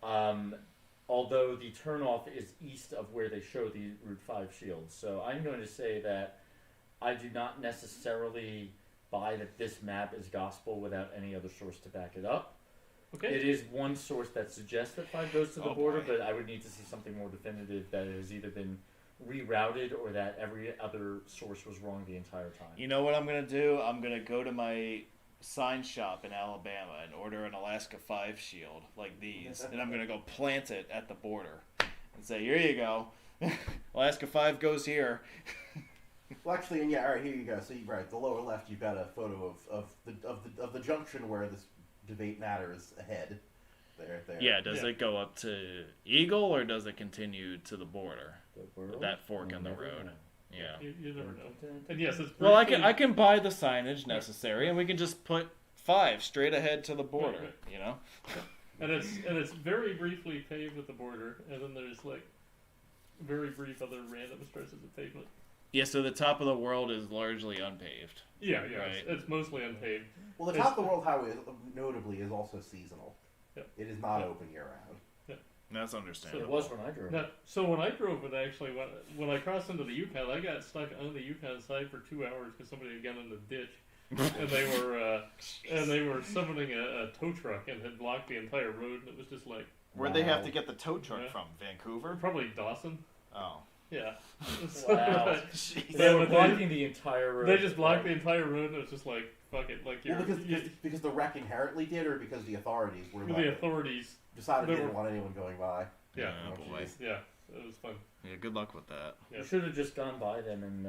Speaker 5: Although the turnoff is east of where they show the Route 5 shields. So I'm going to say that I do not necessarily buy that this map is gospel without any other source to back it up.
Speaker 2: Okay.
Speaker 5: It is one source that suggests that 5 goes to the
Speaker 4: Oh,
Speaker 5: border,
Speaker 4: boy.
Speaker 5: but I would need to see something more definitive that it has either been rerouted or that every other source was wrong the entire time.
Speaker 4: You know what I'm going to do? I'm going to go to my sign shop in Alabama and order an Alaska 5 shield like these. And I'm going to go plant it at the border and say, here you go. Alaska 5 goes here.
Speaker 1: Well, actually, and yeah, all right, here you go. So, right, the lower left, you've got a photo of the junction where this debate matters ahead. There.
Speaker 4: Yeah, does
Speaker 2: Yeah.
Speaker 4: it go up to Eagle or does it continue to the border?
Speaker 5: The world?
Speaker 4: That fork in the
Speaker 5: Never
Speaker 4: road.
Speaker 5: know.
Speaker 4: Yeah.
Speaker 2: You never know. And yes, it's
Speaker 4: Well, I
Speaker 2: briefly-
Speaker 4: can buy the signage necessary, and we can just put 5 straight ahead to the border.
Speaker 2: Right.
Speaker 4: You know.
Speaker 2: and it's very briefly paved at the border, and then there's like very brief other random stretches of pavement.
Speaker 4: Yeah. So the top of the world is largely unpaved.
Speaker 2: Yeah,
Speaker 4: Right.
Speaker 2: it's mostly unpaved.
Speaker 1: Well, the
Speaker 2: It's-
Speaker 1: top of the world highway, notably, is also seasonal.
Speaker 2: Yep.
Speaker 1: It is not
Speaker 2: Yep.
Speaker 1: open year round.
Speaker 4: That's
Speaker 5: It
Speaker 4: understandable.
Speaker 5: was when I drove.
Speaker 2: Now, so when I drove it, actually, when I crossed into the Yukon, I got stuck on the Yukon side for 2 hours because somebody had gotten in the ditch, and they were summoning a tow truck and had blocked the entire road, and it was just like
Speaker 4: Where'd they have to get the tow truck
Speaker 2: Yeah.
Speaker 4: from? Vancouver?
Speaker 2: probably Dawson.
Speaker 4: Oh.
Speaker 2: Yeah.
Speaker 5: Wow.
Speaker 4: Jeez.
Speaker 5: They were
Speaker 2: but
Speaker 5: blocking the entire road.
Speaker 2: They just blocked the entire road, and it was just like fuck it, like
Speaker 1: Well,
Speaker 2: you're
Speaker 1: because the wreck inherently did, or because the authorities were
Speaker 2: the
Speaker 1: like,
Speaker 2: authorities.
Speaker 1: decided they
Speaker 2: they
Speaker 1: didn't
Speaker 2: were-
Speaker 1: want anyone going by.
Speaker 2: Yeah.
Speaker 4: Oh,
Speaker 1: Oh,
Speaker 4: boy.
Speaker 1: jeez.
Speaker 2: Yeah, it was fun.
Speaker 4: Yeah. Good luck with that.
Speaker 2: Yeah.
Speaker 5: You should have just gone by them and.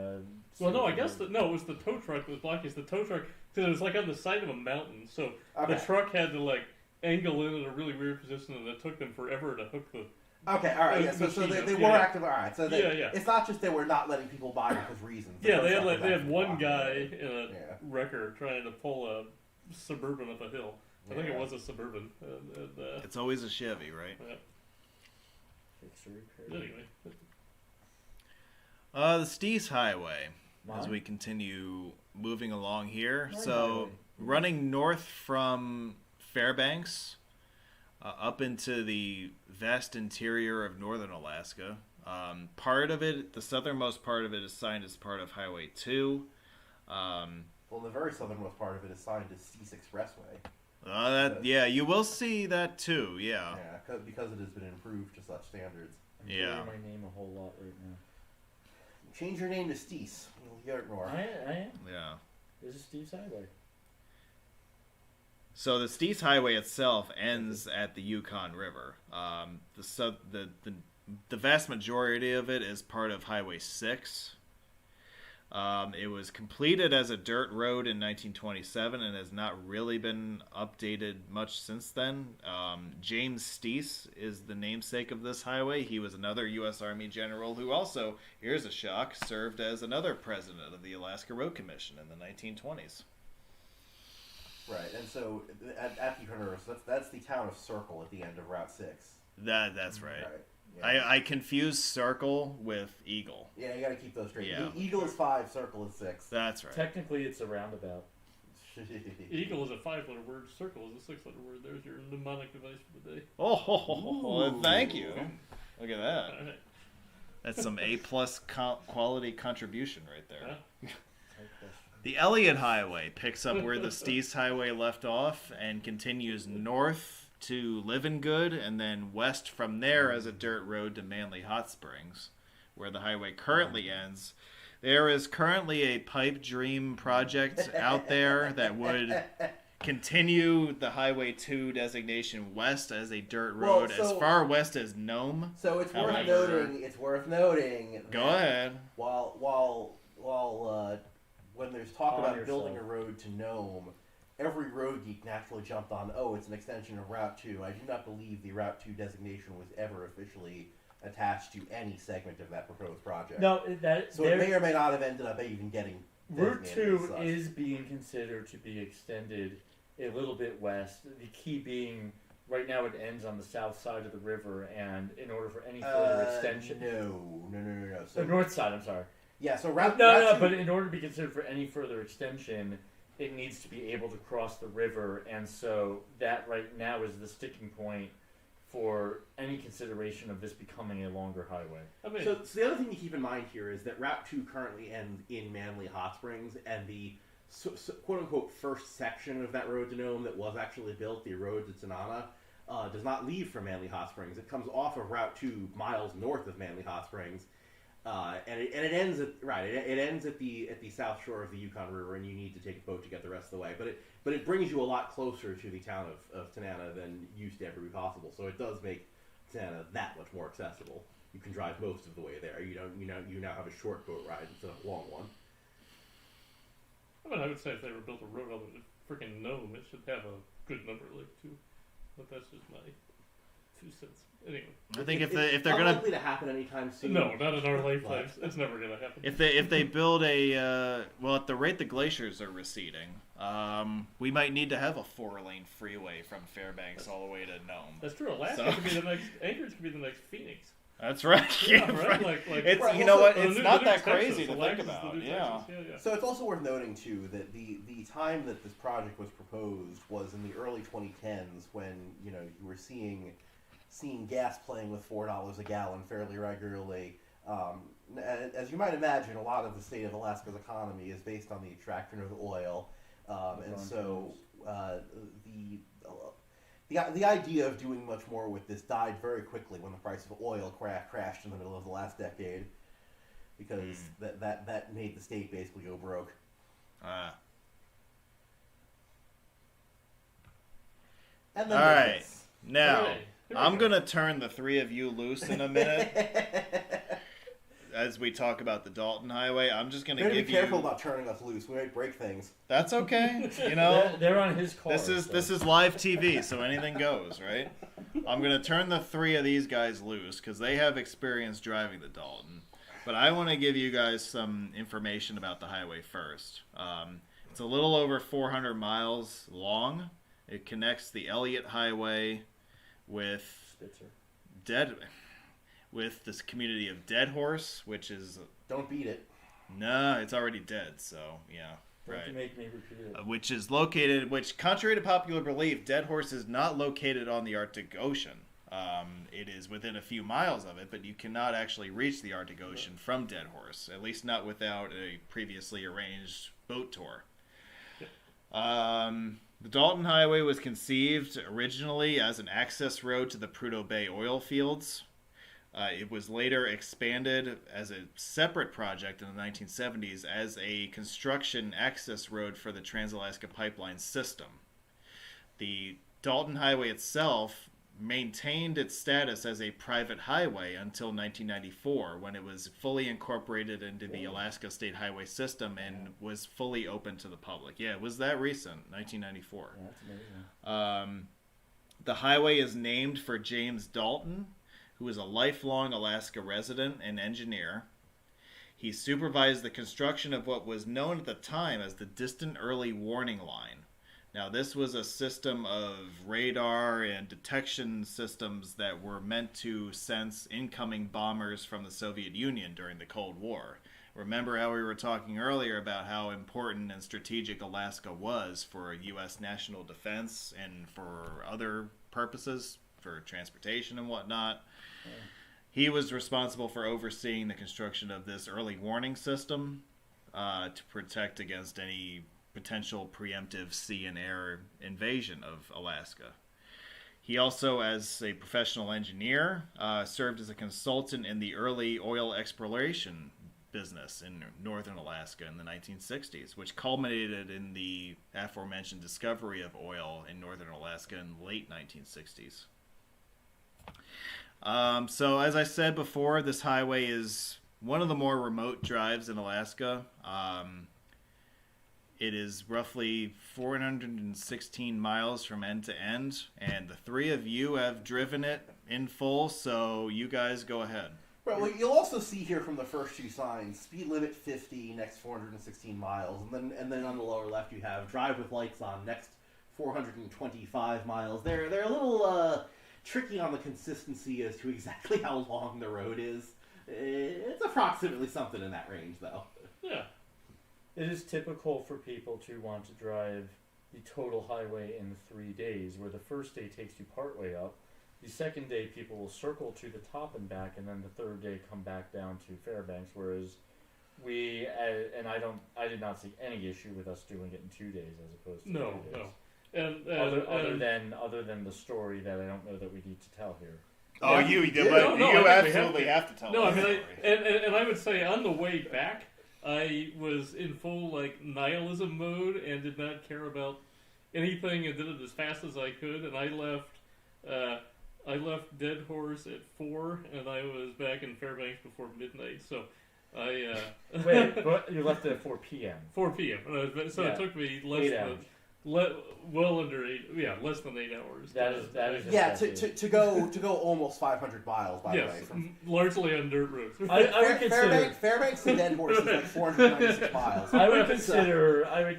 Speaker 2: Well, no, I
Speaker 5: seen
Speaker 2: guess
Speaker 5: them.
Speaker 2: no, it was the tow truck that was blocking. It's the tow truck because it was like on the side of a mountain, so
Speaker 1: Okay.
Speaker 2: the truck had to like angle in at a really weird position, and it took them forever to hook the.
Speaker 1: Okay, all right, yeah. So
Speaker 2: machine
Speaker 1: they
Speaker 2: gun,
Speaker 1: were
Speaker 2: yeah.
Speaker 1: active. All right, so they,
Speaker 2: Yeah.
Speaker 1: it's not just they were not letting people by because reasons.
Speaker 2: Yeah, they
Speaker 1: were
Speaker 2: had like, they had
Speaker 1: actually
Speaker 2: one
Speaker 1: blocking
Speaker 2: guy
Speaker 1: it.
Speaker 2: in a
Speaker 1: Yeah.
Speaker 2: wrecker trying to pull a Suburban up a hill. I think it
Speaker 1: Yeah.
Speaker 2: was a Suburban.
Speaker 4: It's always a Chevy, right?
Speaker 5: Fix or repair.
Speaker 2: Anyway,
Speaker 4: The Stees Highway. As
Speaker 5: Mine?
Speaker 4: we continue moving along here.
Speaker 5: Mine
Speaker 4: So,
Speaker 5: highway.
Speaker 4: running north from Fairbanks up into the vast interior of northern Alaska. Part of it, the southernmost part of it, is signed as part of Highway 2.
Speaker 1: Well, the very southernmost part of it is signed as Steese Expressway.
Speaker 4: Yeah, you will see that too. Yeah.
Speaker 1: Yeah, because it has been improved to such standards.
Speaker 5: I'm
Speaker 4: Yeah.
Speaker 5: clearing my name a whole lot right now.
Speaker 1: Change your name to Steese. You'll hear it more.
Speaker 5: I am.
Speaker 4: Yeah.
Speaker 5: This is Steve's highway.
Speaker 4: So the Steese Highway itself ends at the Yukon River. The vast majority of it is part of Highway 6. It was completed as a dirt road in 1927 and has not really been updated much since then. James Steese is the namesake of this highway. He was another U.S. Army general who also, here's a shock, served as another president of the Alaska Road Commission in the 1920s.
Speaker 1: Right, and so at the Yukon River, so that's the town of Circle at the end of Route 6.
Speaker 4: That's right.
Speaker 1: Right. Yeah.
Speaker 4: I confuse Circle with Eagle.
Speaker 1: Yeah, you got to keep those straight.
Speaker 4: Yeah.
Speaker 1: Eagle is 5, Circle is 6.
Speaker 4: That's right.
Speaker 5: Technically, it's a roundabout.
Speaker 2: eagle is a 5-letter word. Circle is a 6-letter word. There's your mnemonic device for the day.
Speaker 4: Oh, thank you. Look at that.
Speaker 2: All right.
Speaker 4: That's some A-plus quality contribution right there.
Speaker 2: Yeah.
Speaker 5: Type question.
Speaker 4: The Elliott Highway picks up where the Steese Highway left off and continues north to Living Good and then west from there as a dirt road to Manly Hot Springs, where the highway currently ends. There is currently a pipe dream project out there that would continue the Highway 2 designation west as a dirt
Speaker 1: Well,
Speaker 4: road as
Speaker 1: so-
Speaker 4: far west as Nome.
Speaker 1: So it's worth
Speaker 4: However-
Speaker 1: noting. It's worth noting.
Speaker 4: Go
Speaker 1: that
Speaker 4: ahead.
Speaker 1: While when there's talk
Speaker 5: On
Speaker 1: about building a
Speaker 5: yourself.
Speaker 1: road to Nome, every road geek naturally jumped on. Oh, it's an extension of Route 2. I do not believe the Route 2 designation was ever officially attached to any segment of that proposed project.
Speaker 5: No, that
Speaker 1: So it may or may not have ended up even getting.
Speaker 5: Route
Speaker 1: designated
Speaker 5: 2
Speaker 1: as such.
Speaker 5: is being considered to be extended a little bit west. The key being, right now it ends on the south side of the river, and in order for any further extension...
Speaker 1: No.
Speaker 5: The
Speaker 1: So
Speaker 5: north side, I'm sorry.
Speaker 1: yeah, so Route
Speaker 5: No,
Speaker 1: 2
Speaker 5: but in order to be considered for any further extension, it needs to be able to cross the river, and so that right now is the sticking point for any consideration of this becoming a longer highway.
Speaker 2: I mean,
Speaker 1: So the other thing to keep in mind here is that Route 2 currently ends in Manly Hot Springs, and the quote-unquote first section of that road to Nome that was actually built, the road to Tanana, does not leave from Manly Hot Springs. It comes off of Route 2 miles north of Manly Hot Springs, and it ends at it ends at the south shore of the Yukon River, and you need to take a boat to get the rest of the way. But it brings you a lot closer to the town of Tanana than used to ever be possible. So it does make Tanana that much more accessible. you can drive most of the way there. You now have a short boat ride instead of a long one.
Speaker 2: I mean, I would say if they ever built a road on the freaking Nome, it should have a good number like 2. But that's just my 2 cents. Anyway,
Speaker 4: I think if they're
Speaker 1: not
Speaker 4: gonna
Speaker 1: likely to happen anytime soon.
Speaker 2: no, not in our lifetimes. It's never gonna happen.
Speaker 4: if they build a well, at the rate the glaciers are receding, we might need to have a 4-lane freeway from Fairbanks all the way to Nome.
Speaker 2: That's true. Alaska could be the next. Anchorage could be the next Phoenix.
Speaker 4: That's right.
Speaker 2: Yeah, right. Like
Speaker 4: it's
Speaker 1: right.
Speaker 4: you know what?
Speaker 2: The
Speaker 4: It's
Speaker 2: new-
Speaker 4: not
Speaker 2: the new
Speaker 4: that crazy
Speaker 2: Texas.
Speaker 4: to think
Speaker 2: Alaska's the
Speaker 4: about.
Speaker 2: new
Speaker 4: Yeah.
Speaker 2: Texas. Yeah.
Speaker 1: So it's also worth noting too that the time that this project was proposed was in the early 2010s, when you were seeing gas playing with $4 a gallon fairly regularly. As you might imagine, a lot of the state of Alaska's economy is based on the extraction of oil, and so the idea of doing much more with this died very quickly when the price of oil crashed in the middle of the last decade, because that made the state basically go broke. And then
Speaker 4: All right.
Speaker 1: this.
Speaker 4: Now,
Speaker 2: Hooray.
Speaker 4: I'm going to turn the 3 of you loose in a minute as we talk about the Dalton Highway. I'm just going to
Speaker 1: Better
Speaker 4: give
Speaker 1: be careful
Speaker 4: you...
Speaker 1: about turning us loose. We might break things.
Speaker 4: That's okay. You know,
Speaker 5: They're on his car.
Speaker 4: this is live TV, so anything goes, right? I'm going to turn the 3 of these guys loose because they have experience driving the Dalton. But I want to give you guys some information about the highway first. It's a little over 400 miles long. It connects the Elliott Highway with this community of Dead Horse, which is
Speaker 1: Don't beat it.
Speaker 4: it's already dead. So yeah,
Speaker 5: Don't
Speaker 4: right.
Speaker 5: you make me repeat it.
Speaker 4: Which is located, contrary to popular belief, Dead Horse is not located on the Arctic Ocean. It is within a few miles of it, but you cannot actually reach the Arctic Ocean from Dead Horse, at least not without a previously arranged boat tour. The Dalton Highway was conceived originally as an access road to the Prudhoe Bay oil fields. It was later expanded as a separate project in the 1970s as a construction access road for the Trans-Alaska Pipeline system. The Dalton Highway itself maintained its status as a private highway until 1994, when it was fully incorporated into the Alaska State Highway System and was fully open to the public. Yeah, it was that recent, 1994.
Speaker 5: Yeah, that's amazing.
Speaker 4: The highway is named for James Dalton, who is a lifelong Alaska resident and engineer. He supervised the construction of what was known at the time as the Distant Early Warning Line. Now, this was a system of radar and detection systems that were meant to sense incoming bombers from the Soviet Union during the Cold War. Remember how we were talking earlier about how important and strategic Alaska was for U.S. national defense and for other purposes, for transportation and whatnot? Yeah. He was responsible for overseeing the construction of this early warning system to protect against any potential preemptive sea and air invasion of Alaska. He also, as a professional engineer, served as a consultant in the early oil exploration business in northern Alaska in the 1960s, which culminated in the aforementioned discovery of oil in northern Alaska in the late 1960s. So, as I said before, this highway is one of the more remote drives in Alaska. It is roughly 416 miles from end to end, and the 3 of you have driven it in full, so you guys go ahead.
Speaker 1: Right, well, you'll also see here from the first 2 signs, speed limit 50, next 416 miles, and then on the lower left you have drive with lights on, next 425 miles. They're a little tricky on the consistency as to exactly how long the road is. It's approximately something in that range, though.
Speaker 2: Yeah.
Speaker 5: It is typical for people to want to drive the total highway in 3 days, where the first day takes you partway up. The second day, people will circle to the top and back, and then the third day come back down to Fairbanks. Whereas we, and I did not see any issue with us doing it in 2 days as opposed to 3 days.
Speaker 2: No. And
Speaker 5: Other than the story that I don't know that we need to tell here.
Speaker 4: Oh,
Speaker 2: Yeah.
Speaker 4: you
Speaker 2: I
Speaker 4: absolutely have to tell.
Speaker 2: No, I
Speaker 4: that
Speaker 2: mean,
Speaker 4: story.
Speaker 2: and I would say on the way back, I was in full nihilism mode and did not care about anything and did it as fast as I could. And I left I left Dead Horse at 4, and I was back in Fairbanks before midnight. So I
Speaker 5: Wait, but you left it at 4 p.m.
Speaker 2: 4 p.m. So
Speaker 5: Yeah.
Speaker 2: it took me
Speaker 5: 8
Speaker 2: less
Speaker 5: hours.
Speaker 2: than well under 8. Yeah, less than 8 hours.
Speaker 5: That is
Speaker 1: Yeah,
Speaker 5: impressive.
Speaker 1: to go almost 500 miles, by the
Speaker 2: Yes,
Speaker 1: way. From
Speaker 2: largely on dirt roads.
Speaker 5: I would consider.
Speaker 1: Fairbanks to Dead Horse is like 496 miles.
Speaker 5: I would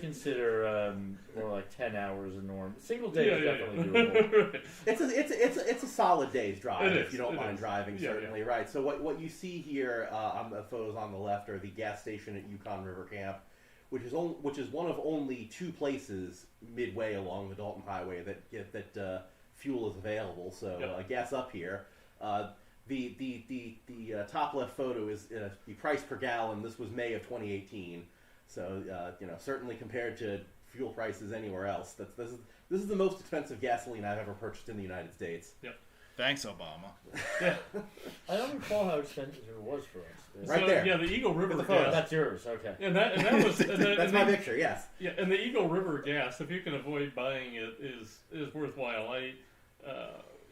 Speaker 5: consider more like 10 hours a norm. Single day is definitely doable.
Speaker 1: It's a solid day's drive
Speaker 2: It
Speaker 1: if
Speaker 2: is,
Speaker 1: you don't
Speaker 2: it
Speaker 1: mind
Speaker 2: is.
Speaker 1: driving,
Speaker 2: Yeah,
Speaker 1: certainly, right? So what you see here on the photos on the left are the gas station at Yukon River Camp, which is one of only 2 places midway along the Dalton Highway that fuel is available. So
Speaker 2: Yep.
Speaker 1: gas up here. The top left photo is the price per gallon. This was May of 2018. So certainly compared to fuel prices anywhere else, this is the most expensive gasoline I've ever purchased in the United States.
Speaker 4: Thanks, Obama.
Speaker 5: I don't recall how expensive it was for us.
Speaker 1: Right
Speaker 2: So,
Speaker 1: there.
Speaker 2: Yeah, the Eagle River
Speaker 1: the photo.
Speaker 2: gas.
Speaker 5: That's yours, okay.
Speaker 2: And that was
Speaker 1: That's my picture. Yes.
Speaker 2: Yeah, and the Eagle River gas, if you can avoid buying it, is worthwhile.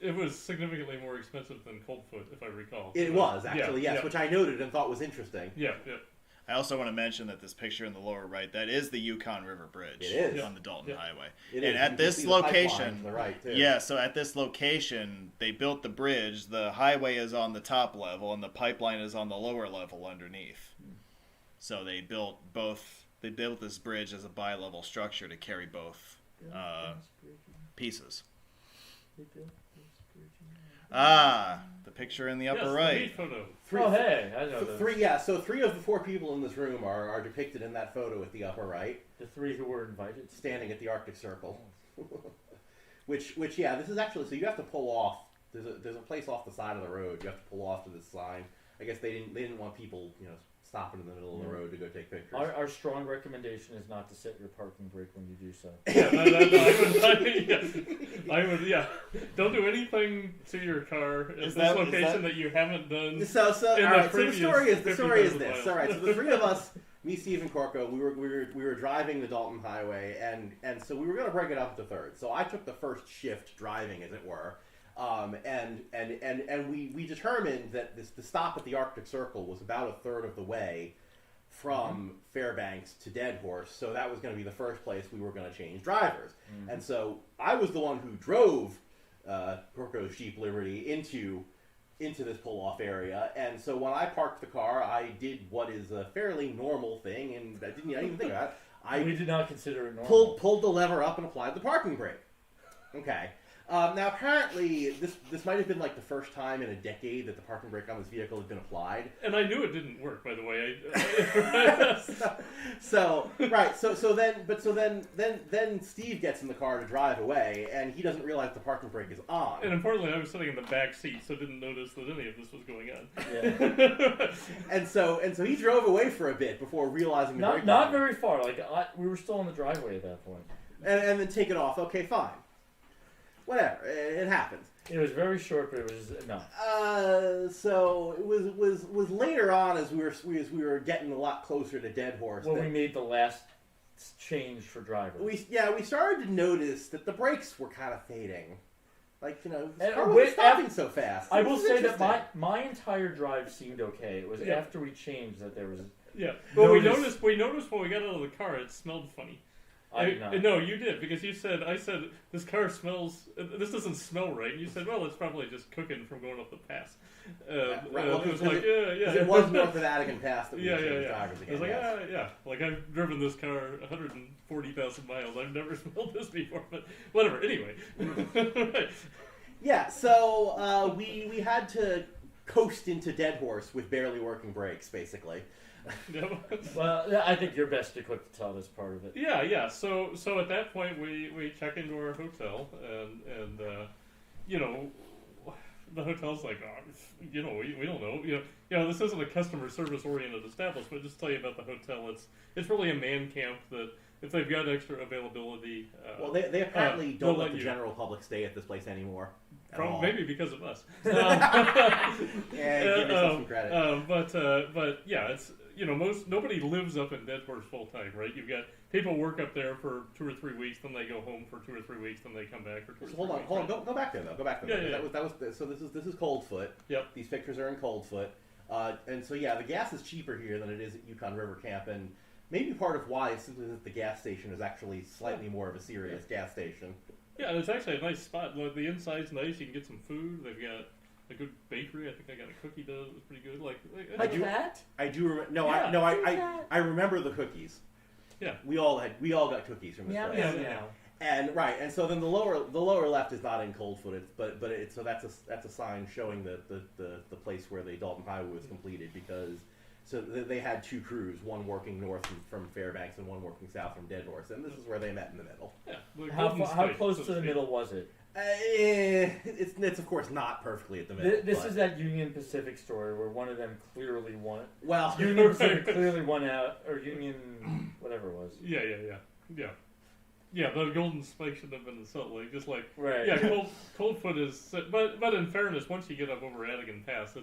Speaker 2: It was significantly more expensive than Coldfoot, if I recall.
Speaker 1: It was actually, yes,
Speaker 2: yeah.
Speaker 1: which I noted and thought was interesting.
Speaker 2: Yeah.
Speaker 4: I also want to mention that this picture in the lower right, that is the Yukon River Bridge
Speaker 1: It is.
Speaker 4: on the Dalton
Speaker 2: Yeah.
Speaker 4: Highway.
Speaker 1: It
Speaker 4: And
Speaker 1: is.
Speaker 4: at
Speaker 1: You can
Speaker 4: this
Speaker 1: see the pipeline
Speaker 4: location,
Speaker 1: to the right, too.
Speaker 4: yeah, so at this location, they built the bridge. The highway is on the top level, and the pipeline is on the lower level underneath. So they built this bridge as a bi-level structure to carry both pieces. The picture in the upper
Speaker 2: Yes, the
Speaker 4: right.
Speaker 2: neat photo.
Speaker 5: Oh, hey, I know those.
Speaker 1: 3 so 3 of the 4 people in this room are depicted in that photo at the upper right,
Speaker 5: The 3 who were invited.
Speaker 1: standing at the Arctic Circle. which this is actually, so you have to pull off. There's a place off the side of the road. You have to pull off to this sign. I guess they didn't want people stopping in the middle of the road to go take pictures.
Speaker 5: Our strong recommendation is not to set your parking brake when you do so.
Speaker 2: I would, don't do anything to your car at
Speaker 4: Is
Speaker 2: this
Speaker 4: that-
Speaker 2: location that you haven't done.
Speaker 1: So
Speaker 2: In
Speaker 1: all
Speaker 2: the
Speaker 1: right. So the
Speaker 2: previous
Speaker 1: story is
Speaker 2: 50,000
Speaker 1: this.
Speaker 2: miles.
Speaker 1: All right. So the 3 of us, me, Steve, and Corco, we were driving the Dalton Highway, and so we were going to break it up into thirds. So I took the first shift driving, as it were, and we determined that the stop at the Arctic Circle was about a third of the way from Fairbanks to Dead Horse, so that was going to be the first place we were going to change drivers. And so I was the one who drove Corco's Jeep Liberty into this pull-off area, and so when I parked the car, I did what is a fairly normal thing, and I didn't even think about it.
Speaker 5: We did not consider it normal.
Speaker 1: pulled the lever up and applied the parking brake. Okay. Now, apparently, this might have been like the first time in a decade that the parking brake on this vehicle had been applied.
Speaker 2: And I knew it didn't work, by the way.
Speaker 1: So then Steve gets in the car to drive away, and he doesn't realize the parking brake is on.
Speaker 2: And importantly, I was sitting in the back seat, so didn't notice that any of this was going on.
Speaker 5: Yeah.
Speaker 1: And so he drove away for a bit before realizing the brake
Speaker 5: Not
Speaker 1: on.
Speaker 5: very far. We were still in the driveway at that point.
Speaker 1: And then take it off. Okay, fine. Whatever, it happens.
Speaker 5: It was very short, but it was enough.
Speaker 1: So it was later on as we were getting a lot closer to Dead Horse.
Speaker 5: When
Speaker 1: that
Speaker 5: we made the last change for drivers.
Speaker 1: we started to notice that the brakes were kind of fading. Like, this
Speaker 5: And
Speaker 1: car wasn't
Speaker 5: with-
Speaker 1: stopping so fast.
Speaker 5: I
Speaker 1: This
Speaker 5: will
Speaker 1: is
Speaker 5: say
Speaker 1: interesting.
Speaker 5: that my entire drive seemed okay. It was
Speaker 2: Yeah.
Speaker 5: after we changed that there was.
Speaker 2: Yeah, but we
Speaker 5: Notice-
Speaker 2: noticed when we got out of the car, it smelled funny.
Speaker 5: I did not.
Speaker 2: No, you did, because I said, this car smells, this doesn't smell right. And you said, well, it's probably just cooking from going up the pass.
Speaker 1: Right, well,
Speaker 2: it was
Speaker 1: 'cause
Speaker 2: like,
Speaker 1: Because it was North of Vatican Pass that we
Speaker 2: Yeah,
Speaker 1: changed
Speaker 2: yeah.
Speaker 1: drivers
Speaker 2: I
Speaker 1: again.
Speaker 2: was like,
Speaker 1: yes.
Speaker 2: like I've driven this car 140,000 miles. I've never smelled this before, but whatever. Anyway.
Speaker 1: Yeah, so we had to coast into Dead Horse with barely working brakes, basically.
Speaker 2: Yeah.
Speaker 5: Well, I think you're best equipped to tell this part of it.
Speaker 2: Yeah. So at that point, we check into our hotel, and the hotel's like, we don't know. This isn't a customer service oriented establishment. Just tell you about the hotel. It's really a man camp that if they've got extra availability.
Speaker 1: Well, they apparently
Speaker 2: they'll
Speaker 1: don't let the
Speaker 2: you.
Speaker 1: general public stay at this place anymore. at all.
Speaker 2: Maybe because of us.
Speaker 1: Yeah, give yourself some credit.
Speaker 2: But yeah, it's nobody lives up in Dead Horse full time, right? You've got people work up there for 2 or 3 weeks, then they go home for 2 or 3 weeks, then they come back for 2 or 3 weeks.
Speaker 1: Hold on. Go back there though. Go back there.
Speaker 2: Yeah, yeah.
Speaker 1: That was so. This is Coldfoot.
Speaker 2: Yep.
Speaker 1: These pictures are in Coldfoot, and so yeah, the gas is cheaper here than it is at Yukon River Camp, and maybe part of why is simply that the gas station is actually slightly more of a serious gas station.
Speaker 2: Yeah, and it's actually a nice spot. Like, the inside's nice. You can get some food. They've got a good bakery. I think I got a cookie dough that was pretty good.
Speaker 5: Like that?
Speaker 1: I do remember.
Speaker 2: Yeah.
Speaker 1: I remember the cookies.
Speaker 2: Yeah.
Speaker 1: We all got cookies from this
Speaker 5: Meow,
Speaker 1: place.
Speaker 5: meow,
Speaker 2: Yeah.
Speaker 5: meow.
Speaker 1: And right, and so then the lower left is not in Coldfoot, but so that's a sign showing the place where the Dalton Highway was completed, because so they had 2 crews, one working north from Fairbanks and one working south from Dead Horse, and this is where they met in the middle.
Speaker 2: Yeah. The
Speaker 5: How
Speaker 2: Golden
Speaker 5: how
Speaker 2: Spike,
Speaker 5: close
Speaker 2: so
Speaker 5: to the
Speaker 2: speak.
Speaker 5: middle was it?
Speaker 1: It's of course not perfectly at the middle.
Speaker 5: This
Speaker 1: but-
Speaker 5: is that Union Pacific story where one of them clearly won.
Speaker 1: well.
Speaker 5: Union Pacific clearly won out, or Union, whatever it was.
Speaker 2: Yeah. Yeah, the Golden Spike should have been in Salt Lake, just like
Speaker 5: Right.
Speaker 2: yeah. Coldfoot is, but in fairness, once you get up over Adigan Pass,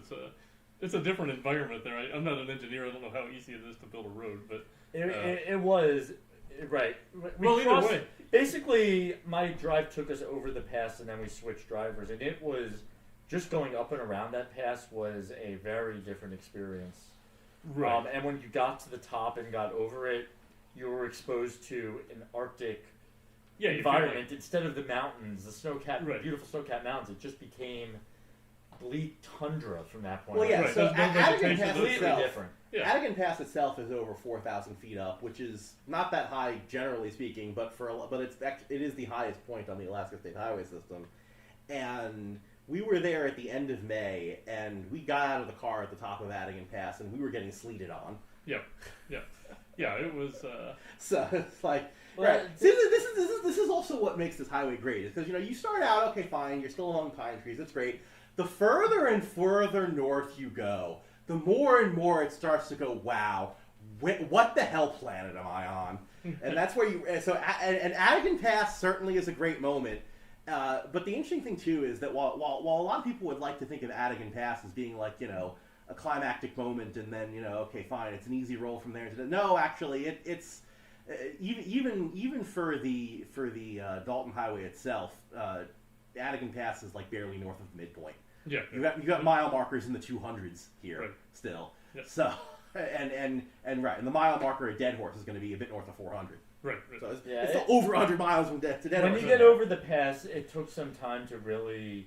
Speaker 2: it's a different environment there. I'm not an engineer. I don't know how easy it is to build a road, but
Speaker 5: It was right. We
Speaker 2: well, either
Speaker 5: crossed-
Speaker 2: way,
Speaker 5: Basically, my drive took us over the pass, and then we switched drivers, and it was just going up and around that pass was a very different experience.
Speaker 2: right?
Speaker 5: And when you got to the top and got over it, you were exposed to an Arctic
Speaker 2: Yeah, you feel
Speaker 5: environment instead of the mountains, the snow-capped,
Speaker 2: Right.
Speaker 5: beautiful snow-capped mountains. It just became bleak tundra from that point.
Speaker 1: Well, yeah.
Speaker 2: Right,
Speaker 1: So
Speaker 2: there's no
Speaker 1: Adigan
Speaker 2: vegetation,
Speaker 1: Pass
Speaker 5: completely
Speaker 1: itself.
Speaker 5: different.
Speaker 2: Yeah.
Speaker 1: Adigan Pass itself is over 4,000 feet up, which is not that high generally speaking, but it is the highest point on the Alaska State Highway System. And we were there at the end of May, and we got out of the car at the top of Adigan Pass, and we were getting sleeted on.
Speaker 2: Yeah, it was.
Speaker 1: So it's like,
Speaker 5: Well,
Speaker 1: right. See, this is also what makes this highway great, is because you start out okay, fine, you're still among pine trees, it's great. The further and further north you go, the more and more it starts to go, wow, what the hell planet am I on? And that's where and Adigan Pass certainly is a great moment. But the interesting thing too is that while a lot of people would like to think of Adigan Pass as being like a climactic moment, and then okay, fine, it's an easy roll from there. No, actually, it's even for the Dalton Highway itself, Adigan Pass is like barely north of the midpoint.
Speaker 2: Yeah.
Speaker 1: You got mile markers in the 200s here
Speaker 2: Right.
Speaker 1: still.
Speaker 2: Yep.
Speaker 1: So and the mile marker at Dead Horse is going to be a bit north of 400.
Speaker 2: Right.
Speaker 1: So it's,
Speaker 5: Yeah,
Speaker 1: it's still over 100 miles from Dead to Dead
Speaker 5: When
Speaker 1: Horse.
Speaker 5: you get over the pass, it took some time to really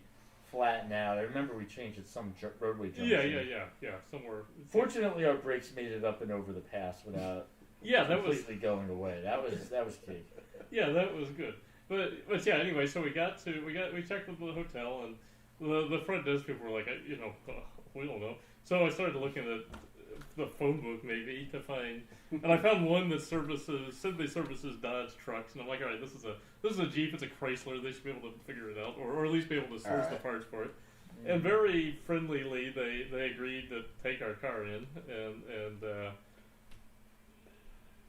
Speaker 5: flatten out. I remember we changed at some roadway junction.
Speaker 2: Yeah. Somewhere.
Speaker 5: Fortunately, our brakes made it up and over the pass without
Speaker 2: Yeah, that was.
Speaker 5: completely going away. That was key.
Speaker 2: Yeah, that was good. But yeah. Anyway, so we checked into the hotel, and the front desk people were like, we don't know. So I started looking at the phone book maybe to find, and I found one that services Dodge trucks, and I'm like, all right, this is a Jeep, it's a Chrysler, they should be able to figure it out, or at least be able to source the parts for it. And very friendlyly, they agreed to take our car in, and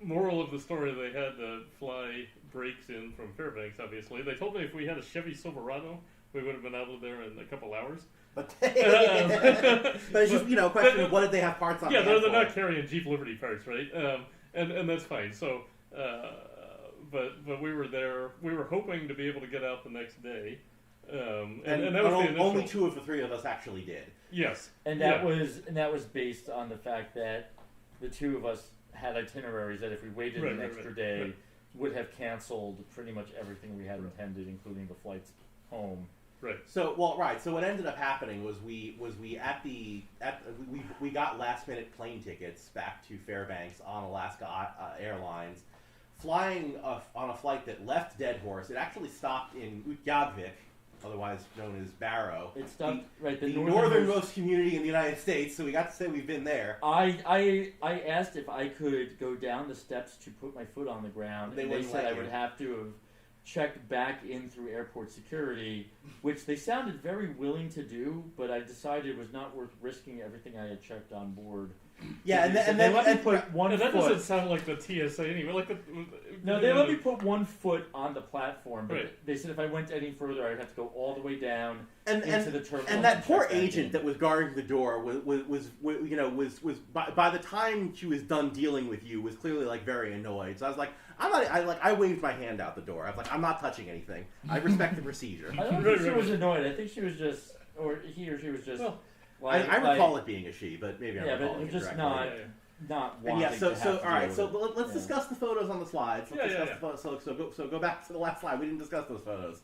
Speaker 2: moral of the story, they had to fly brakes in from Fairbanks, obviously. They told me if we had a Chevy Silverado, we would have been out of there in a couple hours.
Speaker 1: But it's just a question of what did they have parts on?
Speaker 2: Yeah,
Speaker 1: hand
Speaker 2: they're
Speaker 1: for?
Speaker 2: not carrying Jeep Liberty parts, right? And that's fine. So, but we were there. We were hoping to be able to get out the next day. And that was the initial.
Speaker 1: Only 2 of the 3 of us actually did.
Speaker 2: Yes.
Speaker 5: And that was based on the fact that the 2 of us had itineraries that if we waited an extra day would have canceled pretty much everything we had intended, including the flights home.
Speaker 2: Right.
Speaker 1: So what ended up happening was we got last minute plane tickets back to Fairbanks on Alaska Airlines, flying on a flight that left Dead Horse. It actually stopped in Utqiagvik, otherwise known as Barrow.
Speaker 5: It stopped
Speaker 1: the northernmost community in the United States. So we got to say we've been there.
Speaker 5: I asked if I could go down the steps to put my foot on the ground, and they
Speaker 1: wouldn't
Speaker 5: said
Speaker 1: let
Speaker 5: I would
Speaker 1: you.
Speaker 5: have to have checked back in through airport security, which they sounded very willing to do, but I decided it was not worth risking everything I had checked on board
Speaker 1: Yeah, and
Speaker 5: they
Speaker 1: then
Speaker 5: let me put one
Speaker 2: And that
Speaker 5: foot.
Speaker 2: doesn't sound like the TSA anyway. Like
Speaker 5: No, they let me put 1 foot on the platform, but
Speaker 2: Right.
Speaker 5: they said if I went any further, I'd have to go all the way down
Speaker 1: and
Speaker 5: into the turbulence.
Speaker 1: and that poor
Speaker 5: check back
Speaker 1: agent
Speaker 5: in.
Speaker 1: that was guarding the door was by the time she was done dealing with you was clearly like very annoyed. So I was like, I waved my hand out the door. I was like, I'm not touching anything. I respect the procedure.
Speaker 5: I don't think she was annoyed. I think she was just, or he or she was just.
Speaker 2: Well,
Speaker 1: I recall it being a she, but maybe I'm
Speaker 5: Yeah, but
Speaker 1: recalling it
Speaker 5: just
Speaker 1: correctly.
Speaker 5: not
Speaker 1: And
Speaker 5: wanting
Speaker 1: yeah,
Speaker 5: to
Speaker 1: so
Speaker 5: have to
Speaker 1: all right,
Speaker 5: deal
Speaker 1: so
Speaker 5: with it.
Speaker 1: let's discuss the photos on the slides. Let's
Speaker 2: Yeah,
Speaker 1: discuss
Speaker 2: yeah,
Speaker 1: the photos. So go back to the last slide. We didn't discuss those photos.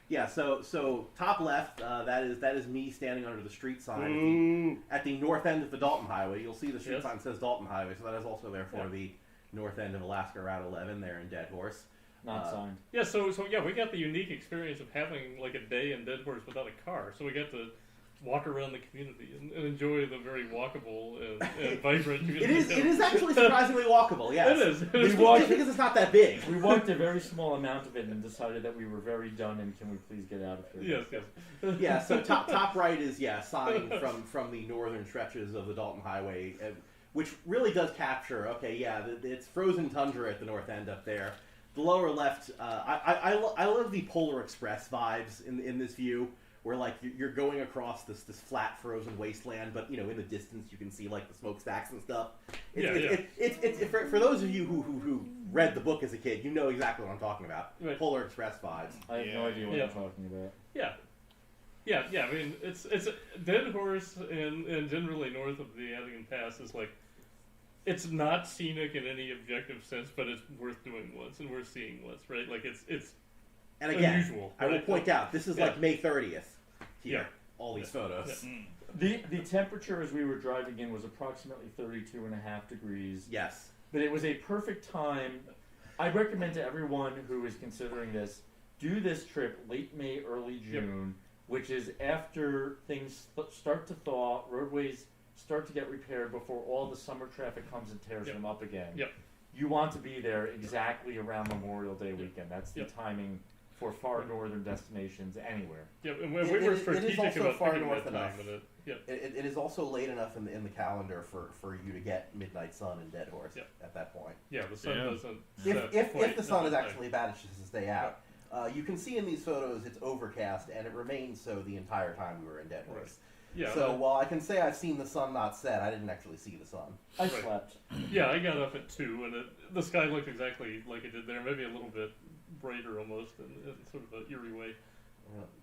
Speaker 1: Yeah, so top left, that is me standing under the street sign at the north end of the Dalton Highway. You'll see the street
Speaker 2: Yes.
Speaker 1: sign says Dalton Highway, so that is also there for
Speaker 2: Yeah.
Speaker 1: the north end of Alaska Route 11 there in Dead Horse.
Speaker 5: Not signed.
Speaker 2: Yeah, so yeah, we got the unique experience of having like a day in Dead Horse without a car. So we got to walk around the community and enjoy the very walkable and vibrant community.
Speaker 1: It is actually surprisingly walkable. Yes,
Speaker 2: It is.
Speaker 1: Just because it's not that big.
Speaker 5: We walked a very small amount of it and decided that we were very done and can we please get out of here?
Speaker 2: Yes.
Speaker 1: Yeah, so top right is sign from the northern stretches of the Dalton Highway, which really does capture. Okay, yeah, it's frozen tundra at the north end up there. The lower left, I love the Polar Express vibes in this view, where like you're going across this flat frozen wasteland, but in the distance you can see like the smokestacks and stuff. It's for those of you who read the book as a kid, you know exactly what I'm talking about.
Speaker 2: Right.
Speaker 1: Polar Express vibes.
Speaker 5: I have no idea what you're talking about.
Speaker 2: Yeah. I mean, it's Dead Horse and generally north of the Allegan Pass is like, it's not scenic in any objective sense, but it's worth doing once and worth seeing once, right? Like it's
Speaker 1: And again,
Speaker 2: unusual.
Speaker 1: I will
Speaker 2: right?
Speaker 1: point out this is like May 30th here.
Speaker 2: Yeah.
Speaker 1: All these photos.
Speaker 2: Yeah.
Speaker 5: The temperature as we were driving in was approximately 32.5 degrees.
Speaker 1: Yes.
Speaker 5: But it was a perfect time. I recommend to everyone who is considering this, do this trip late May, early June, which is after things start to thaw, roadways start to get repaired before all the summer traffic comes and tears them up again.
Speaker 2: Yep.
Speaker 5: You want to be there exactly around Memorial Day weekend. That's the timing for far northern destinations anywhere.
Speaker 2: Yeah, and we were
Speaker 1: It is
Speaker 2: strategic
Speaker 1: also
Speaker 2: about
Speaker 1: far
Speaker 2: picking
Speaker 1: north
Speaker 2: that time.
Speaker 1: enough.
Speaker 2: And
Speaker 1: It is also late enough in the calendar for you to get midnight sun in Dead Horse at that point.
Speaker 2: the sun doesn't.
Speaker 1: If the sun is actually bad, it's just to stay out. You can see in these photos it's overcast, and it remained so the entire time we were in Dead Horse.
Speaker 2: Yeah.
Speaker 1: So while I can say I've seen the sun not set, I didn't actually see the sun.
Speaker 5: I slept.
Speaker 2: Yeah, I got up at 2, and the sky looked exactly like it did there, maybe a little bit brighter almost, in sort of an eerie way.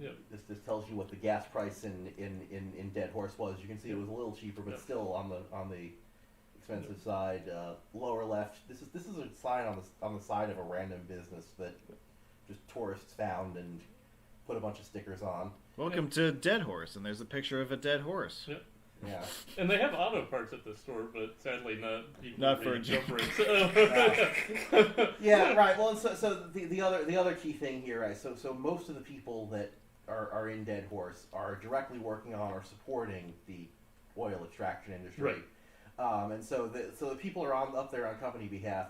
Speaker 2: Yeah.
Speaker 1: This tells you what the gas price in Dead Horse was. You can see it was a little cheaper, but still on the expensive side. Lower left. This is a sign on the side of a random business that just tourists found and put a bunch of stickers on.
Speaker 4: Welcome to Dead Horse, and there's a picture of a dead horse.
Speaker 2: Yeah.
Speaker 1: Yeah.
Speaker 2: And they have auto parts at this store, but sadly
Speaker 4: Not for a
Speaker 2: jump
Speaker 4: jump.
Speaker 2: rates.
Speaker 1: Yeah, right. Well, so the other key thing here, right? So most of the people that are in Dead Horse are directly working on or supporting the oil extraction industry,
Speaker 2: Right.
Speaker 1: and so the people are up there on company behalf.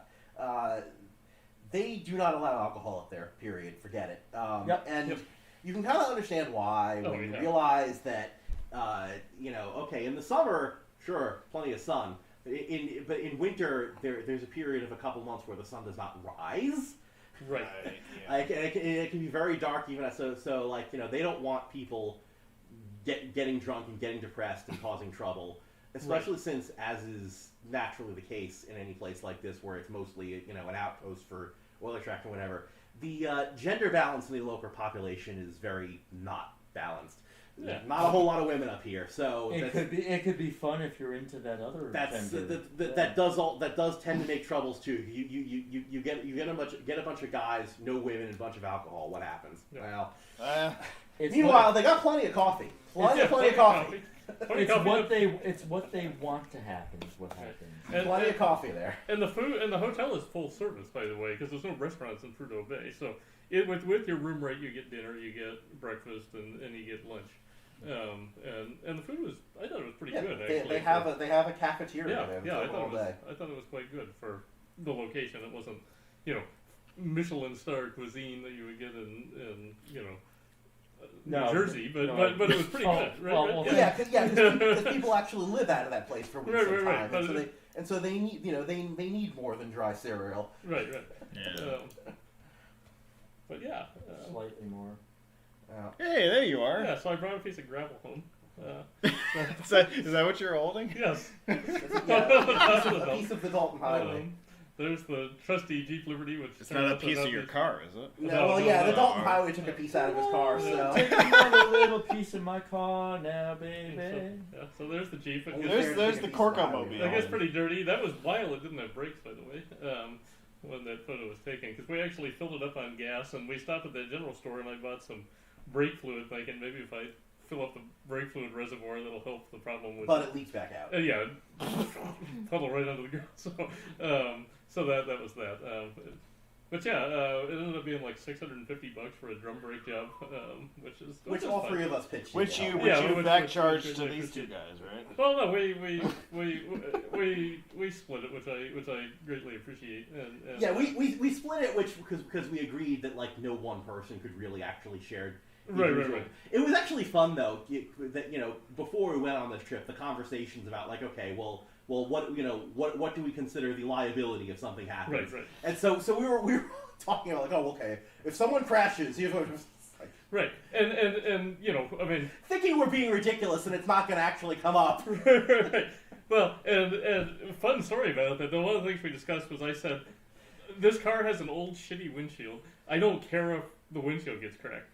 Speaker 1: They do not allow alcohol up there. Period. Forget it. And you can kind of understand why when you realize that. Okay, in the summer, sure, plenty of sun. But in winter, there's a period of a couple months where the sun does not rise.
Speaker 2: Right.
Speaker 1: Like it can be very dark even. So like they don't want people getting drunk and getting depressed and causing trouble, especially since, as is naturally the case in any place like this where it's mostly an outpost for oil extraction or whatever. The gender balance in the local population is very not balanced.
Speaker 2: Yeah.
Speaker 1: Not a whole lot of women up here, so
Speaker 5: It could be fun if you're into that other.
Speaker 1: That does tend to make troubles too. You get a bunch of guys, no women, and a bunch of alcohol. What happens?
Speaker 2: Yeah.
Speaker 1: Well, meanwhile they got plenty of coffee. Plenty of coffee.
Speaker 5: It's what they want to happen is what happens.
Speaker 2: And,
Speaker 1: Plenty of coffee there.
Speaker 2: And the food and the hotel is full service, by the way, because there's no restaurants in Prudhoe Bay. So with your room rate, you get dinner, you get breakfast, and you get lunch. And the food was, I thought it was pretty good. Actually,
Speaker 1: they have a cafeteria.
Speaker 2: I thought it was quite good for the location. It wasn't, Michelin star cuisine that you would get in
Speaker 5: No,
Speaker 2: New Jersey, but
Speaker 5: no.
Speaker 2: but it was pretty
Speaker 5: Oh,
Speaker 2: good, right?
Speaker 5: well,
Speaker 2: right?
Speaker 5: well,
Speaker 1: Yeah, because people actually live out of that place for weeks
Speaker 2: Right,
Speaker 1: at a
Speaker 2: right,
Speaker 1: time,
Speaker 2: right.
Speaker 1: and so they need they need more than dry cereal.
Speaker 2: Right.
Speaker 4: Yeah.
Speaker 2: But yeah.
Speaker 5: Slightly more.
Speaker 4: Hey, there you are.
Speaker 2: Yeah, so I brought a piece of gravel home.
Speaker 4: Is that what you're holding?
Speaker 2: Yes.
Speaker 1: A piece of the Dalton Highway.
Speaker 2: There's the trusty Jeep Liberty, which
Speaker 4: It's not a piece of your car, is it?
Speaker 1: No, well, yeah, the Dalton Highway took a piece out of his car,
Speaker 5: Oh,
Speaker 1: so.
Speaker 5: take another little piece of my car now, baby.
Speaker 2: So there's the Jeep. It
Speaker 1: Well,
Speaker 2: gets,
Speaker 4: There's the Corco
Speaker 2: it gets pretty dirty. That was while it didn't have brakes, by the way, when that photo was taken. Because we actually filled it up on gas, and we stopped at the general store, and I bought some brake fluid, thinking maybe if I fill up the brake fluid reservoir, that'll help the problem with.
Speaker 1: But it leaks back out.
Speaker 2: Yeah, puddle right under the ground. So that was that. But yeah, it ended up being like $650 for a drum brake job, which is
Speaker 1: All
Speaker 2: fine.
Speaker 1: three of us pitched.
Speaker 4: Which
Speaker 1: in.
Speaker 4: you back
Speaker 2: which
Speaker 4: charged to
Speaker 2: I
Speaker 4: these
Speaker 2: appreciate.
Speaker 4: two guys, right?
Speaker 2: Well, no, we split it, which I greatly appreciate. And
Speaker 1: Yeah, we split it, because we agreed that like no one person could really actually share.
Speaker 2: Right.
Speaker 1: It was actually fun though. That before we went on this trip, the conversations about like, okay, well, what do we consider the liability if something happens?
Speaker 2: Right.
Speaker 1: And so we were talking about like, oh, okay, if someone crashes, here's what. Like,
Speaker 2: right, and I mean,
Speaker 1: thinking we're being ridiculous and it's not going to actually come up.
Speaker 2: right. Well, and fun story about it. One of the things we discussed was I said, this car has an old shitty windshield. I don't care if the windshield gets cracked.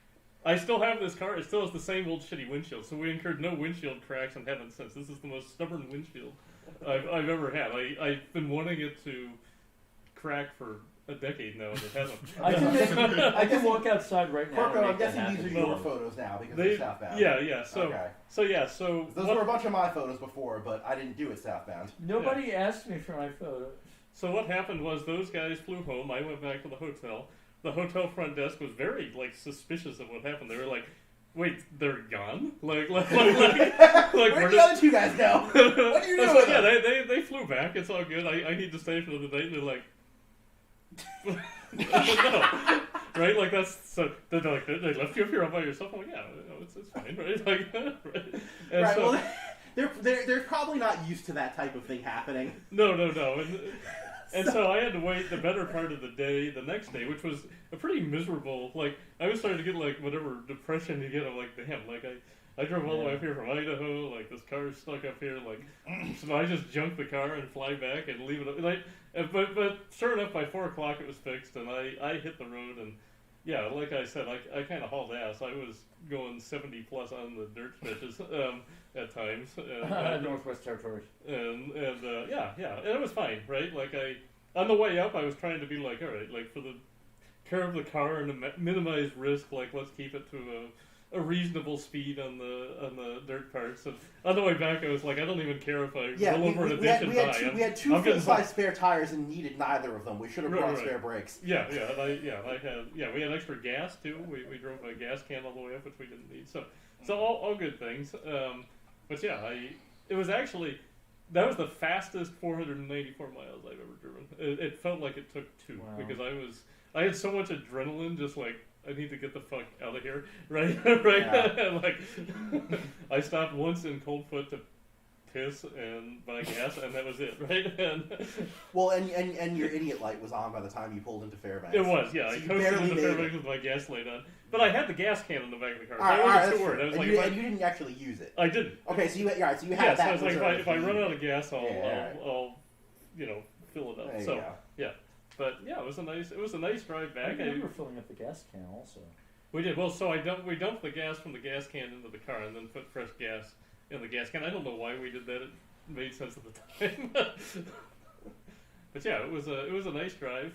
Speaker 2: I still have this car. It still has the same old shitty windshield. So we incurred no windshield cracks and haven't since. This is the most stubborn windshield I've ever had. I've been wanting it to crack for a decade now, and it hasn't.
Speaker 5: I can walk outside right now.
Speaker 1: Corco,
Speaker 5: and
Speaker 1: I'm
Speaker 5: make that
Speaker 1: guessing these are
Speaker 5: happen.
Speaker 1: your photos now because they're southbound.
Speaker 2: Yeah. So
Speaker 1: Okay.
Speaker 2: so
Speaker 1: Those were a bunch of my photos before, but I didn't do it southbound.
Speaker 5: Nobody asked me for my photo.
Speaker 2: So what happened was those guys flew home. I went back to the hotel. The hotel front desk was very suspicious of what happened. They were like, "Wait, they're gone? Like
Speaker 1: Where did the other two guys go? What are you doing?
Speaker 2: Yeah, they flew back. It's all good. I need to stay for the night." And they're like, "No." Right? Like that's so. They're like, they left you up here all by yourself. I'm like, yeah, it's fine, right? Like, right. And
Speaker 1: right.
Speaker 2: so,
Speaker 1: Well, they're probably not used to that type of thing happening.
Speaker 2: No. And so I had to wait the better part of the day, the next day, which was a pretty miserable. Like I was starting to get like whatever depression you get. I'm like, damn. Like I drove all the way up here from Idaho. Like this car's stuck up here. Like so I just junk the car and fly back and leave it. But sure enough, by 4 o'clock it was fixed, and I hit the road and. Yeah, like I said, I kind of hauled ass. I was going 70 plus on the dirt stretches at times.
Speaker 5: Northwest Territories.
Speaker 2: And yeah, and it was fine, right? Like on the way up, I was trying to be like, all right, like for the care of the car and to minimize risk, like let's keep it to a reasonable speed on the dirt parts. And on the way back, I was like, I don't even care if I roll over in a ditch and die.
Speaker 1: We had two full-size spare tires and needed neither of them. We should have brought spare brakes.
Speaker 2: Yeah, we had extra gas too. We drove a gas can all the way up, which we didn't need. So all good things. But yeah, it was actually that was the fastest 494 miles I've ever driven. It felt like it took 2 because I had so much adrenaline, just like. I need to get the fuck out of here, right?
Speaker 1: Yeah.
Speaker 2: Like, I stopped once in Coldfoot to piss and buy gas, and that was it, right?
Speaker 1: And your idiot light was on by the time you pulled into Fairbanks.
Speaker 2: It was, yeah.
Speaker 1: So
Speaker 2: I
Speaker 1: you
Speaker 2: coasted
Speaker 1: barely
Speaker 2: into
Speaker 1: made
Speaker 2: Fairbanks with my gas light on, but I had the gas can in the back of the car. So
Speaker 1: All
Speaker 2: I
Speaker 1: right,
Speaker 2: wasn't
Speaker 1: that's
Speaker 2: too worried.
Speaker 1: true.
Speaker 2: I was
Speaker 1: And
Speaker 2: like,
Speaker 1: you didn't actually use it.
Speaker 2: I didn't.
Speaker 1: Okay, so you had
Speaker 2: Yeah,
Speaker 1: that.
Speaker 2: so I was like,
Speaker 1: reserved
Speaker 2: if I
Speaker 1: for
Speaker 2: run
Speaker 1: you.
Speaker 2: out of gas, I'll fill it up.
Speaker 1: There you
Speaker 2: So
Speaker 1: go.
Speaker 2: yeah, but yeah, it was a nice drive
Speaker 5: I
Speaker 2: back.
Speaker 5: remember filling up the gas can also.
Speaker 2: We did. Well, so we dumped the gas from the gas can into the car and then put fresh gas in the gas can. I don't know why we did that. It made sense at the time. But yeah, it was a nice drive.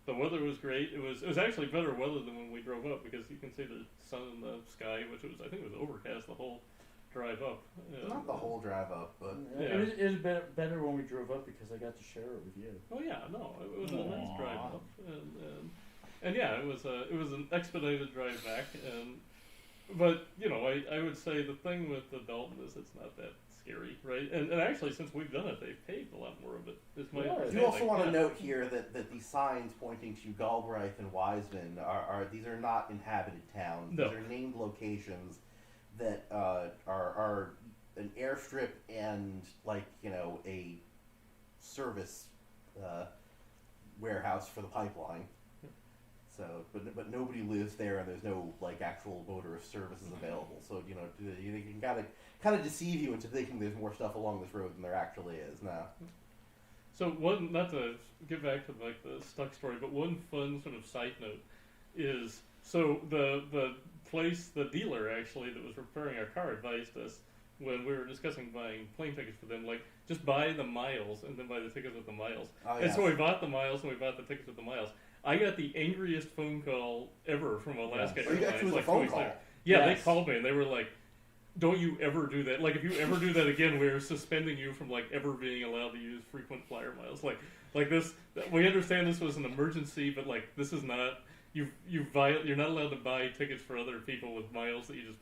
Speaker 2: The weather was great. It was actually better weather than when we drove up because you can see the sun in the sky, which I think it was overcast the whole drive up.
Speaker 1: Not the whole drive up, but
Speaker 2: Yeah.
Speaker 5: It was better when we drove up because I got to share it with you.
Speaker 2: Oh yeah, no, it was a nice drive up, and yeah, it was an expedited drive back, but I would say the thing with the Dalton is it's not that scary, right? And actually, since we've done it, they've paved a lot more of it. Is my
Speaker 5: Yeah.
Speaker 2: understanding.
Speaker 1: You also want to
Speaker 2: Yeah.
Speaker 1: note here that these signs pointing to Galbraith and Wiseman these are not inhabited towns.
Speaker 2: No.
Speaker 1: These are named locations that are an airstrip and a service warehouse for the pipeline. So, but nobody lives there, and there's no actual motorist services available. So you can kind of deceive you into thinking there's more stuff along this road than there actually is. Now,
Speaker 2: So one, not to get back to the stuck story, but one fun sort of side note is the place, the dealer actually that was repairing our car advised us when we were discussing buying plane tickets for them, just buy the miles and then buy the tickets with the miles.
Speaker 1: oh,
Speaker 2: And so we bought the miles and we bought the tickets with the miles. I got the angriest phone call ever from Alaska
Speaker 1: Oh, you
Speaker 2: Airlines.
Speaker 1: actually was a
Speaker 2: 2
Speaker 1: phone
Speaker 2: weeks
Speaker 1: call.
Speaker 2: later. Yeah,
Speaker 5: Yes.
Speaker 2: they called me and they were like, "Don't you ever do that? If you ever do that again, we're suspending you from ever being allowed to use frequent flyer miles. Like this. We understand this was an emergency, but this is not. You're not allowed to buy tickets for other people with miles that you just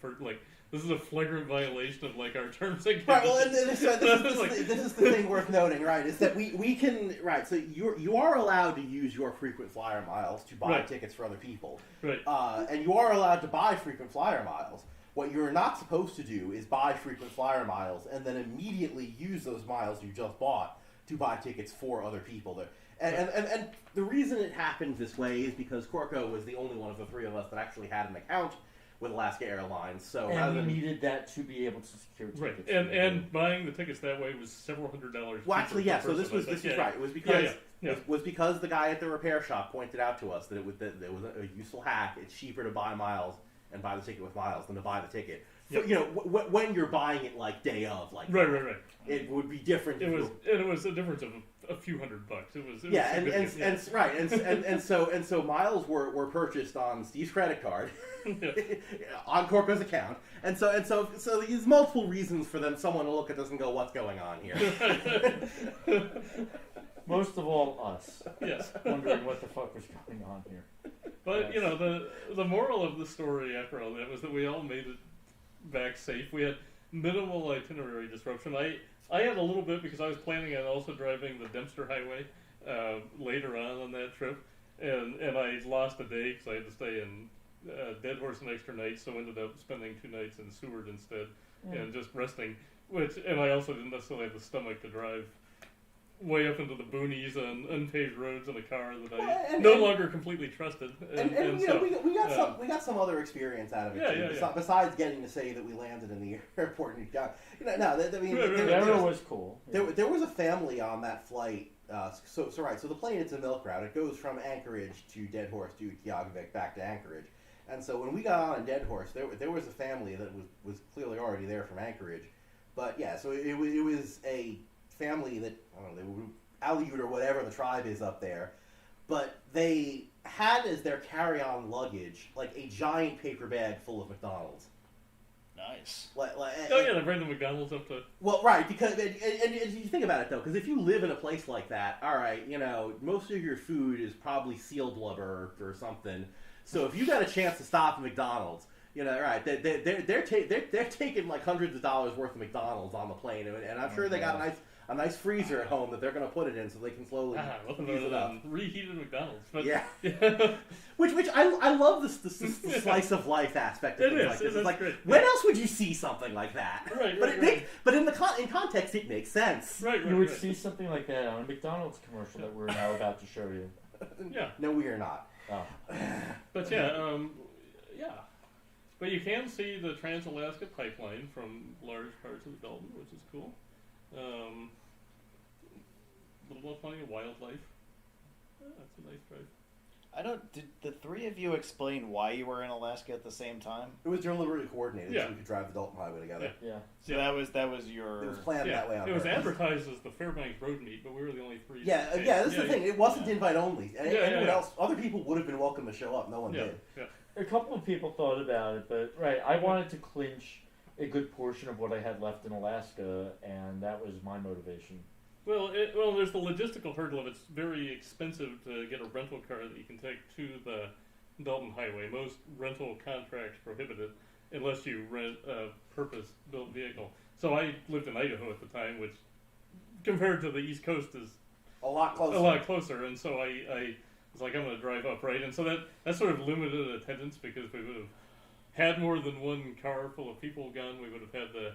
Speaker 2: This is a flagrant violation of our terms and conditions."
Speaker 1: Right. Well, and this is the thing worth noting, right? Is that we can right. So you are allowed to use your frequent flyer miles to buy
Speaker 2: Right.
Speaker 1: tickets for other people,
Speaker 2: Right.
Speaker 1: and you are allowed to buy frequent flyer miles. What you're not supposed to do is buy frequent flyer miles and then immediately use those miles you just bought to buy tickets for other people. And the reason it happened this way is because Corco was the only one of the three of us that actually had an account with Alaska Airlines. So rather
Speaker 5: And we
Speaker 1: than
Speaker 5: needed that to be able to secure
Speaker 2: Right,
Speaker 5: tickets.
Speaker 2: and buying the tickets that way was several $100s.
Speaker 1: well, actually,
Speaker 2: cheaper
Speaker 1: yeah.
Speaker 2: per
Speaker 1: So this
Speaker 2: person,
Speaker 1: was
Speaker 2: I think.
Speaker 1: right. It was because
Speaker 2: Yeah.
Speaker 1: was because the guy at the repair shop pointed out to us that it was a useful hack. It's cheaper to buy miles and buy the ticket with miles than to buy the ticket. So, when you're buying it day of,
Speaker 2: Right.
Speaker 1: it would be different.
Speaker 2: It
Speaker 1: if
Speaker 2: was,
Speaker 1: you-
Speaker 2: and it was a difference of a few $100. It was
Speaker 1: yeah,
Speaker 2: significant,
Speaker 1: and so miles were purchased on Steve's credit card,
Speaker 2: Yeah.
Speaker 1: on Corco's account, and so there's multiple reasons for someone to look at this and go, "What's going on here?"
Speaker 5: Most of all, us.
Speaker 2: Yes.
Speaker 5: Wondering what the fuck was going on here.
Speaker 2: But
Speaker 5: Yes.
Speaker 2: the moral of the story after all that was that we all made it back safe. We had minimal itinerary disruption. I had a little bit because I was planning on also driving the Dempster Highway later on that trip, and I lost a day because I had to stay in Dead Horse an extra night, so ended up spending 2 nights in Seward instead and just resting. And I also didn't necessarily have the stomach to drive way up into the boonies on unpaved roads in a car that I no longer completely trusted.
Speaker 1: And
Speaker 2: so,
Speaker 1: we got some other experience out of it too.
Speaker 2: Yeah.
Speaker 1: Besides getting to say that we landed in the airport and got,
Speaker 2: Right.
Speaker 5: That was cool.
Speaker 1: There was a family on that flight. So the plane, it's a milk route. It goes from Anchorage to Dead Horse to Utqiagvik back to Anchorage. And so when we got on in Dead Horse, there was a family that was clearly already there from Anchorage. But yeah, so it was a family that, I don't know, they were Aleut or whatever the tribe is up there. But they had as their carry-on luggage a giant paper bag full of McDonald's.
Speaker 4: Nice.
Speaker 2: Oh yeah, they bring the McDonald's up to.
Speaker 1: Well, right, because and you think about it though, because if you live in a place like that, all right, most of your food is probably seal blubber or something. So if you got a chance to stop at McDonald's, right, they're taking hundreds of dollars worth of McDonald's on the plane, and I'm sure they got a nice freezer at home that they're going to put it in so they can slowly use it up.
Speaker 2: Reheated McDonald's, but
Speaker 1: Yeah. which I love the slice of life aspect of
Speaker 2: It
Speaker 1: things
Speaker 2: is,
Speaker 1: like this.
Speaker 2: it
Speaker 1: It's
Speaker 2: is great.
Speaker 1: when else would you see something like that?
Speaker 2: Right,
Speaker 1: But
Speaker 2: right,
Speaker 1: it
Speaker 2: right.
Speaker 1: makes, but in context it makes sense.
Speaker 2: right.
Speaker 5: You would see something like that on a McDonald's commercial that we're now about to show you.
Speaker 2: Yeah,
Speaker 1: No, we are not.
Speaker 5: Oh.
Speaker 2: but yeah. But you can see the Trans-Alaska Pipeline from large parts of the Dalton, which is cool. Plenty of wildlife. That's a nice drive.
Speaker 4: Did the three of you explain why you were in Alaska at the same time?
Speaker 1: It was deliberately coordinated
Speaker 2: Yeah.
Speaker 1: so we could drive the Dalton Highway together.
Speaker 5: Yeah.
Speaker 4: So that was your.
Speaker 1: It was planned that way on
Speaker 2: it was
Speaker 1: purpose.
Speaker 2: advertised as the Fairbanks Road Meet, but we were the only three.
Speaker 1: Yeah,
Speaker 2: that
Speaker 1: that's
Speaker 2: came.
Speaker 1: the thing. It wasn't
Speaker 2: yeah.
Speaker 1: invite only. Anyone
Speaker 2: yeah.
Speaker 1: else, other people would have been welcome to show up. No one
Speaker 2: Yeah,
Speaker 1: did.
Speaker 2: yeah.
Speaker 5: A couple of people thought about it, but I wanted to clinch a good portion of what I had left in Alaska, and that was my motivation.
Speaker 2: Well, there's the logistical hurdle of it's very expensive to get a rental car that you can take to the Dalton Highway. Most rental contracts prohibit it unless you rent a purpose-built vehicle. So I lived in Idaho at the time, which compared to the East Coast is
Speaker 1: A lot closer.
Speaker 2: a lot closer. And so I was like, I'm going to drive up, right? And so that sort of limited attendance because we would have had more than one car full of people gone. We would have had to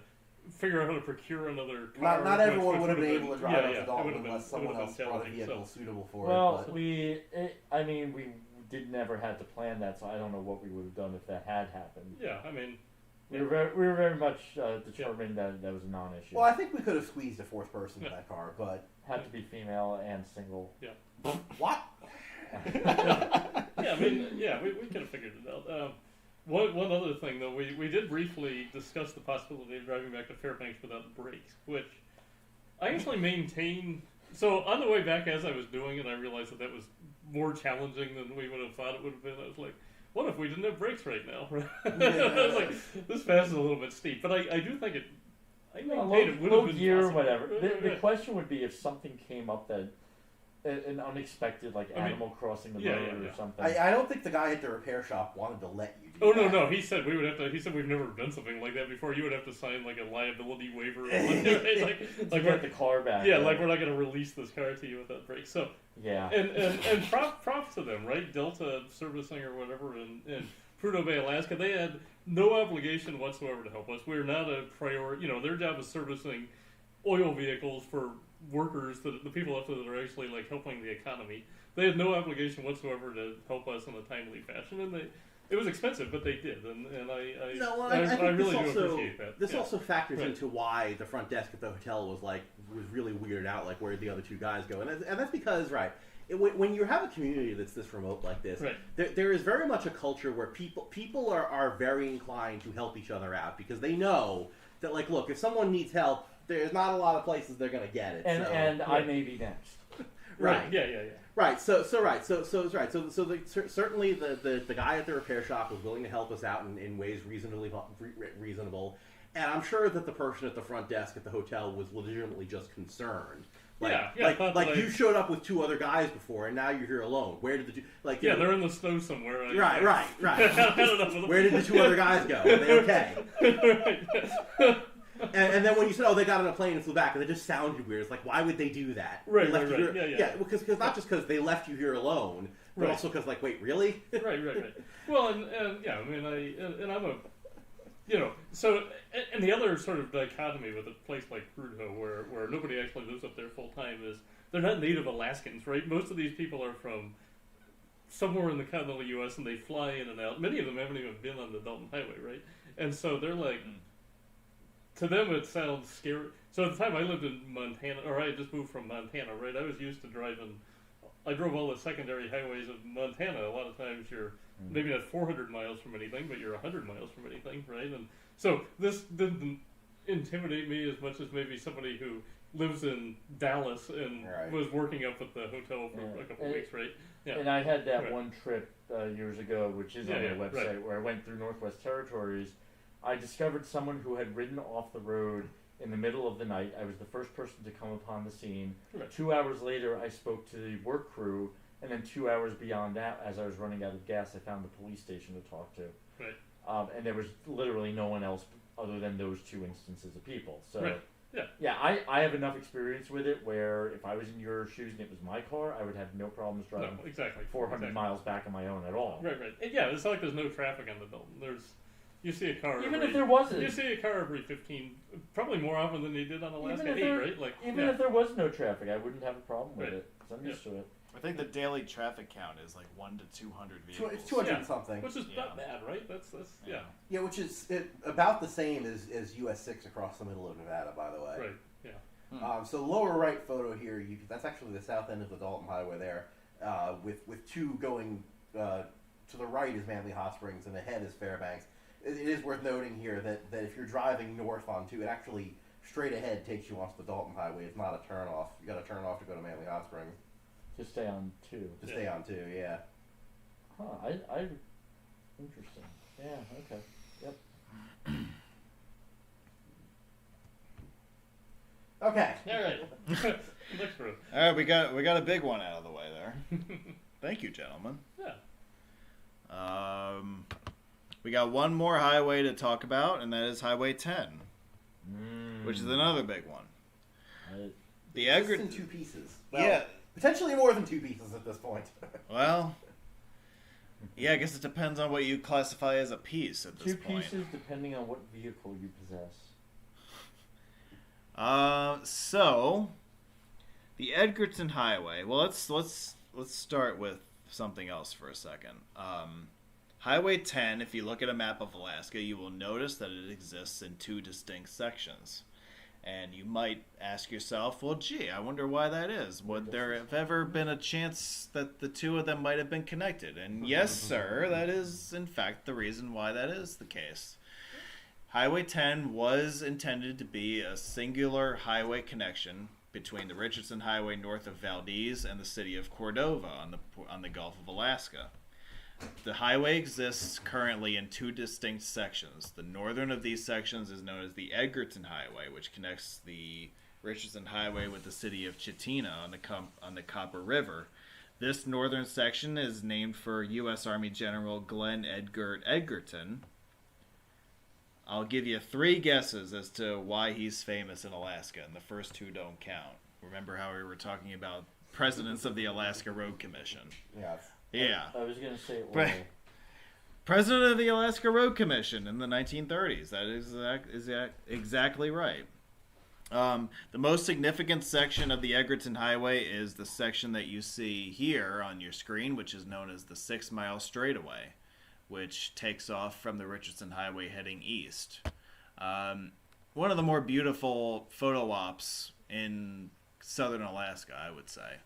Speaker 2: figure out how to procure another car.
Speaker 1: Not everyone would have been able to drive up
Speaker 2: yeah,
Speaker 1: to
Speaker 2: it
Speaker 1: Dalton
Speaker 2: would have been,
Speaker 1: unless someone else brought a vehicle suitable for
Speaker 5: Well,
Speaker 1: it. But
Speaker 5: we never had to plan that, so I don't know what we would have done if that had happened.
Speaker 2: Yeah, I mean,
Speaker 5: We were very much determined that that was a non-issue.
Speaker 1: well, I think we could have squeezed a fourth person in that car, but
Speaker 5: Had to be female and single.
Speaker 1: what?
Speaker 2: yeah, I mean, yeah, we could have figured it out. One other thing, though, we did briefly discuss the possibility of driving back to Fairbanks without brakes, which I actually maintain. So on the way back, as I was doing it, I realized that was more challenging than we would have thought it would have been. I was like, what if we didn't have brakes right now? I was like, this pass is a little bit steep, but I do think it. I maintain it would have been
Speaker 5: gear,
Speaker 2: possible.
Speaker 5: whatever. The question would be if something came up that an unexpected animal crossing the road or something.
Speaker 1: I don't think the guy at the repair shop wanted to let you do
Speaker 2: Oh
Speaker 1: that.
Speaker 2: no! He said we would have to. He said we've never done something like that before. You would have to sign like a liability waiver, right? like
Speaker 5: get the car back.
Speaker 2: Yeah, like we're not going to release this car to you without brakes. So
Speaker 5: yeah,
Speaker 2: and props to them, right? Delta Servicing or whatever in Prudhoe Bay, Alaska, they had no obligation whatsoever to help us. We're not a priority. Their job is servicing oil vehicles for workers, the people up there that are actually like helping the economy. They had no obligation whatsoever to help us in a timely fashion, and it was expensive, but they did, and I
Speaker 1: think
Speaker 2: really
Speaker 1: this
Speaker 2: do appreciate that.
Speaker 1: This also factors
Speaker 2: Right.
Speaker 1: into why the front desk at the hotel was really weirded out, like where'd the other two guys go, and that's because when you have a community that's this remote like this,
Speaker 2: Right.
Speaker 1: there is very much a culture where people are very inclined to help each other out because they know that look, if someone needs help, there's not a lot of places they're going to get it.
Speaker 5: and I may be next.
Speaker 1: Right.
Speaker 2: Yeah.
Speaker 1: Right. So certainly the guy at the repair shop was willing to help us out in ways reasonable, and I'm sure that the person at the front desk at the hotel was legitimately just concerned. You showed up with two other guys before, and now you're here alone. Where did the two?
Speaker 2: They're in the snow somewhere.
Speaker 1: Right.
Speaker 2: I don't know.
Speaker 1: Where did the two other guys go? Are they okay? And then when you said, "Oh, they got on a plane and flew back," and it just sounded weird. It's like, why would they do that?
Speaker 2: Right.
Speaker 1: They left you here-
Speaker 2: Yeah.
Speaker 1: Because not just because they left you here alone, but also because, wait, really?
Speaker 2: Right. Well, and yeah, I mean, I'm a, so, and the other sort of dichotomy with a place like Prudhoe, where nobody actually lives up there full time, is they're not native Alaskans, right? Most of these people are from somewhere in the continental U.S. and they fly in and out. Many of them haven't even been on the Dalton Highway, right? And so they're like. To them, it sounds scary. So at the time I lived in Montana, or I had just moved from Montana, right? I was used to driving. I drove all the secondary highways of Montana. A lot of times you're maybe not 400 miles from anything, but you're 100 miles from anything, right? And so this didn't intimidate me as much as maybe somebody who lives in Dallas and was working up at the hotel for a couple of weeks, right? Yeah.
Speaker 5: And I had that one trip years ago, which is on their website, where I went through Northwest Territories. I discovered someone who had ridden off the road in the middle of the night. I was the first person to come upon the scene.
Speaker 2: Right.
Speaker 5: 2 hours later, I spoke to the work crew, and then 2 hours beyond that, as I was running out of gas, I found the police station to talk to.
Speaker 2: Right.
Speaker 5: And there was literally no one else other than those two instances of people. So,
Speaker 2: right.
Speaker 5: Yeah, I have enough experience with it where if I was in your shoes and it was my car, I would have no problems driving 400 miles back on my own at all.
Speaker 2: Right. And yeah, it's not like there's no traffic on the Dalton. You see a car
Speaker 5: if there wasn't.
Speaker 2: You see a car every 15, probably more often than you did on Alaska Heat, right?
Speaker 5: If there was no traffic, I wouldn't have a problem with it. Because I'm used to it.
Speaker 4: I think the daily traffic count is 1 to 200 vehicles.
Speaker 1: It's 200 something.
Speaker 2: Which is not bad, right? That's yeah.
Speaker 1: Yeah, which is about the same as US 6 across the middle of Nevada, by the way.
Speaker 2: Right. Yeah.
Speaker 1: So lower right photo here, that's actually the south end of the Dalton Highway there, with two going to the right is Manly Hot Springs and ahead is Fairbanks. It is worth noting here that if you're driving north on 2, it actually straight ahead takes you onto the Dalton Highway. It's not a turn off. You got to turn off to go to Manly Hot Springs.
Speaker 5: To stay on 2.
Speaker 1: To stay on 2, yeah.
Speaker 5: Huh, I interesting. Yeah, okay. Yep.
Speaker 1: Okay.
Speaker 2: All right. Next room.
Speaker 4: All right, we got a big one out of the way there. Thank you, gentlemen.
Speaker 2: Yeah.
Speaker 4: We got one more highway to talk about, and that is Highway 10. which is another big one. The
Speaker 1: It's
Speaker 4: Egerton...
Speaker 1: in 2 pieces. Well,
Speaker 4: Yeah.
Speaker 1: Potentially more than 2 pieces at this point.
Speaker 4: Well... Yeah, I guess it depends on what you classify as a piece at this
Speaker 5: 2
Speaker 4: point.
Speaker 5: pieces depending on what vehicle you possess.
Speaker 4: So the Edgerton Highway. Well, let's start with something else for a second. Highway 10. If you look at a map of Alaska, you will notice that it exists in 2 distinct sections. And you might ask yourself, well, gee, I wonder why that is. Would there have ever been a chance that the 2 of them might have been connected? And yes, sir, that is, in fact, the reason why that is the case. Highway 10 was intended to be a singular highway connection between the Richardson Highway north of Valdez and the city of Cordova on the Gulf of Alaska. The highway exists currently in 2 distinct sections. The northern of these sections is known as the Edgerton Highway, which connects the Richardson Highway with the city of Chitina on the Copper River. This northern section is named for U.S. Army General Glenn Edgert Edgerton. I'll give you 3 guesses as to why he's famous in Alaska, and the first 2 don't count. Remember how we were talking about presidents of the Alaska Road Commission?
Speaker 1: Yes.
Speaker 4: Yeah.
Speaker 5: I was going to say oil.
Speaker 4: Right. President of the Alaska Road Commission in the 1930s. That is exactly right. The most significant section of the Edgerton Highway is the section that you see here on your screen, which is known as the 6 Mile Straightaway, which takes off from the Richardson Highway heading east. One of the more beautiful photo ops in southern Alaska, I would say.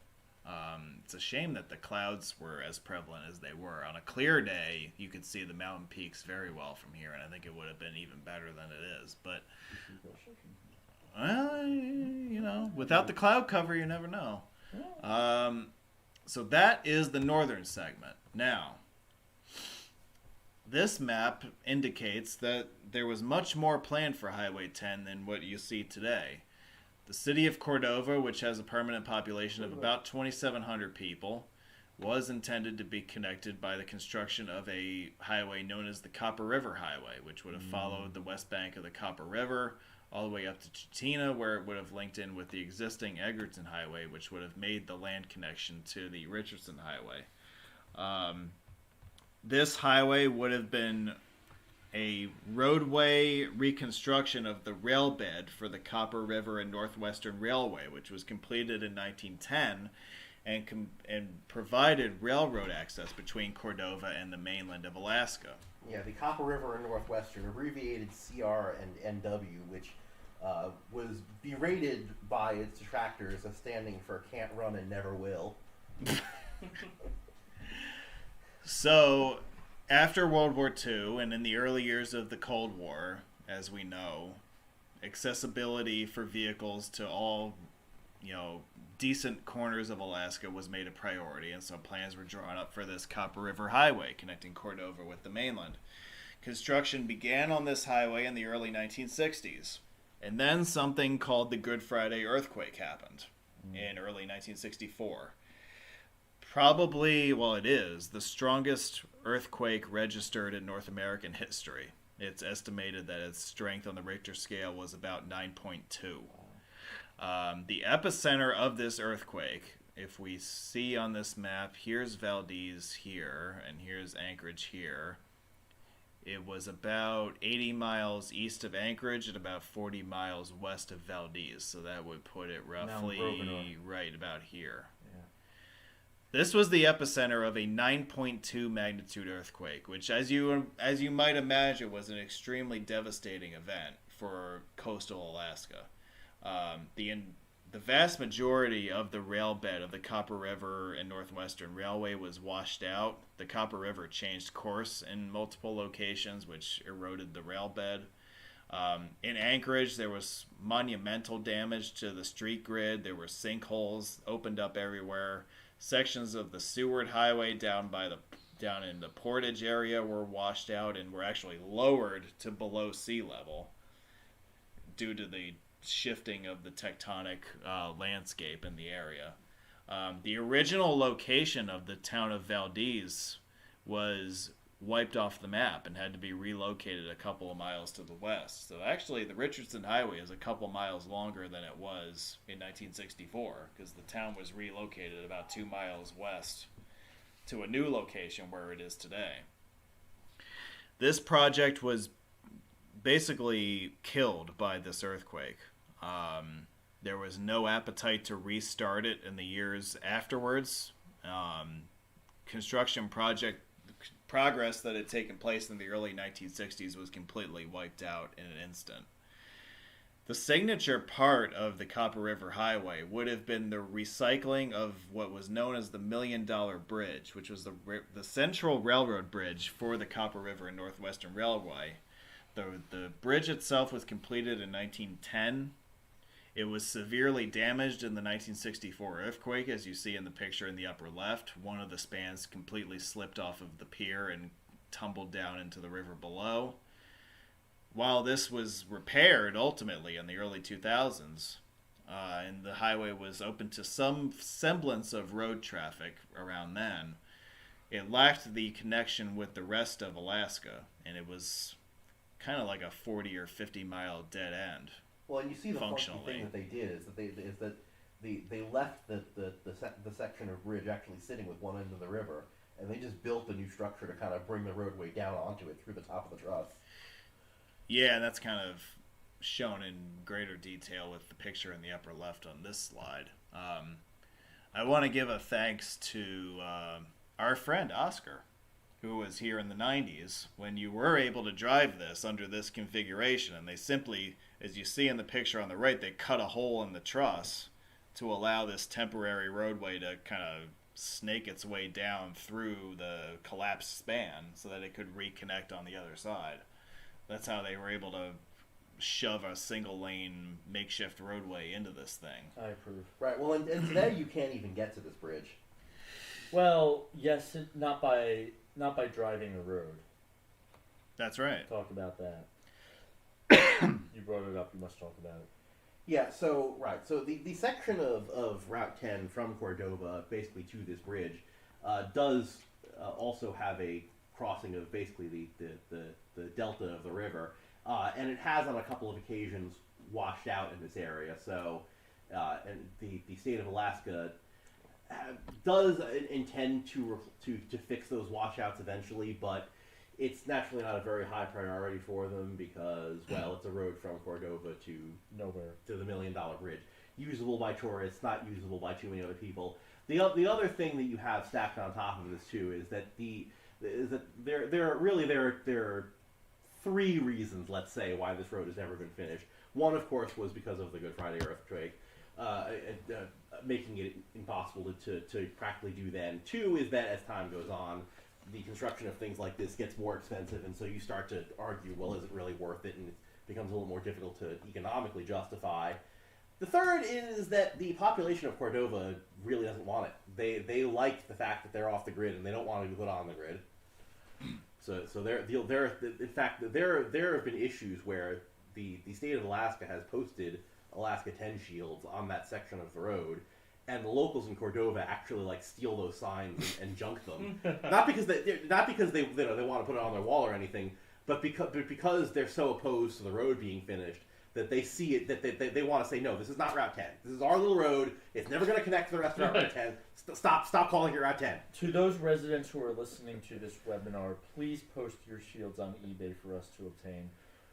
Speaker 4: It's a shame that the clouds were as prevalent as they were. On a clear day, you could see the mountain peaks very well from here, and I think it would have been even better than it is. But, well, you know, without the cloud cover, you never know. So that is the northern segment. Now, this map indicates that there was much more planned for Highway 10 than what you see today. The city of Cordova, which has a permanent population of about 2,700 people, was intended to be connected by the construction of a highway known as the Copper River Highway, which would have followed the west bank of the Copper River all the way up to Chitina, where it would have linked in with the existing Edgerton Highway, which would have made the land connection to the Richardson Highway. This highway would have been a roadway reconstruction of the rail bed for the Copper River and Northwestern Railway, which was completed in 1910 and provided railroad access between Cordova and the mainland of Alaska.
Speaker 1: Yeah, the Copper River and Northwestern, abbreviated CR and NW, which was berated by its detractors as standing for can't run and never will.
Speaker 4: So, after World War II and in the early years of the Cold War, as we know, accessibility for vehicles to all, decent corners of Alaska was made a priority, and so plans were drawn up for this Copper River Highway connecting Cordova with the mainland. Construction began on this highway in the early 1960s, and then something called the Good Friday earthquake happened in early 1964. Probably, it is the strongest earthquake registered in North American history. It's estimated that its strength on the Richter scale was about 9.2. The epicenter of this earthquake, if we see on this map, here's Valdez here, and here's Anchorage here. It was about 80 miles east of Anchorage and about 40 miles west of Valdez, so that would put it roughly right about here. This was the epicenter of a 9.2 magnitude earthquake, which, as you might imagine, was an extremely devastating event for coastal Alaska. The vast majority of the rail bed of the Copper River and Northwestern Railway was washed out. The Copper River changed course in multiple locations, which eroded the rail bed. In Anchorage, there was monumental damage to the street grid. There were sinkholes opened up everywhere. Sections of the Seward Highway down in the Portage area were washed out and were actually lowered to below sea level due to the shifting of the tectonic landscape in the area. The original location of the town of Valdez was wiped off the map and had to be relocated a couple of miles to the west. So actually, the Richardson Highway is a couple miles longer than it was in 1964 because the town was relocated about 2 miles west to a new location where it is today. This project was basically killed by this earthquake. There was no appetite to restart it in the years afterwards. Construction progress that had taken place in the early 1960s was completely wiped out in an instant. The signature part of the Copper River Highway would have been the recycling of what was known as the $1 Million Bridge, which was the central railroad bridge for the Copper River and Northwestern Railway. The bridge itself was completed in 1910. It was severely damaged in the 1964 earthquake, as you see in the picture in the upper left. One of the spans completely slipped off of the pier and tumbled down into the river below. While this was repaired ultimately in the early 2000s, and the highway was open to some semblance of road traffic around then, it lacked the connection with the rest of Alaska, and it was kind of like a 40 or 50 mile dead end.
Speaker 1: Well, and you see the funky
Speaker 4: Functionally.
Speaker 1: thing that they did is that they left the section of bridge actually sitting with one end of the river, and they just built a new structure to kind of bring the roadway down onto it through the top of the truss.
Speaker 4: Yeah, that's kind of shown in greater detail with the picture in the upper left on this slide. I want to give a thanks to our friend Oscar, who was here in the 90s when you were able to drive this under this configuration, and they simply, as you see in the picture on the right, they cut a hole in the truss to allow this temporary roadway to kind of snake its way down through the collapsed span so that it could reconnect on the other side. That's how they were able to shove a single lane makeshift roadway into this thing.
Speaker 5: I approve.
Speaker 1: Right. Well, and today you can't even get to this bridge.
Speaker 5: Well, yes, not by driving a road.
Speaker 4: That's right.
Speaker 5: Talk about that. You brought it up. You must talk about it.
Speaker 1: Yeah. So the section of Route 10 from Cordova basically to this bridge does also have a crossing of basically the delta of the river, and it has on a couple of occasions washed out in this area. So, and the state of Alaska does intend to fix those washouts eventually, but it's naturally not a very high priority for them because, well, it's a road from Cordova to
Speaker 5: Nowhere.
Speaker 1: to the $1 Million Bridge, usable by tourists, not usable by too many other people. The other thing that you have stacked on top of this too is that there are three reasons, let's say, why this road has never been finished. One, of course, was because of the Good Friday earthquake, making it impossible to practically do then. Two is that as time goes on, the construction of things like this gets more expensive, and so you start to argue, well, is it really worth it? And it becomes a little more difficult to economically justify. The third is that the population of Cordova really doesn't want it. They like the fact that they're off the grid, and they don't want to be put on the grid. So in fact, there have been issues where the state of Alaska has posted Alaska 10 shields on that section of the road, and the locals in Cordova actually steal those signs and junk them. not because they want to put it on their wall or anything, but because they're so opposed to the road being finished that they see it, that they want to say, no, this is not Route 10. This is our little road. It's never going to connect to the rest of Route 10. Stop calling it Route 10.
Speaker 5: To those residents who are listening to this webinar, please post your shields on eBay for us to obtain.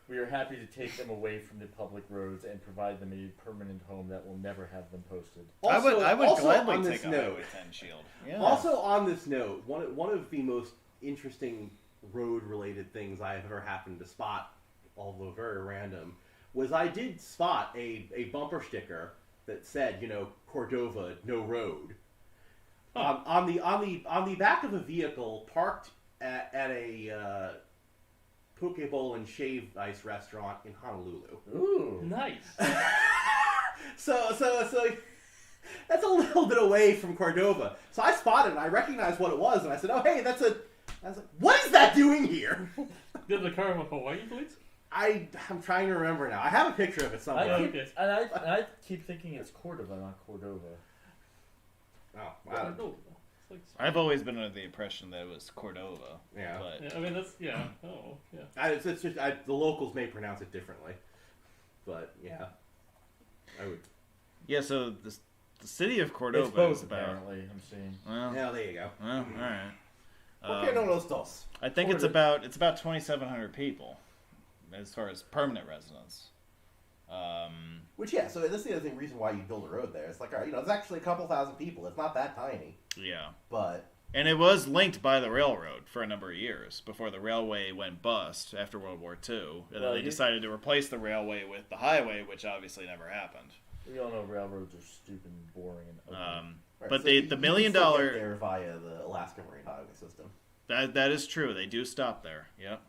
Speaker 5: We are happy to take them away from the public roads and provide them a permanent home that will never have them posted.
Speaker 4: I would gladly
Speaker 1: on
Speaker 4: take
Speaker 1: this
Speaker 4: a
Speaker 1: note,
Speaker 4: Highway 10 shield. Yeah.
Speaker 1: Also on this note, one of the most interesting road-related things I have ever happened to spot, although very random, was I did spot a bumper sticker that said, Cordova, no road. On the back of a vehicle parked at a poke bowl and shave ice restaurant in Honolulu.
Speaker 5: Ooh,
Speaker 2: Nice.
Speaker 1: So that's a little bit away from Cordova. So I spotted it and I recognized what it was, and I said, "Oh, hey, I was like, what is that doing here?"
Speaker 2: Did the car have a Hawaii plates?
Speaker 1: I'm trying to remember now. I have a picture of it somewhere.
Speaker 5: I keep thinking it's Cordova, not Cordova.
Speaker 1: Oh, wow.
Speaker 2: No. It's
Speaker 4: I've always been under the impression that it was Cordova.
Speaker 1: Yeah.
Speaker 4: But
Speaker 2: Yeah, I mean, that's, yeah. Oh, yeah.
Speaker 1: It's just the locals may pronounce it differently, but yeah, I would.
Speaker 4: yeah, so the city of Cordova
Speaker 5: It's both,
Speaker 4: is about.
Speaker 5: apparently, I'm seeing.
Speaker 4: Well,
Speaker 1: Yeah, there you go.
Speaker 4: all right.
Speaker 1: ¿Por qué no los dos?
Speaker 4: I think it's about 2,700 people as far as permanent residents.
Speaker 1: Which so that's the other reason why you build a road there. It's like, all right, it's actually a couple thousand people. It's not that tiny,
Speaker 4: Yeah.
Speaker 1: but
Speaker 4: And it was linked by the railroad for a number of years before the railway went bust after World War II. And then they decided to replace the railway with the highway, which obviously never happened.
Speaker 5: We all know railroads are stupid and boring and ugly.
Speaker 1: right,
Speaker 4: But
Speaker 1: so
Speaker 4: the
Speaker 1: you
Speaker 4: $1
Speaker 1: can
Speaker 4: million
Speaker 1: still get there via the Alaska Marine Highway System.
Speaker 4: that is true. They do stop there. Yep.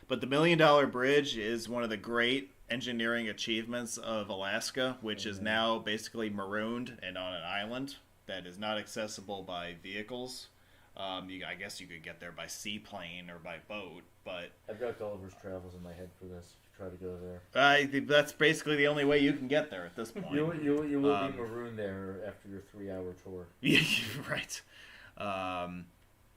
Speaker 4: But the $1 million bridge is one of the great engineering achievements of Alaska, which is now basically marooned and on an island that is not accessible by vehicles. I guess you could get there by seaplane or by boat, but
Speaker 5: I've got Gulliver's Travels in my head for this. If you try to go there,
Speaker 4: that's basically the only way you can get there at this point.
Speaker 5: you will be marooned there after your 3-hour tour.
Speaker 4: Yeah, you're right.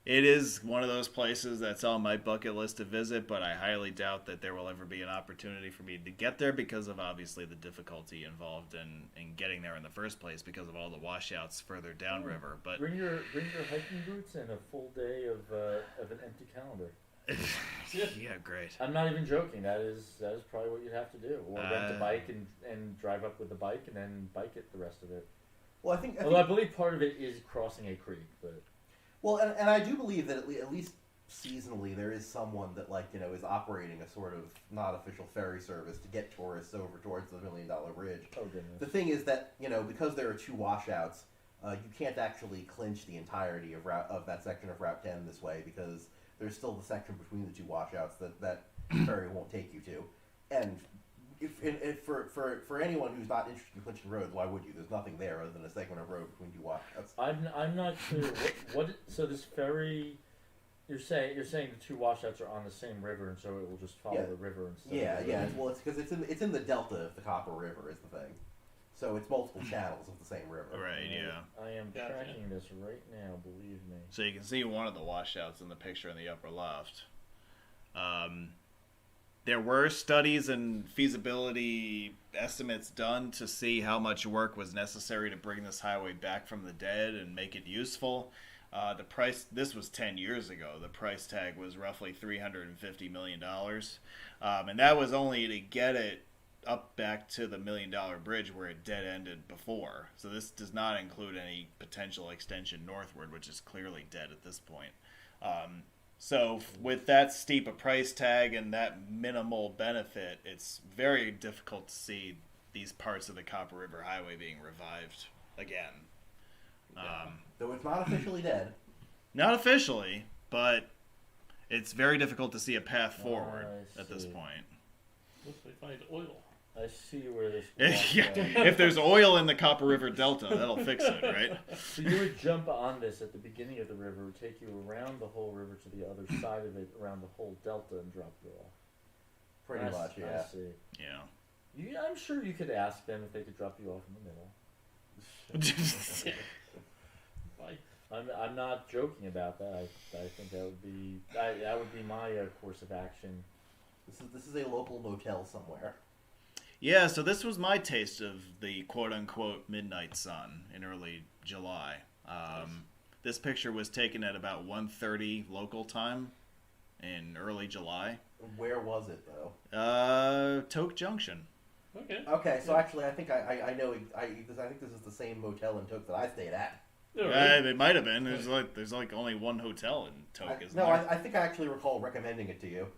Speaker 4: It is one of those places that's on my bucket list to visit, but I highly doubt that there will ever be an opportunity for me to get there because of obviously the difficulty involved in getting there in the first place because of all the washouts further downriver. But
Speaker 5: Bring your hiking boots and a full day of an empty calendar.
Speaker 4: yeah, great.
Speaker 5: I'm not even joking. That is probably what you'd have to do, or rent a bike and drive up with the bike and then bike it the rest of it.
Speaker 1: Well, I think
Speaker 5: Although I believe part of it is crossing a creek, but.
Speaker 1: Well, and I do believe that at least seasonally there is someone that is operating a sort of not official ferry service to get tourists over towards the $1 Million Bridge.
Speaker 5: Oh goodness.
Speaker 1: The thing is that because there are 2 washouts, you can't actually clinch the entirety of that section of Route 10 this way because there's still the section between the 2 washouts that ferry won't take you to, and. If for anyone who's not interested in clinching roads, why would you? There's nothing there other than a segment of road between 2 washouts.
Speaker 5: I'm not clear what so this ferry. You're saying the 2 washouts are on the same river, and so it will just follow the river instead.
Speaker 1: Yeah. Well, it's because it's in the delta of the Copper River is the thing, so it's multiple channels of the same river.
Speaker 4: Right, yeah.
Speaker 5: I am tracking this right now. Believe me.
Speaker 4: So you can see one of the washouts in the picture in the upper left. There were studies and feasibility estimates done to see how much work was necessary to bring this highway back from the dead and make it useful. The price, this was 10 years ago, the price tag was roughly $350 million. And that was only to get it up back to the $1 Million Bridge where it dead-ended before. So this does not include any potential extension northward, which is clearly dead at this point. So with that steep a price tag and that minimal benefit, it's very difficult to see these parts of the Copper River Highway being revived again.
Speaker 1: Though it's not officially dead.
Speaker 4: Not officially, but it's very difficult to see a path forward at this point.
Speaker 2: Unless they find oil.
Speaker 5: I see where this.
Speaker 4: If there's oil in the Copper River Delta, that'll fix it, right?
Speaker 5: So you would jump on this at the beginning of the river, take you around the whole river to the other side of it, around the whole delta, and drop you off.
Speaker 1: Pretty much, yeah.
Speaker 5: I see.
Speaker 4: Yeah.
Speaker 5: I'm sure you could ask them if they could drop you off in the middle.
Speaker 2: Bye.
Speaker 5: I'm not joking about that. I think that would be my course of action.
Speaker 1: This is a local motel somewhere.
Speaker 4: Yeah, so this was my taste of the quote-unquote midnight sun in early July. This picture was taken at about 1:30 local time in early July.
Speaker 1: Where was it, though?
Speaker 4: Toke Junction.
Speaker 2: Okay.
Speaker 1: Okay, so actually I think I know, I think this is the same motel in Toke that I stayed at.
Speaker 4: It might have been. There's like only one hotel in Toke, isn't there?
Speaker 1: I think I actually recall recommending it to you.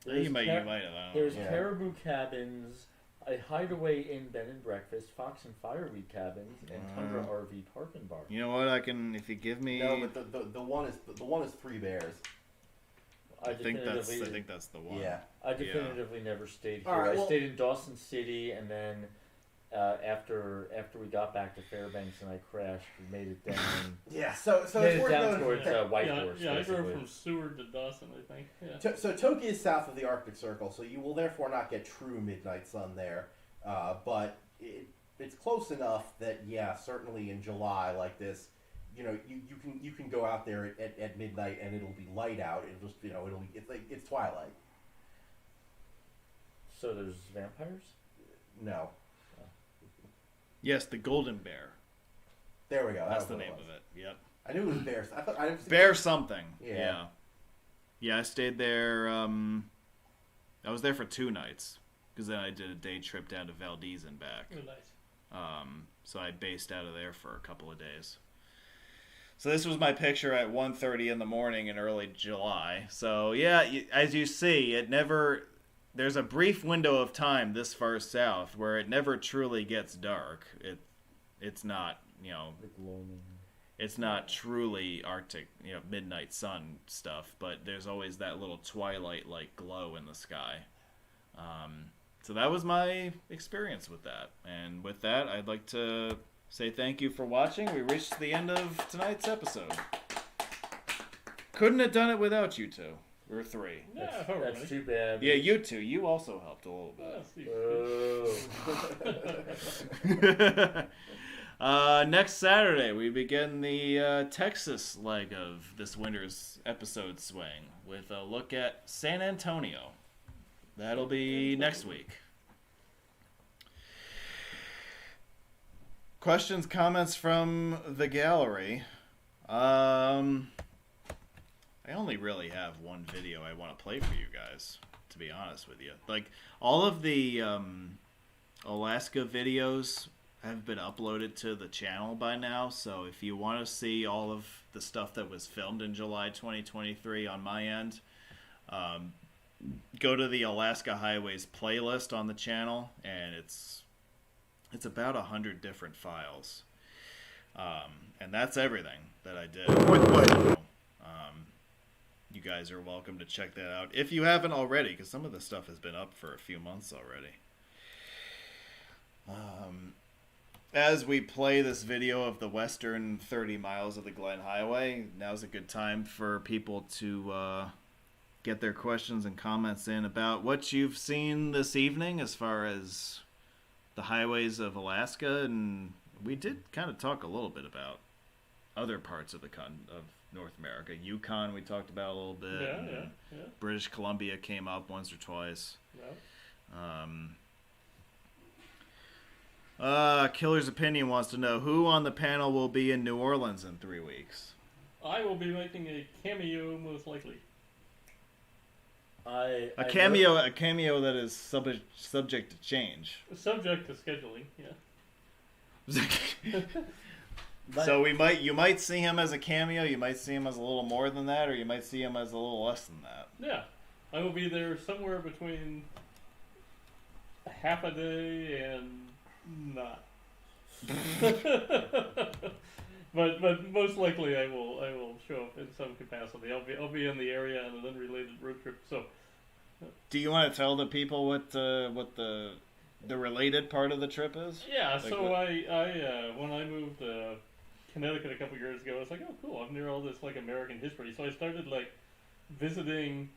Speaker 4: You might have.
Speaker 5: There's Caribou Cabins, a Hideaway Inn Bed and Breakfast, Fox and Fireweed Cabins, and Tundra RV Park and Bar.
Speaker 4: You know what? I can, if you give me.
Speaker 1: No, but the one is Three Bears.
Speaker 4: I think that's the one.
Speaker 1: Yeah.
Speaker 5: I definitively never stayed here.
Speaker 1: Right,
Speaker 5: I stayed in Dawson City, and then after we got back to Fairbanks and I crashed, we made it down.
Speaker 1: Yeah. So it's
Speaker 5: made it
Speaker 1: worth
Speaker 5: down
Speaker 1: noting.
Speaker 5: towards White Horse.
Speaker 2: Yeah, I
Speaker 5: basically.
Speaker 2: drove from Seward to Dawson, I think. Yeah.
Speaker 1: So Toke is south of the Arctic Circle, so you will therefore not get true midnight sun there. But it's close enough that certainly in July like this, you can go out there at midnight and it'll be light out. It'll just it's twilight.
Speaker 5: So there's vampires?
Speaker 1: No.
Speaker 4: Yes, the Golden Bear.
Speaker 1: There we go.
Speaker 4: That's the name of it. Yep.
Speaker 1: I knew it was Bear. I thought
Speaker 4: Bear something.
Speaker 1: Yeah.
Speaker 4: Yeah, I stayed there. I was there for 2 nights because then I did a day trip down to Valdez and back.
Speaker 2: Oh, nice.
Speaker 4: So I based out of there for a couple of days. So this was my picture at 1:30 in the morning in early July. So yeah, as you see, there's a brief window of time this far south where it never truly gets dark. It's not, it's not truly Arctic, midnight sun stuff, but there's always that little twilight-like glow in the sky. So that was my experience with that. And with that, I'd like to say thank you for watching. We reached the end of tonight's episode. Couldn't have done it without you two. Or 3.
Speaker 2: Yeah,
Speaker 5: That's too bad.
Speaker 4: Yeah, you two. You also helped a little bit. Next Saturday, we begin the Texas leg of this winter's episode swing with a look at San Antonio. That'll be next week. Questions, comments from the gallery. I only really have one video I want to play for you guys, to be honest with you. Like, all of the Alaska videos have been uploaded to the channel by now, so if you want to see all of the stuff that was filmed in July 2023 on my end, go to the Alaska Highways playlist on the channel, and it's about 100 different files. And that's everything that I did. You guys are welcome to check that out if you haven't already, because some of the stuff has been up for a few months already. As we play this video of the western 30 miles of the Glen Highway, now's a good time for people to get their questions and comments in about what you've seen this evening as far as the highways of Alaska. And we did kind of talk a little bit about other parts of of North America. Yukon we talked about a little bit.
Speaker 2: Yeah.
Speaker 4: British Columbia came up once or twice. Killer's Opinion wants to know who on the panel will be in New Orleans in 3 weeks.
Speaker 2: I will be making a cameo, most likely.
Speaker 4: A cameo that is subject to change.
Speaker 2: Subject to scheduling, yeah.
Speaker 4: So you might see him as a cameo, you might see him as a little more than that, or you might see him as a little less than that.
Speaker 2: Yeah. I will be there somewhere between half a day and not. but most likely I will show up in some capacity. I'll be in the area on an unrelated road trip. So
Speaker 4: do you want to tell the people what the related part of the trip is?
Speaker 2: Yeah,
Speaker 4: like
Speaker 2: so I when I moved to Connecticut a couple years ago, I was like, oh cool, I'm near all this like American history. So I started like taking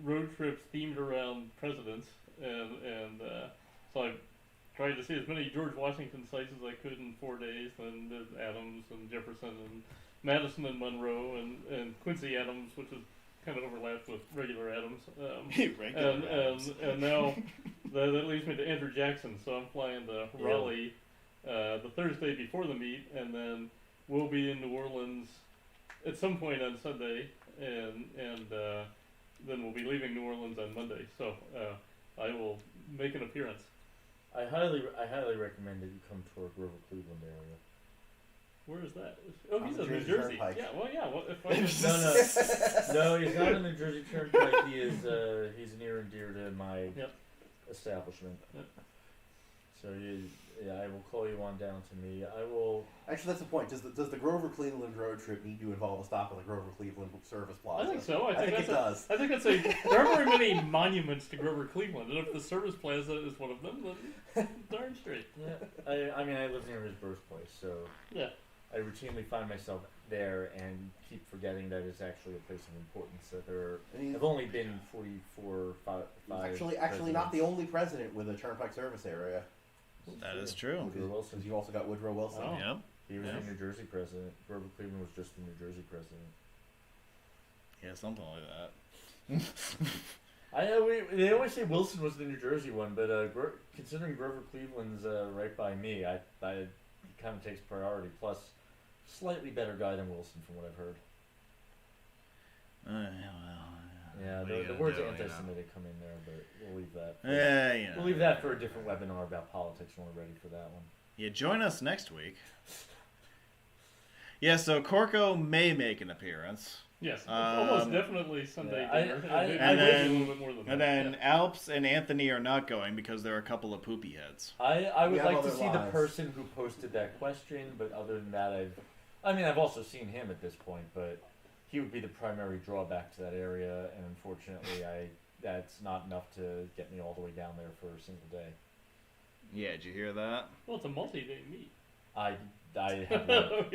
Speaker 2: road trips themed around presidents, and so I tried to see as many George Washington sites as I could in 4 days. Then did Adams and Jefferson and Madison and Monroe and Quincy Adams, which is kind of overlapped with regular Adams. And now that leads me to Andrew Jackson. So I'm flying to Raleigh the Thursday before the meet, and then we'll be in New Orleans at some point on Sunday, and then we'll be leaving New Orleans on Monday. So I will make an appearance.
Speaker 5: I highly recommend that you come to our Grover, Cleveland area.
Speaker 2: Where is that? Oh, he's in New
Speaker 1: Jersey
Speaker 2: Jersey.
Speaker 1: Turnpike.
Speaker 2: Yeah, well, yeah. What if
Speaker 5: No, he's not in the Jersey Turnpike. He's near and dear to my establishment.
Speaker 2: Yep.
Speaker 5: So I will call you on down to me. I will.
Speaker 1: Actually, that's the point. Does the Grover Cleveland road trip need to involve a stop at the Grover Cleveland Service Plaza?
Speaker 2: I think so. I think
Speaker 1: it does.
Speaker 2: I think that's there aren't very many monuments to Grover Cleveland, and if the Service Plaza is one of them, then darn straight.
Speaker 5: Yeah, I mean, I live near his birthplace, so
Speaker 2: yeah.
Speaker 5: I routinely find myself there and keep forgetting that it's actually a place of importance. That there have only been 5
Speaker 1: Actually, not the only president with a turnpike service area.
Speaker 4: That is true.
Speaker 1: Woodrow Wilson. You also got Woodrow Wilson.
Speaker 2: Oh.
Speaker 4: Yep.
Speaker 5: He was
Speaker 2: Yeah.
Speaker 5: the New Jersey president. Grover Cleveland was just the New Jersey president.
Speaker 4: Yeah, something like that.
Speaker 5: They always say Wilson was the New Jersey one, but considering Grover Cleveland's right by me, he kind of takes priority. Plus, slightly better guy than Wilson, from what I've heard. Yeah,
Speaker 4: What are you
Speaker 5: the
Speaker 4: gonna
Speaker 5: words
Speaker 4: do, you know?
Speaker 5: anti-Semitic come in there, but we'll leave that.
Speaker 4: Yeah, you know.
Speaker 5: We'll leave that for a different webinar about politics when we're ready for that one.
Speaker 4: Yeah, join us next week. Yeah, so Corco may make an appearance.
Speaker 2: Yes, almost definitely Sunday
Speaker 5: yeah,
Speaker 2: dinner.
Speaker 5: I
Speaker 2: Maybe a
Speaker 4: then-
Speaker 2: little bit more than
Speaker 4: And
Speaker 2: that.
Speaker 4: then Alps and Anthony are not going because they're a couple of poopy heads.
Speaker 5: I
Speaker 1: We
Speaker 5: would
Speaker 1: have
Speaker 5: like to
Speaker 1: other
Speaker 5: see the
Speaker 1: lives.
Speaker 5: person who posted that question, but other than that, I've also seen him at this point, but he would be the primary drawback to that area, and unfortunately, that's not enough to get me all the way down there for a single day.
Speaker 4: Yeah, did you hear that?
Speaker 2: Well, it's a multi-day meet.
Speaker 5: I have work.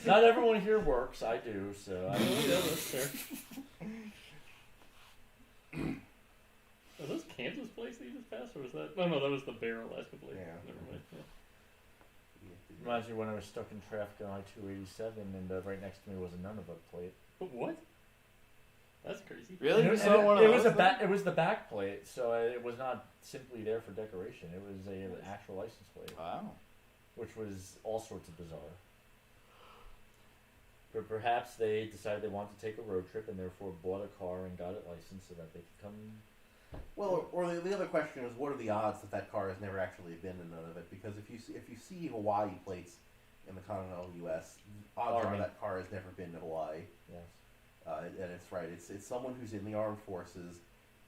Speaker 5: Not everyone here works. I do, so I
Speaker 2: Yeah, that's fair. Are those Kansas plates that you just passed, or was that? No, that was the Bear Alaska plate.
Speaker 1: Yeah.
Speaker 2: Never mind. Yeah.
Speaker 5: reminds me when I was stuck in traffic on I-287, and right next to me was a Nunavut plate.
Speaker 2: But what? That's crazy.
Speaker 4: Really?
Speaker 5: And
Speaker 4: You
Speaker 5: it,
Speaker 4: saw
Speaker 5: and
Speaker 4: one
Speaker 5: it
Speaker 4: of
Speaker 5: was
Speaker 4: those
Speaker 5: a it was the back plate, so it was not simply there for decoration. It was an actual license plate,
Speaker 4: Wow.
Speaker 5: which was all sorts of bizarre. But perhaps they decided they wanted to take a road trip and therefore bought a car and got it licensed so that they could come.
Speaker 1: Well, or the other question is, what are the odds that that car has never actually been in none of it? Because if you see Hawaii plates in the continental U.S., odds are
Speaker 5: Army.
Speaker 1: that car has never been to Hawaii.
Speaker 5: Yes.
Speaker 1: And it's right. It's someone who's in the armed forces,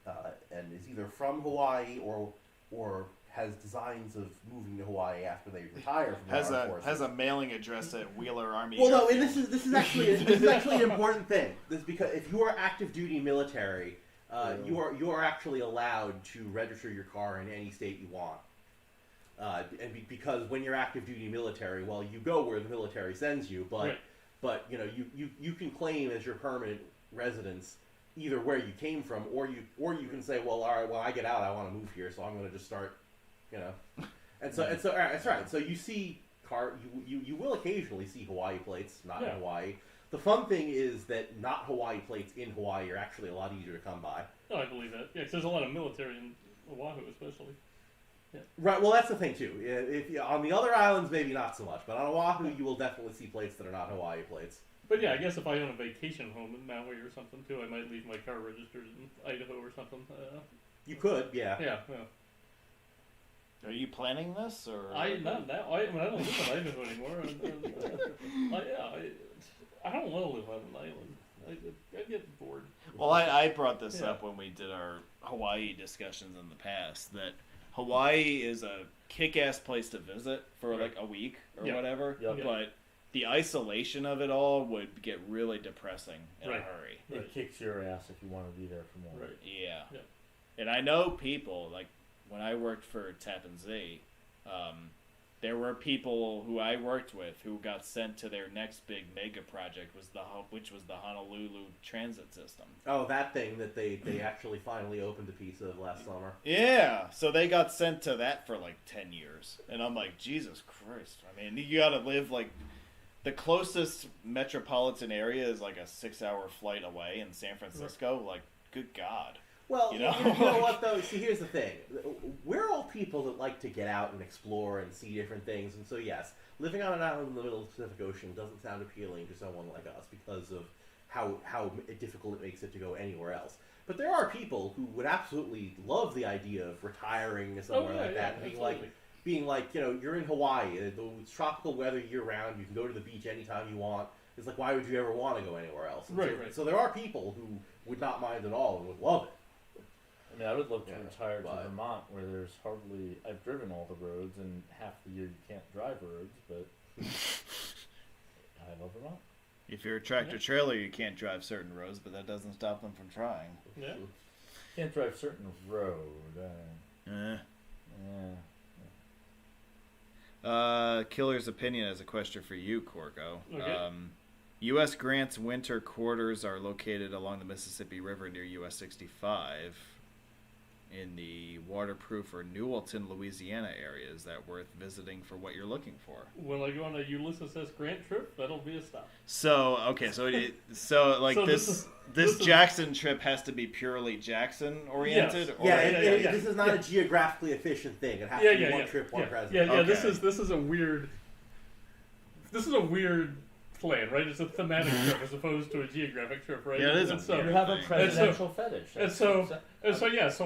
Speaker 1: and is either from Hawaii or has designs of moving to Hawaii after they retire from the armed forces.
Speaker 4: Has a mailing address at Wheeler Army.
Speaker 1: Well, no, and
Speaker 4: Airfield.
Speaker 1: this is actually an important thing. This is because if you are active duty military, you are actually allowed to register your car in any state you want. Because when you're active duty military, well, you go where the military sends you, but
Speaker 2: Right.
Speaker 1: but you can claim as your permanent residence either where you came from, or you can say, well, all right, when I get out, I want to move here, so I'm going to just start, and so all right, that's right. So you see you will occasionally see Hawaii plates, not in
Speaker 2: Yeah.
Speaker 1: Hawaii. The fun thing is that not Hawaii plates in Hawaii are actually a lot easier to come by.
Speaker 2: Oh, I believe that. Yeah, 'cause there's a lot of military in Oahu, especially.
Speaker 1: Right. Well, that's the thing too. On the other islands, maybe not so much, but on Oahu, you will definitely see plates that are not Hawaii plates.
Speaker 2: But yeah, I guess if I own a vacation home in Maui or something too, I might leave my car registered in Idaho or something.
Speaker 1: You could, yeah.
Speaker 2: Yeah.
Speaker 4: Are you planning this or?
Speaker 2: I not now. I don't live in Idaho anymore. I don't want to live on an island. I get bored.
Speaker 4: Well, I brought this
Speaker 2: Yeah.
Speaker 4: up when we did our Hawaii discussions in the past, that Hawaii is a kick-ass place to visit for
Speaker 2: Right.
Speaker 4: like a week or
Speaker 2: Yeah.
Speaker 4: whatever,
Speaker 5: Yep.
Speaker 4: but the isolation of it all would get really depressing in a
Speaker 2: Right.
Speaker 4: hurry.
Speaker 2: Right.
Speaker 5: It kicks your ass if you want to be there for more.
Speaker 2: Right.
Speaker 4: Yeah.
Speaker 2: Yeah.
Speaker 4: And I know people, like when I worked for Tappan Zee, there were people who I worked with who got sent to their next big mega project, which was the Honolulu transit system.
Speaker 1: Oh, that thing that they actually finally opened a piece of last summer.
Speaker 4: Yeah, so they got sent to that for like 10 years. And I'm like, Jesus Christ. I mean, you gotta live like, the closest metropolitan area is like a 6-hour flight away in San Francisco. Like, good God.
Speaker 1: Well,
Speaker 4: You
Speaker 1: you
Speaker 4: know?
Speaker 1: know what though? See, here's the thing. We're all people that like to get out and explore and see different things, and so yes, living on an island in the middle of the Pacific Ocean doesn't sound appealing to someone like us because of how difficult it makes it to go anywhere else. But there are people who would absolutely love the idea of retiring somewhere like that and being like, you're in Hawaii, it's tropical weather year round, you can go to the beach anytime you want. It's like, why would you ever want to go anywhere else? And
Speaker 2: Right.
Speaker 1: So there are people who would not mind at all and would love it.
Speaker 5: I mean, I would love to
Speaker 1: Yeah,
Speaker 5: retire to
Speaker 1: but-
Speaker 5: Vermont, where there's hardly. I've driven all the roads, and half the year you can't drive roads, but I love Vermont.
Speaker 4: If you're a tractor trailer, you can't drive certain roads, but that doesn't stop them from trying.
Speaker 2: Yeah.
Speaker 5: Can't drive certain road.
Speaker 4: Killer's opinion has a question for you, Corco.
Speaker 2: Okay.
Speaker 4: U.S. Grant's winter quarters are located along the Mississippi River near U.S. 65. in the waterproof or Newellton, Louisiana area. Is that worth visiting for what you're looking for?
Speaker 2: When I go on a Ulysses S. Grant trip, that'll be a stop.
Speaker 4: So okay, so this Jackson trip has to be purely Jackson oriented.
Speaker 2: Yes.
Speaker 1: This is not a geographically efficient thing. It has to be one trip, one president.
Speaker 2: Yeah.
Speaker 4: Okay.
Speaker 2: This is a weird plan, right? It's a thematic trip as opposed to a geographic trip, right?
Speaker 4: Yeah, it is.
Speaker 5: You have a presidential fetish.
Speaker 2: So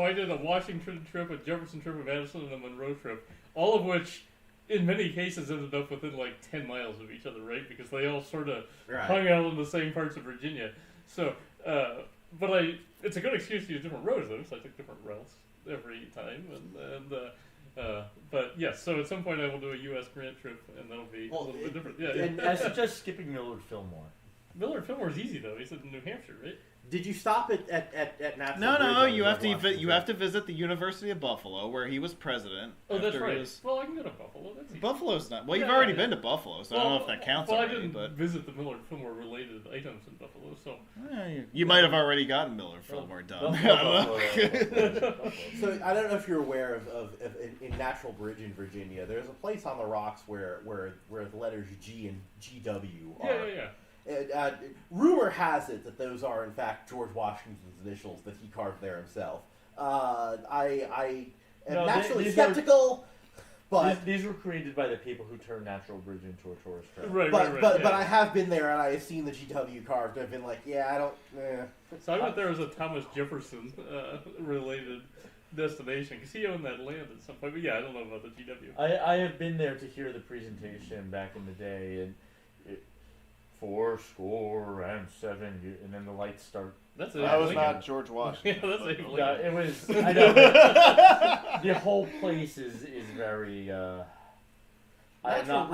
Speaker 2: I did a Washington trip, a Jefferson trip, a Madison, and a Monroe trip, all of which, in many cases, ended up within like 10 miles of each other, right? Because they all sort of hung out in the same parts of Virginia. So, it's a good excuse to use different roads, though, so I took different routes every time, but yes, so at some point I will do a U.S. Grant trip, and that'll be a little bit different.
Speaker 5: And I suggest skipping Millard Fillmore.
Speaker 2: Millard Fillmore is easy though. He's in New Hampshire, right?
Speaker 1: Did you stop at Natural
Speaker 4: No,
Speaker 1: Bridge
Speaker 4: you
Speaker 1: on
Speaker 4: have to
Speaker 1: Washington?
Speaker 4: you have to visit the University of Buffalo, where he was president.
Speaker 2: Oh, that's
Speaker 4: after
Speaker 2: right.
Speaker 4: his-
Speaker 2: Well, I can go to Buffalo. That's easy.
Speaker 4: Buffalo's not. Well,
Speaker 2: Yeah,
Speaker 4: you've already
Speaker 2: yeah.
Speaker 4: been to Buffalo, so I don't know if that counts
Speaker 2: Well,
Speaker 4: already.
Speaker 2: I didn't
Speaker 4: But
Speaker 2: visit the Millard Fillmore related items in Buffalo, so
Speaker 4: you might have already gotten Millard Fillmore done.
Speaker 5: Buffalo.
Speaker 1: So I don't know if you're aware of in Natural Bridge in Virginia, there's a place on the rocks where the letters G and GW are.
Speaker 2: yeah.
Speaker 1: Rumor has it that those are in fact George Washington's initials that he carved there himself. I am
Speaker 5: No,
Speaker 1: naturally
Speaker 5: these are-
Speaker 1: skeptical, but
Speaker 5: These were created by the people who turned Natural Bridge into a tourist trap.
Speaker 2: Right.
Speaker 1: but I have been there and I have seen the GW carved. And I've been like, yeah, I don't.
Speaker 2: So I went there as a Thomas Jefferson related destination because he owned that land at some point. But yeah, I don't know about the GW.
Speaker 5: I have been there to hear the presentation back in the day, and fourscore and then the lights start.
Speaker 2: That's
Speaker 4: That was
Speaker 2: Lincoln.
Speaker 4: not George Washington.
Speaker 2: Yeah, that's Abe
Speaker 5: Yeah,
Speaker 2: Lincoln.
Speaker 5: it was. I know. But the whole place is very. I am not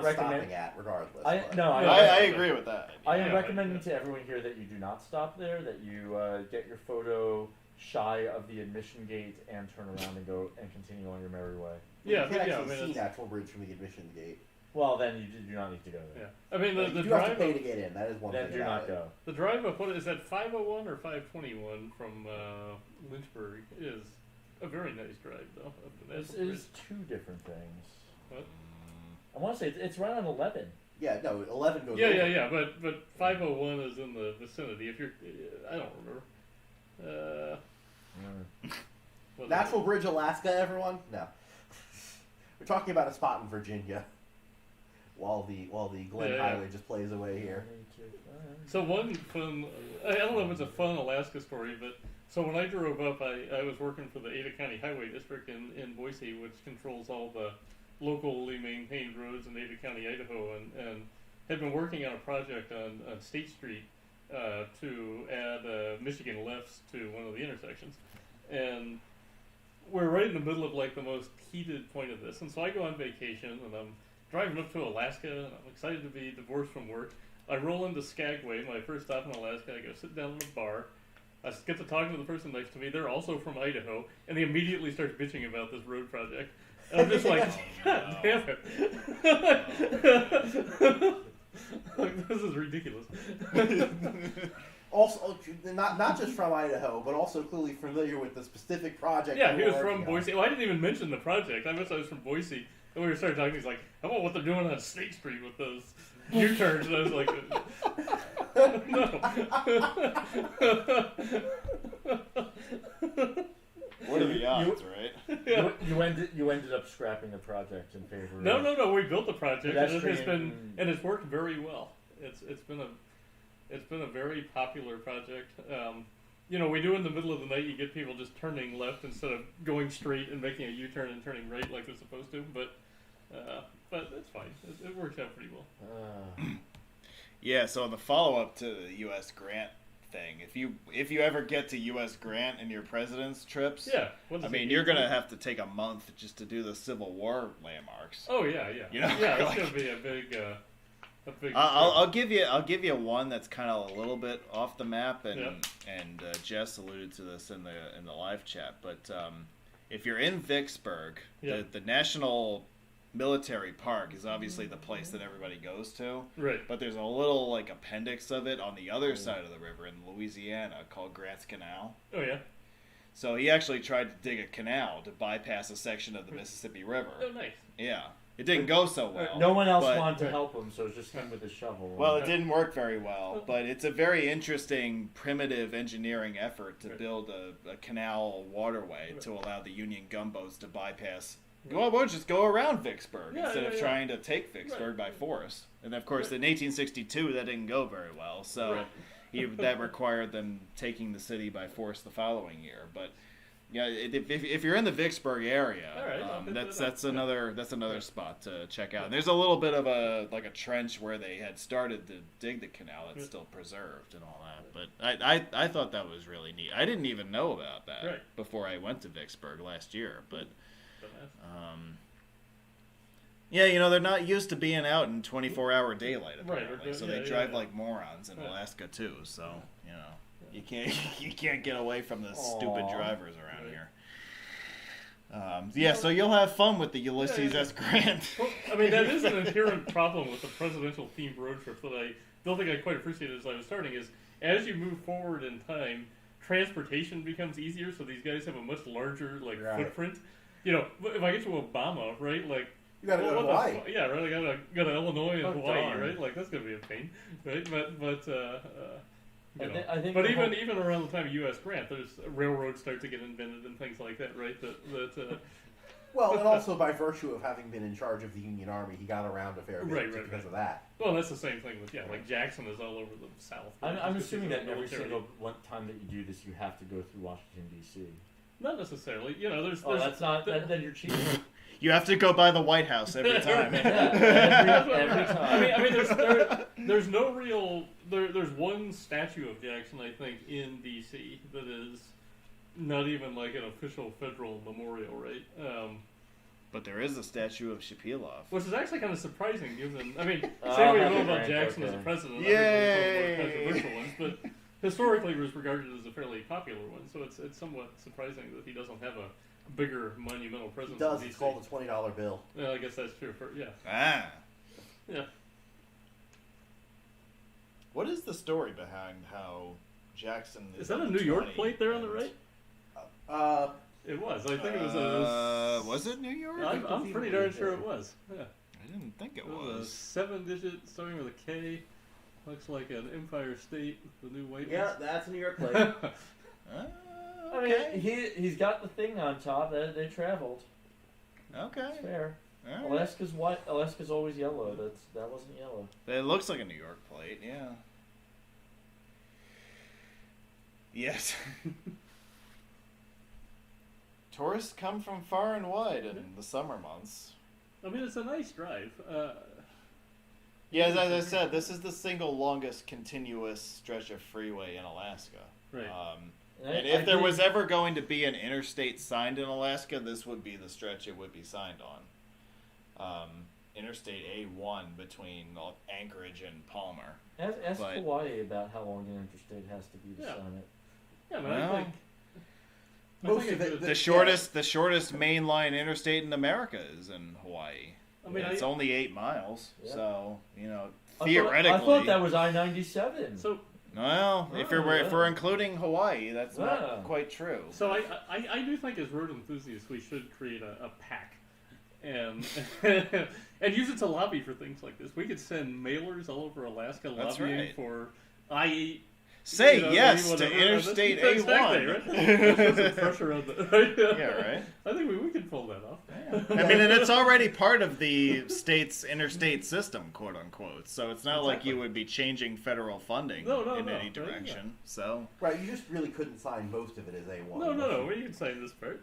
Speaker 5: recommending.
Speaker 1: stopping at regardless.
Speaker 5: I
Speaker 4: agree with that.
Speaker 5: I am
Speaker 2: Yeah,
Speaker 5: recommending to everyone here that you do not stop there. That you get your photo shy of the admission gate and turn around and go and continue on your merry way.
Speaker 2: Yeah,
Speaker 1: you can
Speaker 2: but yeah, I
Speaker 1: actually
Speaker 2: mean,
Speaker 1: see
Speaker 2: it's-
Speaker 1: Natural Bridge from the admission gate.
Speaker 5: Well, then you do not need to go
Speaker 2: yeah.
Speaker 5: there.
Speaker 2: I mean,
Speaker 1: You
Speaker 2: the
Speaker 1: do have to
Speaker 2: drive
Speaker 1: pay
Speaker 2: up,
Speaker 1: to get in. That is one
Speaker 5: Then
Speaker 1: thing
Speaker 5: do
Speaker 1: about
Speaker 5: not
Speaker 1: it.
Speaker 5: go.
Speaker 2: the drive up. What is that? 501 or 521 from Lynchburg is a very nice drive, though. Up to
Speaker 5: This
Speaker 2: Natural
Speaker 5: is two different things.
Speaker 2: What?
Speaker 5: I want to say it's right on 11.
Speaker 1: Yeah, no, 11 goes.
Speaker 2: Bridge.
Speaker 1: over.
Speaker 2: Yeah. But 501 is in the vicinity. If you're, I don't remember. What is
Speaker 1: Natural Bridge, Alaska, everyone? No. We're talking about a spot in Virginia. While the Glen
Speaker 2: Yeah.
Speaker 1: Highway just plays away here.
Speaker 2: So one fun, I don't know if it's a fun Alaska story, but so when I drove up, I was working for the Ada County Highway District in Boise, which controls all the locally maintained roads in Ada County, Idaho, and had been working on a project on State Street to add Michigan lefts to one of the intersections. And we're right in the middle of like the most heated point of this. And so I go on vacation and I'm driving up to Alaska, and I'm excited to be divorced from work. I roll into Skagway, my first stop in Alaska. I go sit down in a bar. I get to talking to the person next to me. They're also from Idaho, and he immediately starts bitching about this road project. And I'm just like, God damn it. Like, this is ridiculous.
Speaker 1: Also, not just from Idaho, but also clearly familiar with the specific project.
Speaker 2: Yeah,
Speaker 1: you
Speaker 2: he was
Speaker 1: were
Speaker 2: from
Speaker 1: working on.
Speaker 2: Boise. Well, I didn't even mention the project. I guess I was from Boise. And we started talking. He's like, "How about what they're doing on State Street with those U-turns?" And I was like, "No."
Speaker 4: What are the odds, right?
Speaker 2: Yeah.
Speaker 5: You ended up scrapping the project in favor.
Speaker 2: No. We built the project, and it has been,
Speaker 5: Pedestrian-
Speaker 2: and it's worked very well. It's been a very popular project. We do in the middle of the night. You get people just turning left instead of going straight and making a U-turn and turning right like they're supposed to. But it's fine. It works out pretty well.
Speaker 4: Yeah. So the follow-up to the U.S. Grant thing, if you ever get to U.S. Grant in your president's trips,
Speaker 2: Yeah. What is
Speaker 4: I
Speaker 2: it,
Speaker 4: mean, you're gonna have to take a month just to do the Civil War landmarks.
Speaker 2: Oh yeah.
Speaker 4: You know,
Speaker 2: Yeah, it's
Speaker 4: like-
Speaker 2: gonna be a big.
Speaker 4: I'll give you one that's kind of a little bit off the map, and
Speaker 2: Yeah.
Speaker 4: and Jess alluded to this in the live chat. But if you're in Vicksburg,
Speaker 2: Yeah.
Speaker 4: the National Military Park is obviously the place that everybody goes to.
Speaker 2: Right.
Speaker 4: But there's a little like appendix of it on the other side of the river in Louisiana called Grant's Canal.
Speaker 2: Oh yeah.
Speaker 4: So he actually tried to dig a canal to bypass a section of the Mississippi River.
Speaker 2: Oh, nice.
Speaker 4: Yeah. It didn't go so well.
Speaker 5: No one else
Speaker 4: but-
Speaker 5: wanted to help him, so it was just him with a shovel.
Speaker 4: Well, it didn't work very well, but it's a very interesting primitive engineering effort to build a canal waterway to allow the Union gunboats to bypass. Well, we'll just go around Vicksburg instead of trying to take Vicksburg by force. And of course, in 1862, that didn't go very well, so that required them taking the city by force the following year. But yeah, if you're in the Vicksburg area, that's another spot to check out. And there's a little bit of a trench where they had started to dig the canal that's still preserved and all that. But I thought that was really neat. I didn't even know about that before I went to Vicksburg last year. But yeah, they're not used to being out in 24-hour daylight apparently, so they drive like morons in Alaska too. So you can't get away from the stupid drivers around here. So you'll have fun with the Ulysses S. Grant.
Speaker 2: Well, I mean, that is an inherent problem with the presidential themed road trips that I don't think I quite appreciated as I was starting. Is as you move forward in time, transportation becomes easier. So these guys have a much larger footprint. If I get to Obama, right, like.
Speaker 1: You gotta go to Hawaii.
Speaker 2: Yeah, right. I gotta go to Illinois and Hawaii,
Speaker 5: darn.
Speaker 2: right? Like that's gonna be a pain, right?
Speaker 5: I think
Speaker 2: But even around the time of U.S. Grant, there's railroads start to get invented and things like that, right?
Speaker 1: Well, and also by virtue of having been in charge of the Union Army, he got around a fair bit because of that.
Speaker 2: Well, that's the same thing with like Jackson is all over the South. Right?
Speaker 5: I'm assuming that every
Speaker 2: military.
Speaker 5: single time that you do this, you have to go through Washington D.C.
Speaker 2: Not necessarily. There's.
Speaker 5: That's not. Then you're cheating.
Speaker 4: You have to go by the White House every time.
Speaker 5: every time.
Speaker 2: I mean, there's no real. There's one statue of Jackson, I think, in D.C. that is not even like an official federal memorial, right?
Speaker 4: But there is a statue of Shapilov.
Speaker 2: Which is actually kind of surprising, given. I mean, say what you know about Jackson as a president.
Speaker 4: Yay!
Speaker 2: One of the more controversial ones, but historically was regarded as a fairly popular one. So it's somewhat surprising that he doesn't have a bigger monumental presence.
Speaker 1: He does.
Speaker 2: In
Speaker 1: It's
Speaker 2: DC.
Speaker 1: called the $20 bill.
Speaker 2: Yeah, I guess that's true. Yeah. Yeah.
Speaker 4: What is the story behind how Jackson
Speaker 2: Is that a New York plate there on the right? It was. I think it was a.
Speaker 4: Was it New York?
Speaker 2: I'm pretty darn sure it was. Yeah.
Speaker 4: I didn't think it
Speaker 2: It was a
Speaker 4: was.
Speaker 2: 7-digit starting with a K. Looks like an Empire State, the new white.
Speaker 1: Yeah, that's a New York plate.
Speaker 5: I mean, he's got the thing on top that they traveled.
Speaker 4: Okay.
Speaker 5: It's fair.
Speaker 4: All right.
Speaker 5: Alaska's white. Alaska's always yellow. That wasn't yellow.
Speaker 4: It looks like a New York plate, yeah. Yes. Tourists come from far and wide in the summer months.
Speaker 2: I mean, it's a nice drive.
Speaker 4: Yeah, as I said, this is the single longest continuous stretch of freeway in Alaska.
Speaker 2: Right.
Speaker 4: And if there was ever going to be an interstate signed in Alaska, this would be the stretch it would be signed on. Interstate A1 between Anchorage and Palmer.
Speaker 5: Ask Hawaii about how long an interstate has to be to sign it.
Speaker 2: Yeah, but
Speaker 4: Well,
Speaker 2: I think.
Speaker 1: most of it.
Speaker 4: The shortest mainline interstate in America is in Hawaii.
Speaker 2: I mean,
Speaker 4: it's only 8 miles,
Speaker 5: Yeah.
Speaker 4: so
Speaker 5: I
Speaker 4: theoretically.
Speaker 5: thought that was I-97.
Speaker 2: So
Speaker 4: Well, if we're including Hawaii, that's
Speaker 5: Yeah.
Speaker 4: not quite true.
Speaker 2: So I do think as road enthusiasts we should create a pack and and use it to lobby for things like this. We could send mailers all over Alaska
Speaker 4: That's
Speaker 2: lobbying
Speaker 4: right.
Speaker 2: for I-8.
Speaker 4: Say
Speaker 2: You know,
Speaker 4: yes
Speaker 2: whatever.
Speaker 4: to Interstate
Speaker 2: That's exactly,
Speaker 4: A1.
Speaker 2: right? Put some pressure on that. Right?
Speaker 4: Yeah, right.
Speaker 2: I think we can pull that off.
Speaker 4: I mean, and it's already part of the state's interstate system, quote unquote. So it's not like you would be changing federal funding in any direction. So,
Speaker 1: Right, you just really couldn't sign most of it as A1.
Speaker 2: No. We can say this part.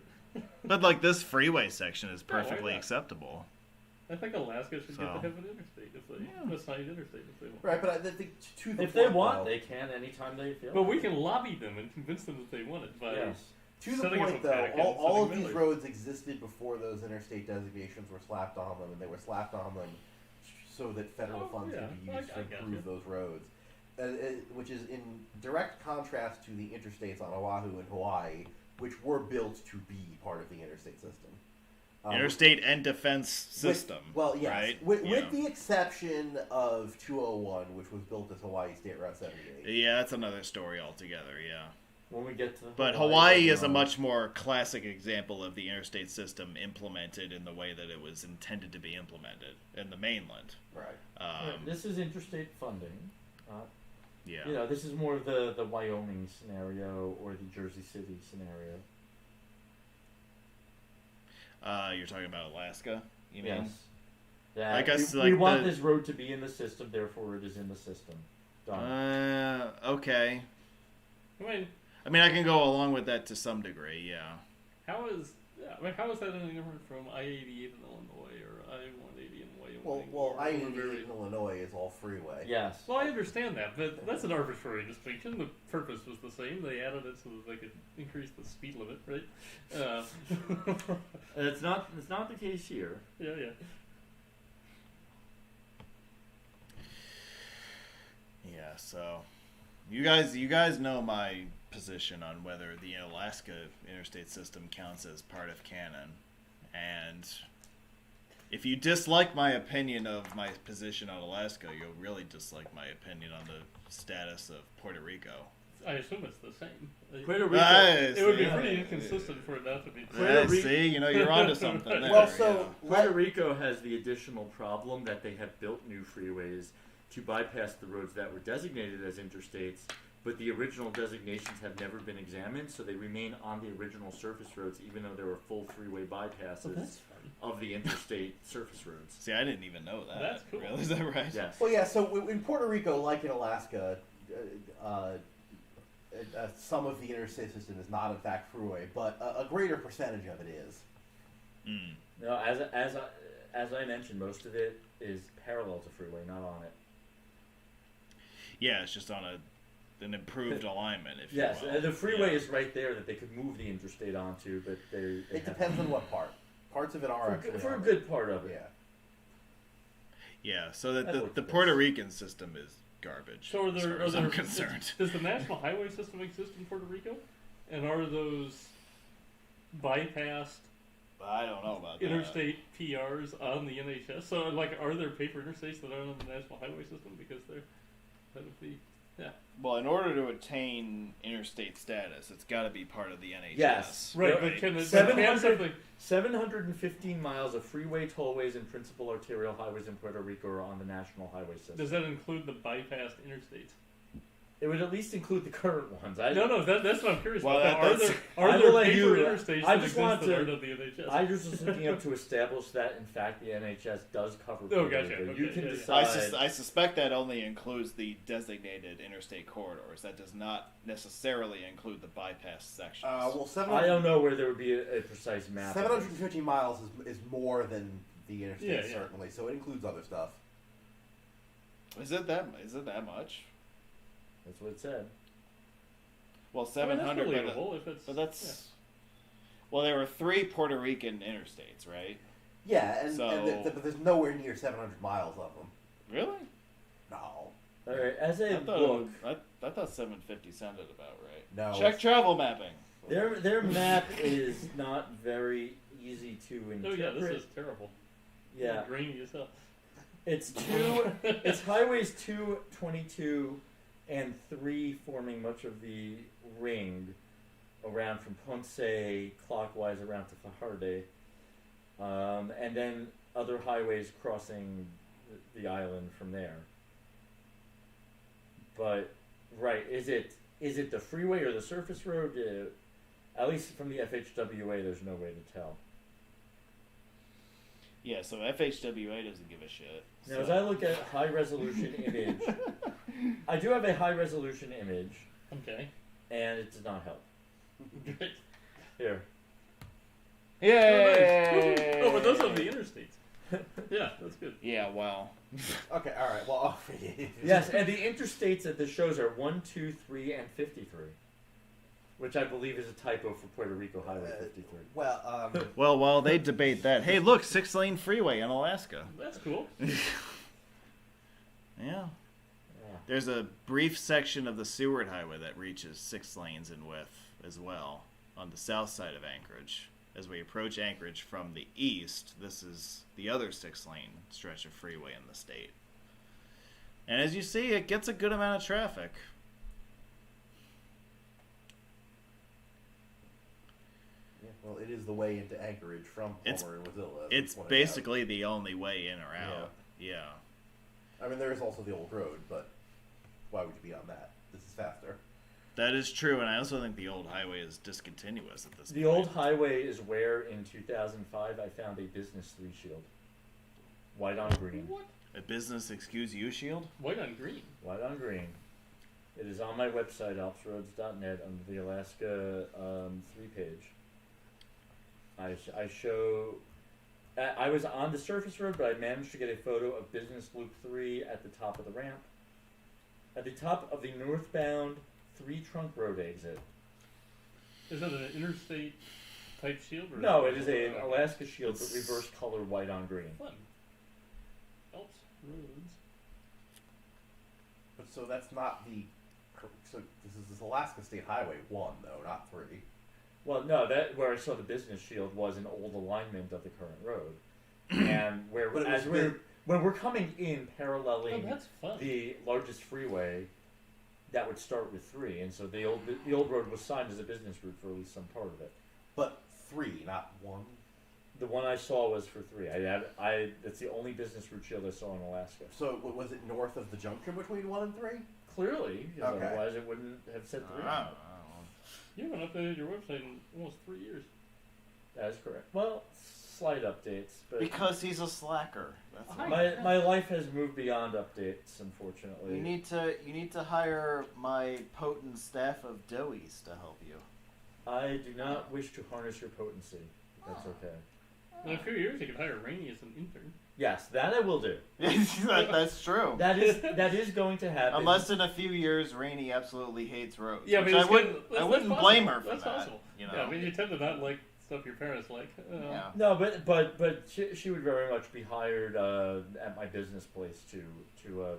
Speaker 4: but like this freeway section is
Speaker 2: why
Speaker 4: perfectly
Speaker 2: not?
Speaker 4: acceptable.
Speaker 2: I think Alaska should get
Speaker 4: So.
Speaker 2: to have an interstate if they a signed interstate if they want.
Speaker 1: Right, but I think to the
Speaker 5: If they
Speaker 1: point,
Speaker 5: want,
Speaker 1: though,
Speaker 5: they can anytime they feel.
Speaker 2: But we can lobby them and convince them that they want it by
Speaker 5: Yes.
Speaker 1: to the
Speaker 2: setting up
Speaker 1: point
Speaker 2: a
Speaker 1: though,
Speaker 2: pack and
Speaker 1: all of
Speaker 2: sending
Speaker 1: these
Speaker 2: mailers.
Speaker 1: roads existed before those interstate designations were slapped on them, and they were slapped on them so that federal
Speaker 2: Oh,
Speaker 1: funds
Speaker 2: yeah.
Speaker 1: could be used
Speaker 2: I
Speaker 1: to
Speaker 2: gotcha.
Speaker 1: improve those roads. Which is in direct contrast to the interstates on Oahu and Hawaii, which were built to be part of the interstate system.
Speaker 4: Interstate and defense system.
Speaker 1: Well, yes.
Speaker 4: Right?
Speaker 1: With
Speaker 4: You know.
Speaker 1: the exception of 201, which was built as Hawaii State Route 78.
Speaker 4: Yeah, that's another story altogether, yeah.
Speaker 5: when we get to
Speaker 4: But Hawaii is a much more classic example of the interstate system implemented in the way that it was intended to be implemented in the mainland.
Speaker 1: Right.
Speaker 5: This is interstate funding.
Speaker 4: Yeah.
Speaker 5: You know, this is more of the Wyoming scenario or the Jersey City scenario.
Speaker 4: You're talking about Alaska, you mean?
Speaker 5: Yes. That
Speaker 4: I guess,
Speaker 5: we
Speaker 4: like,
Speaker 5: want this road to be in the system, therefore it is in the system. Done.
Speaker 4: Okay.
Speaker 2: I
Speaker 4: I can go along with that to some degree, yeah.
Speaker 2: how is that any different from I-88 in Illinois or I-180 in Wyoming?
Speaker 1: Well,
Speaker 2: or
Speaker 1: I-88
Speaker 2: Missouri?
Speaker 1: in Illinois is all freeway.
Speaker 5: Yes.
Speaker 2: Well, I understand that, but that's an arbitrary distinction. The purpose was the same. They added it so that they could increase the speed limit, right?
Speaker 3: It's not the case here.
Speaker 2: Yeah.
Speaker 4: Yeah, so you guys know my position on whether the Alaska interstate system counts as part of canon, and if you dislike my opinion of my position on Alaska, you'll really dislike my opinion on the status of Puerto Rico.
Speaker 2: I assume it's the same.
Speaker 3: Puerto Rico.
Speaker 2: It would be pretty inconsistent for it not to be.
Speaker 4: See, you're onto something there.
Speaker 1: Well, so
Speaker 3: Puerto Rico has the additional problem that they have built new freeways to bypass the roads that were designated as interstates, but the original designations have never been examined, so they remain on the original surface roads, even though there were full freeway bypasses
Speaker 2: That's fun.
Speaker 3: of the interstate surface roads.
Speaker 4: See, I didn't even know that.
Speaker 2: That's cool.
Speaker 4: Really? Is that right?
Speaker 3: Yes.
Speaker 1: Well, yeah. So in Puerto Rico, like in Alaska, some of the interstate system is not in fact freeway, but a greater percentage of it is.
Speaker 4: Mm.
Speaker 5: No, as I mentioned, most of it is parallel to freeway, not on it.
Speaker 4: Yeah, it's just on an improved alignment, if
Speaker 5: Yes,
Speaker 4: you will.
Speaker 5: the freeway is right there that they could move the interstate onto, but they
Speaker 1: It depends on what part. Parts of it are actually
Speaker 5: for a
Speaker 1: on
Speaker 5: good part of it.
Speaker 1: Yeah.
Speaker 4: Yeah, so that
Speaker 5: That works
Speaker 4: the
Speaker 5: for
Speaker 4: Puerto
Speaker 5: this.
Speaker 4: Rican system is garbage.
Speaker 2: So
Speaker 4: as far as I'm concerned.
Speaker 2: Does the national highway system exist in Puerto Rico? And are those bypassed
Speaker 4: I don't know about that.
Speaker 2: interstate PRs on the NHS? So, like, are there paper interstates that aren't on the national highway system? Because that would be, yeah.
Speaker 4: Well, in order to attain interstate status, it's got to be part of the NHS.
Speaker 5: Yes.
Speaker 2: Right, but can it...
Speaker 5: 700 715 miles of freeway, tollways, and principal arterial highways in Puerto Rico are on the national highway system.
Speaker 2: Does that include the bypassed interstates?
Speaker 5: It would at least include the current ones.
Speaker 2: No, that's what I'm curious
Speaker 4: Well,
Speaker 2: about. Are
Speaker 5: I
Speaker 2: there
Speaker 5: will let
Speaker 2: paper
Speaker 5: you-
Speaker 2: interstates
Speaker 5: I
Speaker 2: that
Speaker 5: just
Speaker 2: exist
Speaker 5: want
Speaker 2: that
Speaker 5: to-
Speaker 2: aren't on the NHS?
Speaker 5: I just was looking up to establish that, in fact, the NHS does cover
Speaker 2: Oh,
Speaker 5: Puerto
Speaker 2: gotcha.
Speaker 5: Rico.
Speaker 2: Okay,
Speaker 5: You can
Speaker 2: yeah, yeah.
Speaker 5: decide.
Speaker 4: I suspect that only includes the designated interstate corridors. That does not necessarily include the bypass sections.
Speaker 1: Well,
Speaker 5: I don't know where there would be a precise map. of it.
Speaker 1: 750 miles is more than the interstate,
Speaker 2: Yeah, yeah.
Speaker 1: certainly. So it includes other stuff.
Speaker 4: Is it that much?
Speaker 5: That's what it said.
Speaker 4: Well,
Speaker 2: I mean,
Speaker 4: 700.
Speaker 2: that's believable if it's...
Speaker 4: But that's. Well, there were 3 Puerto Rican interstates, right?
Speaker 1: Yeah, and
Speaker 4: So-
Speaker 1: but there's nowhere near 700 miles of them.
Speaker 4: Really?
Speaker 1: No.
Speaker 5: All right, as a
Speaker 4: I thought,
Speaker 5: book,
Speaker 4: I thought 750 sounded about right.
Speaker 1: No.
Speaker 4: Check travel mapping.
Speaker 5: their map is not very easy to
Speaker 2: Oh,
Speaker 5: interpret.
Speaker 2: yeah, this is terrible.
Speaker 5: Yeah.
Speaker 2: Grainy as hell.
Speaker 5: It's highways 2, 22, and 3 forming much of the ring around from Ponce clockwise around to Fajardo, and then other highways crossing the island from there. But right, is it the freeway or the surface road? At least from the FHWA, there's no way to tell.
Speaker 4: Yeah, so FHWA doesn't give a shit.
Speaker 5: Now,
Speaker 4: so-
Speaker 5: as I look at high resolution image, I do have a high resolution image,
Speaker 2: Okay.
Speaker 5: and it does not help.
Speaker 2: Great.
Speaker 5: Here.
Speaker 4: Yay!
Speaker 2: Oh, but those are the interstates. Yeah, that's good.
Speaker 4: Yeah, well.
Speaker 1: Okay, all right. Well,
Speaker 5: Yes, and the interstates that this shows are 1, 2, 3, and 53, which I believe is a typo for Puerto Rico Highway 53.
Speaker 1: Well,
Speaker 4: Well, while they debate that, hey, look, 6-lane freeway in Alaska.
Speaker 2: That's cool.
Speaker 4: Yeah.
Speaker 5: Yeah.
Speaker 4: There's a brief section of the Seward Highway that reaches 6 lanes in width as well on the south side of Anchorage. As we approach Anchorage from the east, this is the other 6-lane stretch of freeway in the state. And as you see, it gets a good amount of traffic.
Speaker 1: the way into Anchorage from
Speaker 4: It's-
Speaker 1: Palmer and Wasilla. as
Speaker 4: It's
Speaker 1: we pointed
Speaker 4: basically the only way in or out. Yeah.
Speaker 1: out. I mean, there is also the old road, but why would you be on that? This is faster.
Speaker 4: That is true, and I also think the old highway is discontinuous at this
Speaker 5: The
Speaker 4: point.
Speaker 5: old highway is where in 2005 I found a business 3 shield. White on green.
Speaker 2: What?
Speaker 4: A business excuse you shield?
Speaker 2: White on green.
Speaker 5: White on green. It is on my website, alpsroads.net, under the Alaska 3 page. I show. I was on the surface road, but I managed to get a photo of Business Loop 3 at the top of the ramp. At the top of the northbound 3 trunk road exit.
Speaker 2: Is that an interstate type shield? Or
Speaker 5: No, it is an
Speaker 2: Oh,
Speaker 5: Alaska shield, but
Speaker 4: It's-
Speaker 5: reverse color white on green.
Speaker 2: Fun. Helps roads.
Speaker 1: But so that's not the. So this is Alaska State Highway 1, though, not 3.
Speaker 5: Well, no, that where I saw the business shield was an old alignment of the current road, and where
Speaker 1: But it
Speaker 5: as
Speaker 1: was
Speaker 5: when we're coming in
Speaker 2: Oh,
Speaker 5: paralleling
Speaker 2: that's fun.
Speaker 5: the largest freeway, that would start with 3, and so the old road was signed as a business route for at least some part of it.
Speaker 1: But 3, not 1.
Speaker 5: The one I saw was for 3. That's the only business route shield I saw in Alaska.
Speaker 1: So was it north of the junction between 1 and 3?
Speaker 5: Clearly, because
Speaker 1: Okay.
Speaker 5: otherwise it wouldn't have said 3.
Speaker 4: I
Speaker 2: You haven't updated your website in almost 3 years.
Speaker 5: That is correct. Well, slight updates, but
Speaker 4: Because he's a slacker. That's
Speaker 2: I-
Speaker 4: why.
Speaker 5: my life has moved beyond updates, unfortunately.
Speaker 4: You need to hire my potent staff of doughies to help you.
Speaker 5: I do not wish to harness your potency. If that's okay.
Speaker 2: In a few years, you could hire Rainey as an intern.
Speaker 5: Yes, that I will do.
Speaker 4: That's true.
Speaker 5: That is going to happen.
Speaker 4: Unless in a few years Rainey absolutely hates roads.
Speaker 2: Yeah,
Speaker 4: which
Speaker 2: but
Speaker 4: I
Speaker 2: it's
Speaker 4: wouldn't.
Speaker 2: good-
Speaker 4: I
Speaker 2: that's
Speaker 4: wouldn't
Speaker 2: possible.
Speaker 4: blame her for
Speaker 2: That's
Speaker 4: that.
Speaker 2: possible.
Speaker 4: You know.
Speaker 2: Yeah, I mean, you tend to not like stuff your parents like.
Speaker 4: Yeah.
Speaker 5: No, but she would very much be hired at my business place to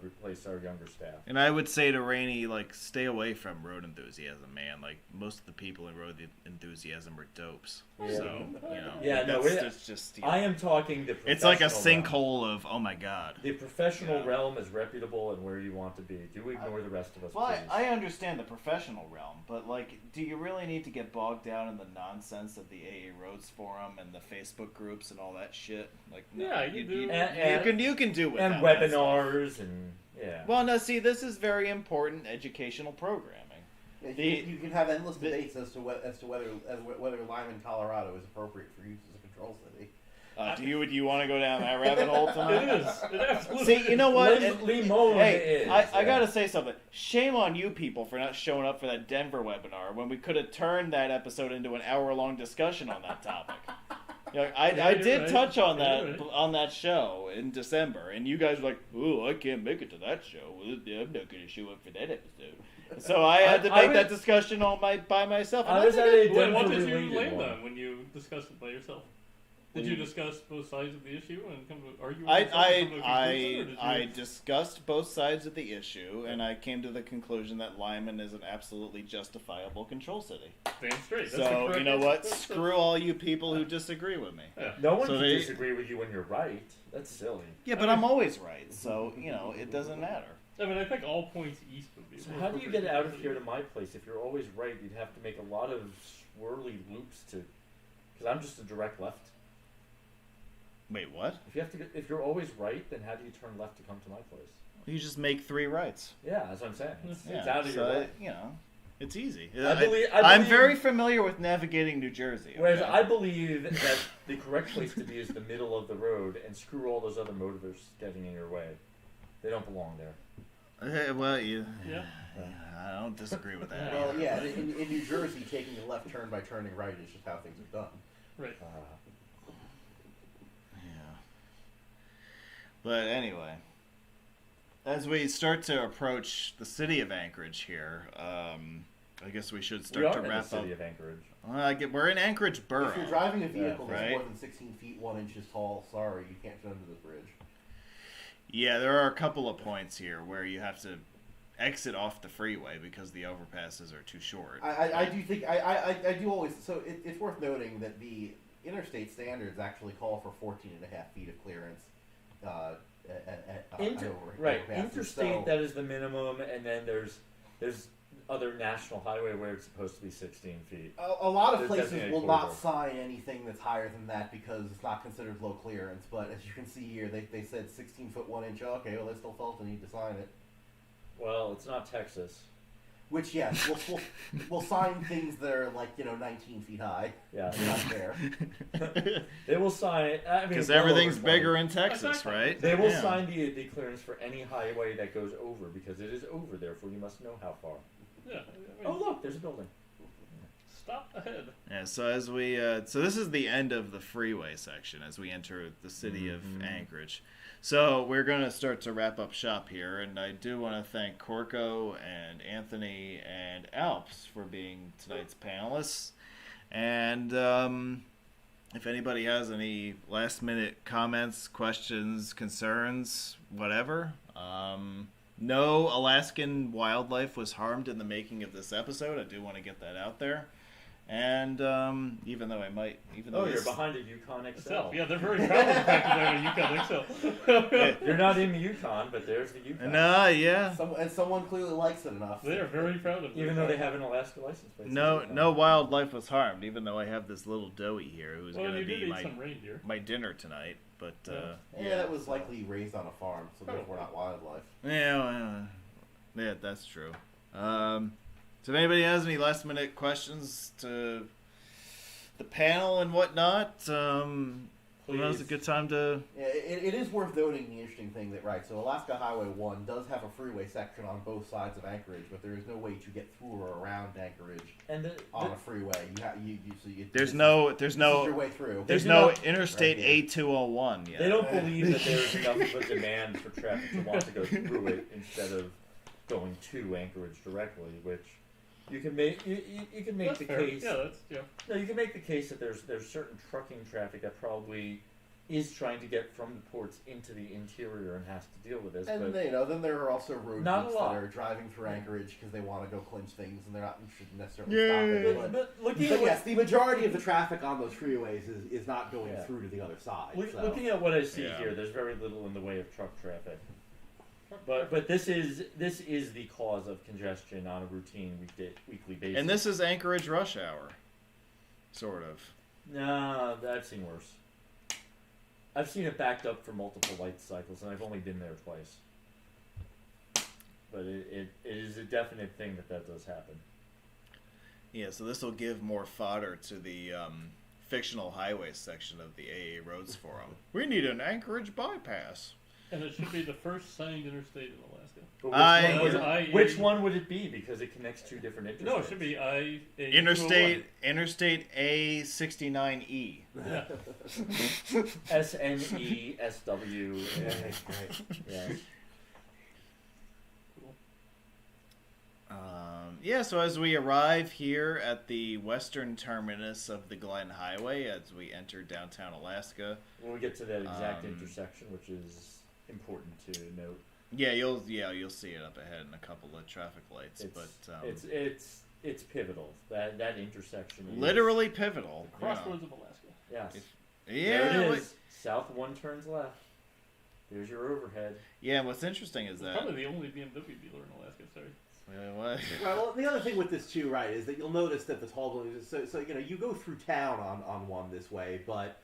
Speaker 5: replace our younger staff.
Speaker 4: And I would say to Rainey, like, stay away from road enthusiasm, man. Like, most of the people in road enthusiasm are dopes.
Speaker 5: Yeah.
Speaker 4: So, you know.
Speaker 5: Yeah, no,
Speaker 4: that's just. You know,
Speaker 5: I am talking the
Speaker 4: it's like a
Speaker 5: professional realm.
Speaker 4: sinkhole of, oh my god.
Speaker 5: The professional
Speaker 4: Yeah.
Speaker 5: realm is reputable and where you want to be. Do ignore the rest of us,
Speaker 4: Well,
Speaker 5: please.
Speaker 4: I understand the professional realm, but like, do you really need to get bogged down in the nonsense of the AARoads forum and the Facebook groups and all that shit? Like, no,
Speaker 2: Yeah, you do.
Speaker 4: you can do without
Speaker 5: and
Speaker 4: that stuff.
Speaker 5: webinars and yeah.
Speaker 4: Well, no, see, this is very important educational programming.
Speaker 1: Yeah,
Speaker 4: The-
Speaker 1: you can have endless debates as to whether Lyman, Colorado is appropriate for use as a control city.
Speaker 4: Do you want to go down that rabbit hole tonight?
Speaker 2: It is. It absolutely
Speaker 4: See, you know what?
Speaker 5: Lee Mullen
Speaker 4: Hey,
Speaker 5: is.
Speaker 4: I gotta say something. Shame on you people for not showing up for that Denver webinar when we could have turned that episode into an hour-long discussion on that topic. You know, I
Speaker 2: Yeah, you're
Speaker 4: did
Speaker 2: right.
Speaker 4: touch on
Speaker 2: You're
Speaker 4: that
Speaker 2: right.
Speaker 4: on that show in December, and you guys were like, "Oh, I can't make it to that show. Well, I'm not gonna show up for that episode." So I had to
Speaker 5: I
Speaker 4: make
Speaker 5: was-
Speaker 4: that discussion by myself. and
Speaker 5: I was
Speaker 4: think
Speaker 5: at a
Speaker 2: What
Speaker 5: Denver
Speaker 2: did you
Speaker 5: related
Speaker 2: land
Speaker 5: one.
Speaker 2: on when you discussed it by yourself? Did
Speaker 5: When
Speaker 2: you
Speaker 5: you-
Speaker 2: discuss both sides of the issue and come to argue with yourself and come to a conclusion, or
Speaker 4: I
Speaker 2: did you-
Speaker 4: discussed both sides of the issue, and I came to the conclusion that Lyman is an absolutely justifiable control city.
Speaker 2: Damn straight. That's the
Speaker 4: So
Speaker 2: correct
Speaker 4: you know
Speaker 2: answer.
Speaker 4: what?
Speaker 2: That's-
Speaker 4: Screw all you people who disagree with me.
Speaker 2: Yeah.
Speaker 5: No one
Speaker 4: So
Speaker 5: can
Speaker 4: they-
Speaker 5: disagree with you when you're right. That's silly.
Speaker 4: Yeah, but I'm always right, so you know it doesn't matter.
Speaker 2: I mean, I think all points east would be.
Speaker 5: So
Speaker 2: more
Speaker 5: how do you
Speaker 2: appropriate
Speaker 5: get out of
Speaker 2: than
Speaker 5: here to
Speaker 2: you.
Speaker 5: my place? If you're always right, you'd have to make a lot of swirly loops to. Because I'm just a direct left.
Speaker 4: Wait, what?
Speaker 5: If you're always right, then how do you turn left to come to my place?
Speaker 4: You just make 3 rights.
Speaker 5: Yeah, that's what I'm saying. It's
Speaker 4: Yeah,
Speaker 5: out of your
Speaker 4: so
Speaker 5: way.
Speaker 4: you know, it's easy.
Speaker 5: I
Speaker 4: I'm
Speaker 5: believe-
Speaker 4: very familiar with navigating New Jersey.
Speaker 5: Whereas
Speaker 4: okay?
Speaker 5: I believe that the correct place to be is the middle of the road, and screw all those other motorists getting in your way. They don't belong there.
Speaker 4: Well,
Speaker 2: Yeah.
Speaker 4: I don't disagree with that.
Speaker 1: Well, yeah, in New Jersey, taking a left turn by turning right is just how things are done.
Speaker 2: Right.
Speaker 4: Yeah. But anyway, as we start to approach the city of Anchorage here, I guess we should
Speaker 5: We
Speaker 4: start
Speaker 5: are
Speaker 4: to
Speaker 5: in the
Speaker 4: wrap up.
Speaker 5: city of Anchorage.
Speaker 4: We're in Anchorage Borough.
Speaker 1: If you're driving a vehicle that's
Speaker 4: right.
Speaker 1: more than 16 feet 1 inches tall, sorry, you can't get under this bridge.
Speaker 4: Yeah, there are a couple of points here where you have to exit off the freeway because the overpasses are too short.
Speaker 1: I do think I do always it's worth noting that the interstate standards actually call for 14.5 feet of clearance
Speaker 5: Right,
Speaker 1: overpasses.
Speaker 5: interstate
Speaker 1: So-
Speaker 5: that is the minimum, and then there's other national highway where it's supposed to be 16 feet.
Speaker 1: A lot of
Speaker 5: There's
Speaker 1: places
Speaker 5: definitely a
Speaker 1: will not
Speaker 5: corridor.
Speaker 1: sign anything that's higher than that because it's not considered low clearance. But as you can see here, they said 16 foot 1 inch. Okay, well, they still felt the need to sign it.
Speaker 5: Well, it's not Texas.
Speaker 1: Which, yes, we'll sign things that are like 19 feet high.
Speaker 5: Yeah.
Speaker 1: Not fair.
Speaker 5: They will sign. I mean,
Speaker 4: Because
Speaker 5: well
Speaker 4: everything's
Speaker 5: over 20.
Speaker 4: bigger in Texas,
Speaker 2: Exactly.
Speaker 4: right?
Speaker 5: They will
Speaker 4: Yeah.
Speaker 5: sign the clearance for any highway that goes over because it is over. Therefore, you must know how far.
Speaker 2: Yeah.
Speaker 5: Oh, look, there's a building.
Speaker 2: Stop ahead.
Speaker 4: Yeah, so as we so this is the end of the freeway section as we enter the city of Anchorage. So we're going to start to wrap up shop here, and I do want to thank Corco and Anthony and Alps for being tonight's panelists. And if anybody has any last-minute comments, questions, concerns, whatever, no Alaskan wildlife was harmed in the making of this episode. I do want to get that out there. And even though
Speaker 5: Oh, you're behind a Yukon XL.
Speaker 2: Itself. Yeah, they're very proud of the fact that they have a Yukon XL.
Speaker 5: You're not in the Yukon, but there's the Yukon.
Speaker 4: yeah.
Speaker 1: And someone clearly likes it enough.
Speaker 2: They are very proud of it.
Speaker 5: Even though they have an Alaska license plate.
Speaker 4: No wildlife was harmed, even though I have this little doughy here who's
Speaker 2: Well,
Speaker 4: going
Speaker 2: you
Speaker 4: to
Speaker 2: did
Speaker 4: be
Speaker 2: eat some reindeer.
Speaker 4: my dinner tonight. But
Speaker 1: Yeah, that was likely raised on a farm, so therefore not wildlife.
Speaker 4: yeah, that's true. So if anybody has any last minute questions to the panel and whatnot, now's a good time to.
Speaker 1: Yeah, it is worth noting the interesting thing that, right, so Alaska Highway 1 does have a freeway section on both sides of Anchorage, but there is no way to get through or around Anchorage
Speaker 5: And
Speaker 1: on a freeway.
Speaker 4: There's
Speaker 1: this
Speaker 4: no
Speaker 1: is your way through.
Speaker 4: there's
Speaker 5: They
Speaker 4: no
Speaker 5: do not-
Speaker 4: Interstate
Speaker 1: Right,
Speaker 4: A201 yet.
Speaker 5: they don't believe that there's enough of a demand for traffic to want to go through it instead of going to Anchorage directly, which you can make you can make
Speaker 2: That's
Speaker 5: the
Speaker 2: fair.
Speaker 5: case.
Speaker 2: Yeah, that's
Speaker 5: No, you can make the case that there's certain trucking traffic that probably is trying to get from the ports into the interior and has to deal with this.
Speaker 1: And
Speaker 5: but
Speaker 1: then there are also road
Speaker 5: Not a
Speaker 1: groups
Speaker 5: lot.
Speaker 1: that are driving through Anchorage because they want to go clinch things and they're not interested in necessarily
Speaker 4: Yeah.
Speaker 1: stopping.
Speaker 5: but looking
Speaker 1: But
Speaker 5: at
Speaker 1: yes, the majority of the traffic on those freeways is not going
Speaker 5: Yeah.
Speaker 1: through to the other side. So.
Speaker 5: looking at what I see
Speaker 4: Yeah.
Speaker 5: here, there's very little in the way of truck traffic. But this is the cause of congestion on a routine weekly basis.
Speaker 4: And this is Anchorage rush hour, sort of.
Speaker 5: Nah, I've seen worse. I've seen it backed up for multiple light cycles, and I've only been there twice. But it is a definite thing that does happen.
Speaker 4: Yeah, so this will give more fodder to the fictional highways section of the AARoads forum. We need an Anchorage bypass.
Speaker 2: and it should be the first signed interstate in Alaska.
Speaker 5: But
Speaker 2: I-
Speaker 5: which one would it be? Because it connects two different interstates.
Speaker 2: No, it should be
Speaker 4: Interstate A69E.
Speaker 2: Yeah.
Speaker 5: SNESW. Yeah.
Speaker 4: Yeah, so as we arrive here at the western terminus of the Glen Highway, as we enter downtown Alaska,
Speaker 5: When we get to that exact intersection, which is important to note.
Speaker 4: yeah, you'll see it up ahead in a couple of traffic lights,
Speaker 5: It's pivotal. That intersection is
Speaker 4: literally pivotal.
Speaker 2: Crossroads of Alaska.
Speaker 5: Yes.
Speaker 4: Yeah,
Speaker 5: There it is. South one turns left. There's your overhead.
Speaker 4: yeah. What's interesting is that
Speaker 2: Probably the only BMW dealer in Alaska. Sorry.
Speaker 4: what?
Speaker 1: Well, the other thing with this too, right, is that you'll notice that the tall buildings. So you go through town on one this way, but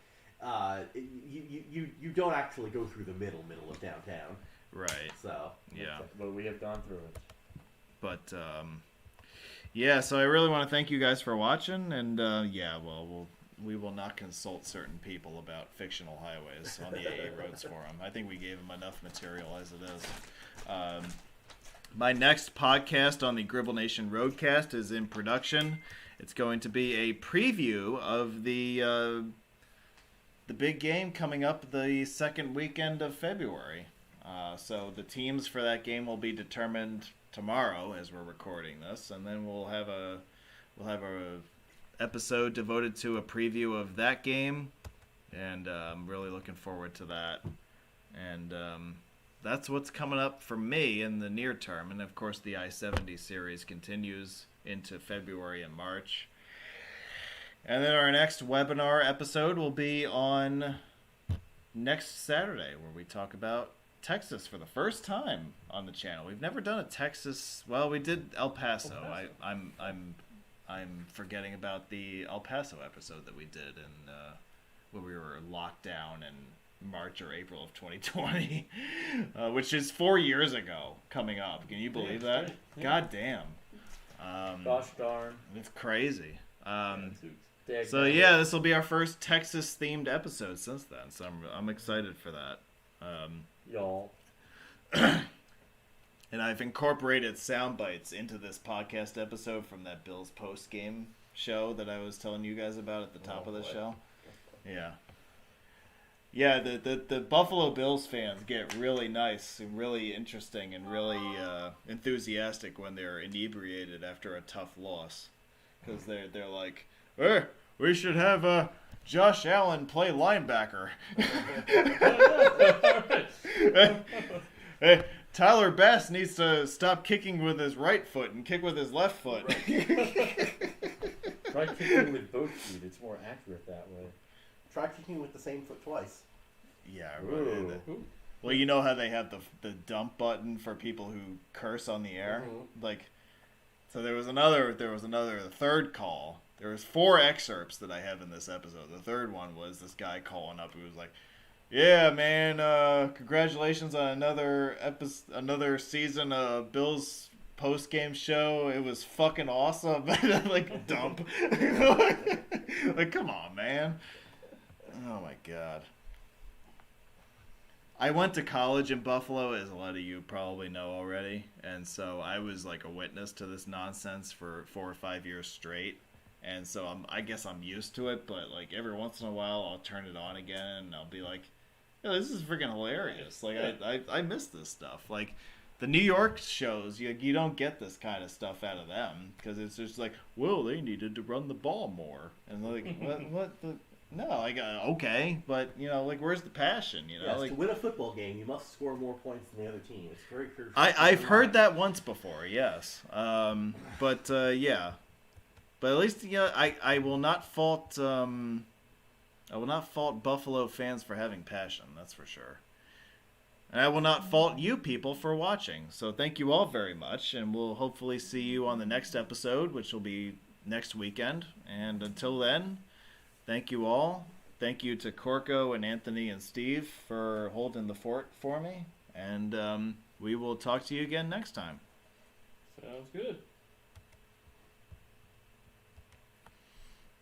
Speaker 1: you don't actually go through the middle of downtown.
Speaker 4: Right.
Speaker 1: So
Speaker 4: Yeah.
Speaker 5: But we have gone through it.
Speaker 4: But yeah, so I really want to thank you guys for watching, and we will not consult certain people about fictional highways on the AARoads forum. I think we gave them enough material as it is. My next podcast on the Gribble Nation Roadcast is in production. It's going to be a preview of the big game coming up the second weekend of February. So the teams for that game will be determined tomorrow as we're recording this, and then we'll have a episode devoted to a preview of that game, and I'm really looking forward to that. And that's what's coming up for me in the near term, and of course the I-70 series continues into February and March. And then our next webinar episode will be on next Saturday, where we talk about Texas for the first time on the channel. We've never done a Texas. Well, we did El Paso. I'm forgetting about the El Paso episode that we did when we were locked down in March or April of 2020, which is 4 years ago coming up. Can you believe that?
Speaker 2: Yeah.
Speaker 4: God damn.
Speaker 5: Gosh darn.
Speaker 4: It's crazy.
Speaker 5: Dag
Speaker 4: So
Speaker 5: nabbit.
Speaker 4: yeah, this will be our first Texas themed episode since then. So I'm excited for that.
Speaker 5: Y'all.
Speaker 4: And I've incorporated sound bites into this podcast episode from that Bills post game show that I was telling you guys about at the top of the show. Yeah. Yeah, the Buffalo Bills fans get really nice and really interesting and really enthusiastic when they're inebriated after a tough loss. Because they're like, hey, we should have Josh Allen play linebacker. Hey, Tyler Bass needs to stop kicking with his right foot and kick with his left foot.
Speaker 5: Try kicking with both feet. It's more accurate that way.
Speaker 1: Try kicking with the same foot twice.
Speaker 4: Yeah,
Speaker 5: Ooh.
Speaker 4: right. Well, you know how they have the dump button for people who curse on the air, like. So there was another the third call. There was 4 excerpts that I have in this episode. The third one was this guy calling up who was like, "Yeah, man, congratulations on another season of Bills post game show. It was fucking awesome." Like dump. Like, come on, man. Oh my god. I went to college in Buffalo, as a lot of you probably know already, and so I was like a witness to this nonsense for 4 or 5 years straight, and so I guess I'm used to it, but like every once in a while I'll turn it on again and I'll be like, "Yo, this is freaking hilarious." Like I miss this stuff. Like the New York shows, you don't get this kind of stuff out of them because it's just like, well, they needed to run the ball more, and like what the. No, like, okay, but, you know, like, where's the passion, you know?
Speaker 1: Yes,
Speaker 4: like,
Speaker 1: to win a football game, you must score more points than the other team. It's very crucial.
Speaker 4: I've heard that once before, yes. But, yeah. But at least, you know, I will not fault, Buffalo fans for having passion, that's for sure. And I will not fault you people for watching. So thank you all very much, and we'll hopefully see you on the next episode, which will be next weekend. And until then... Thank you all. Thank you to Corco and Anthony and Steve for holding the fort for me. And we will talk to you again next time.
Speaker 2: Sounds good.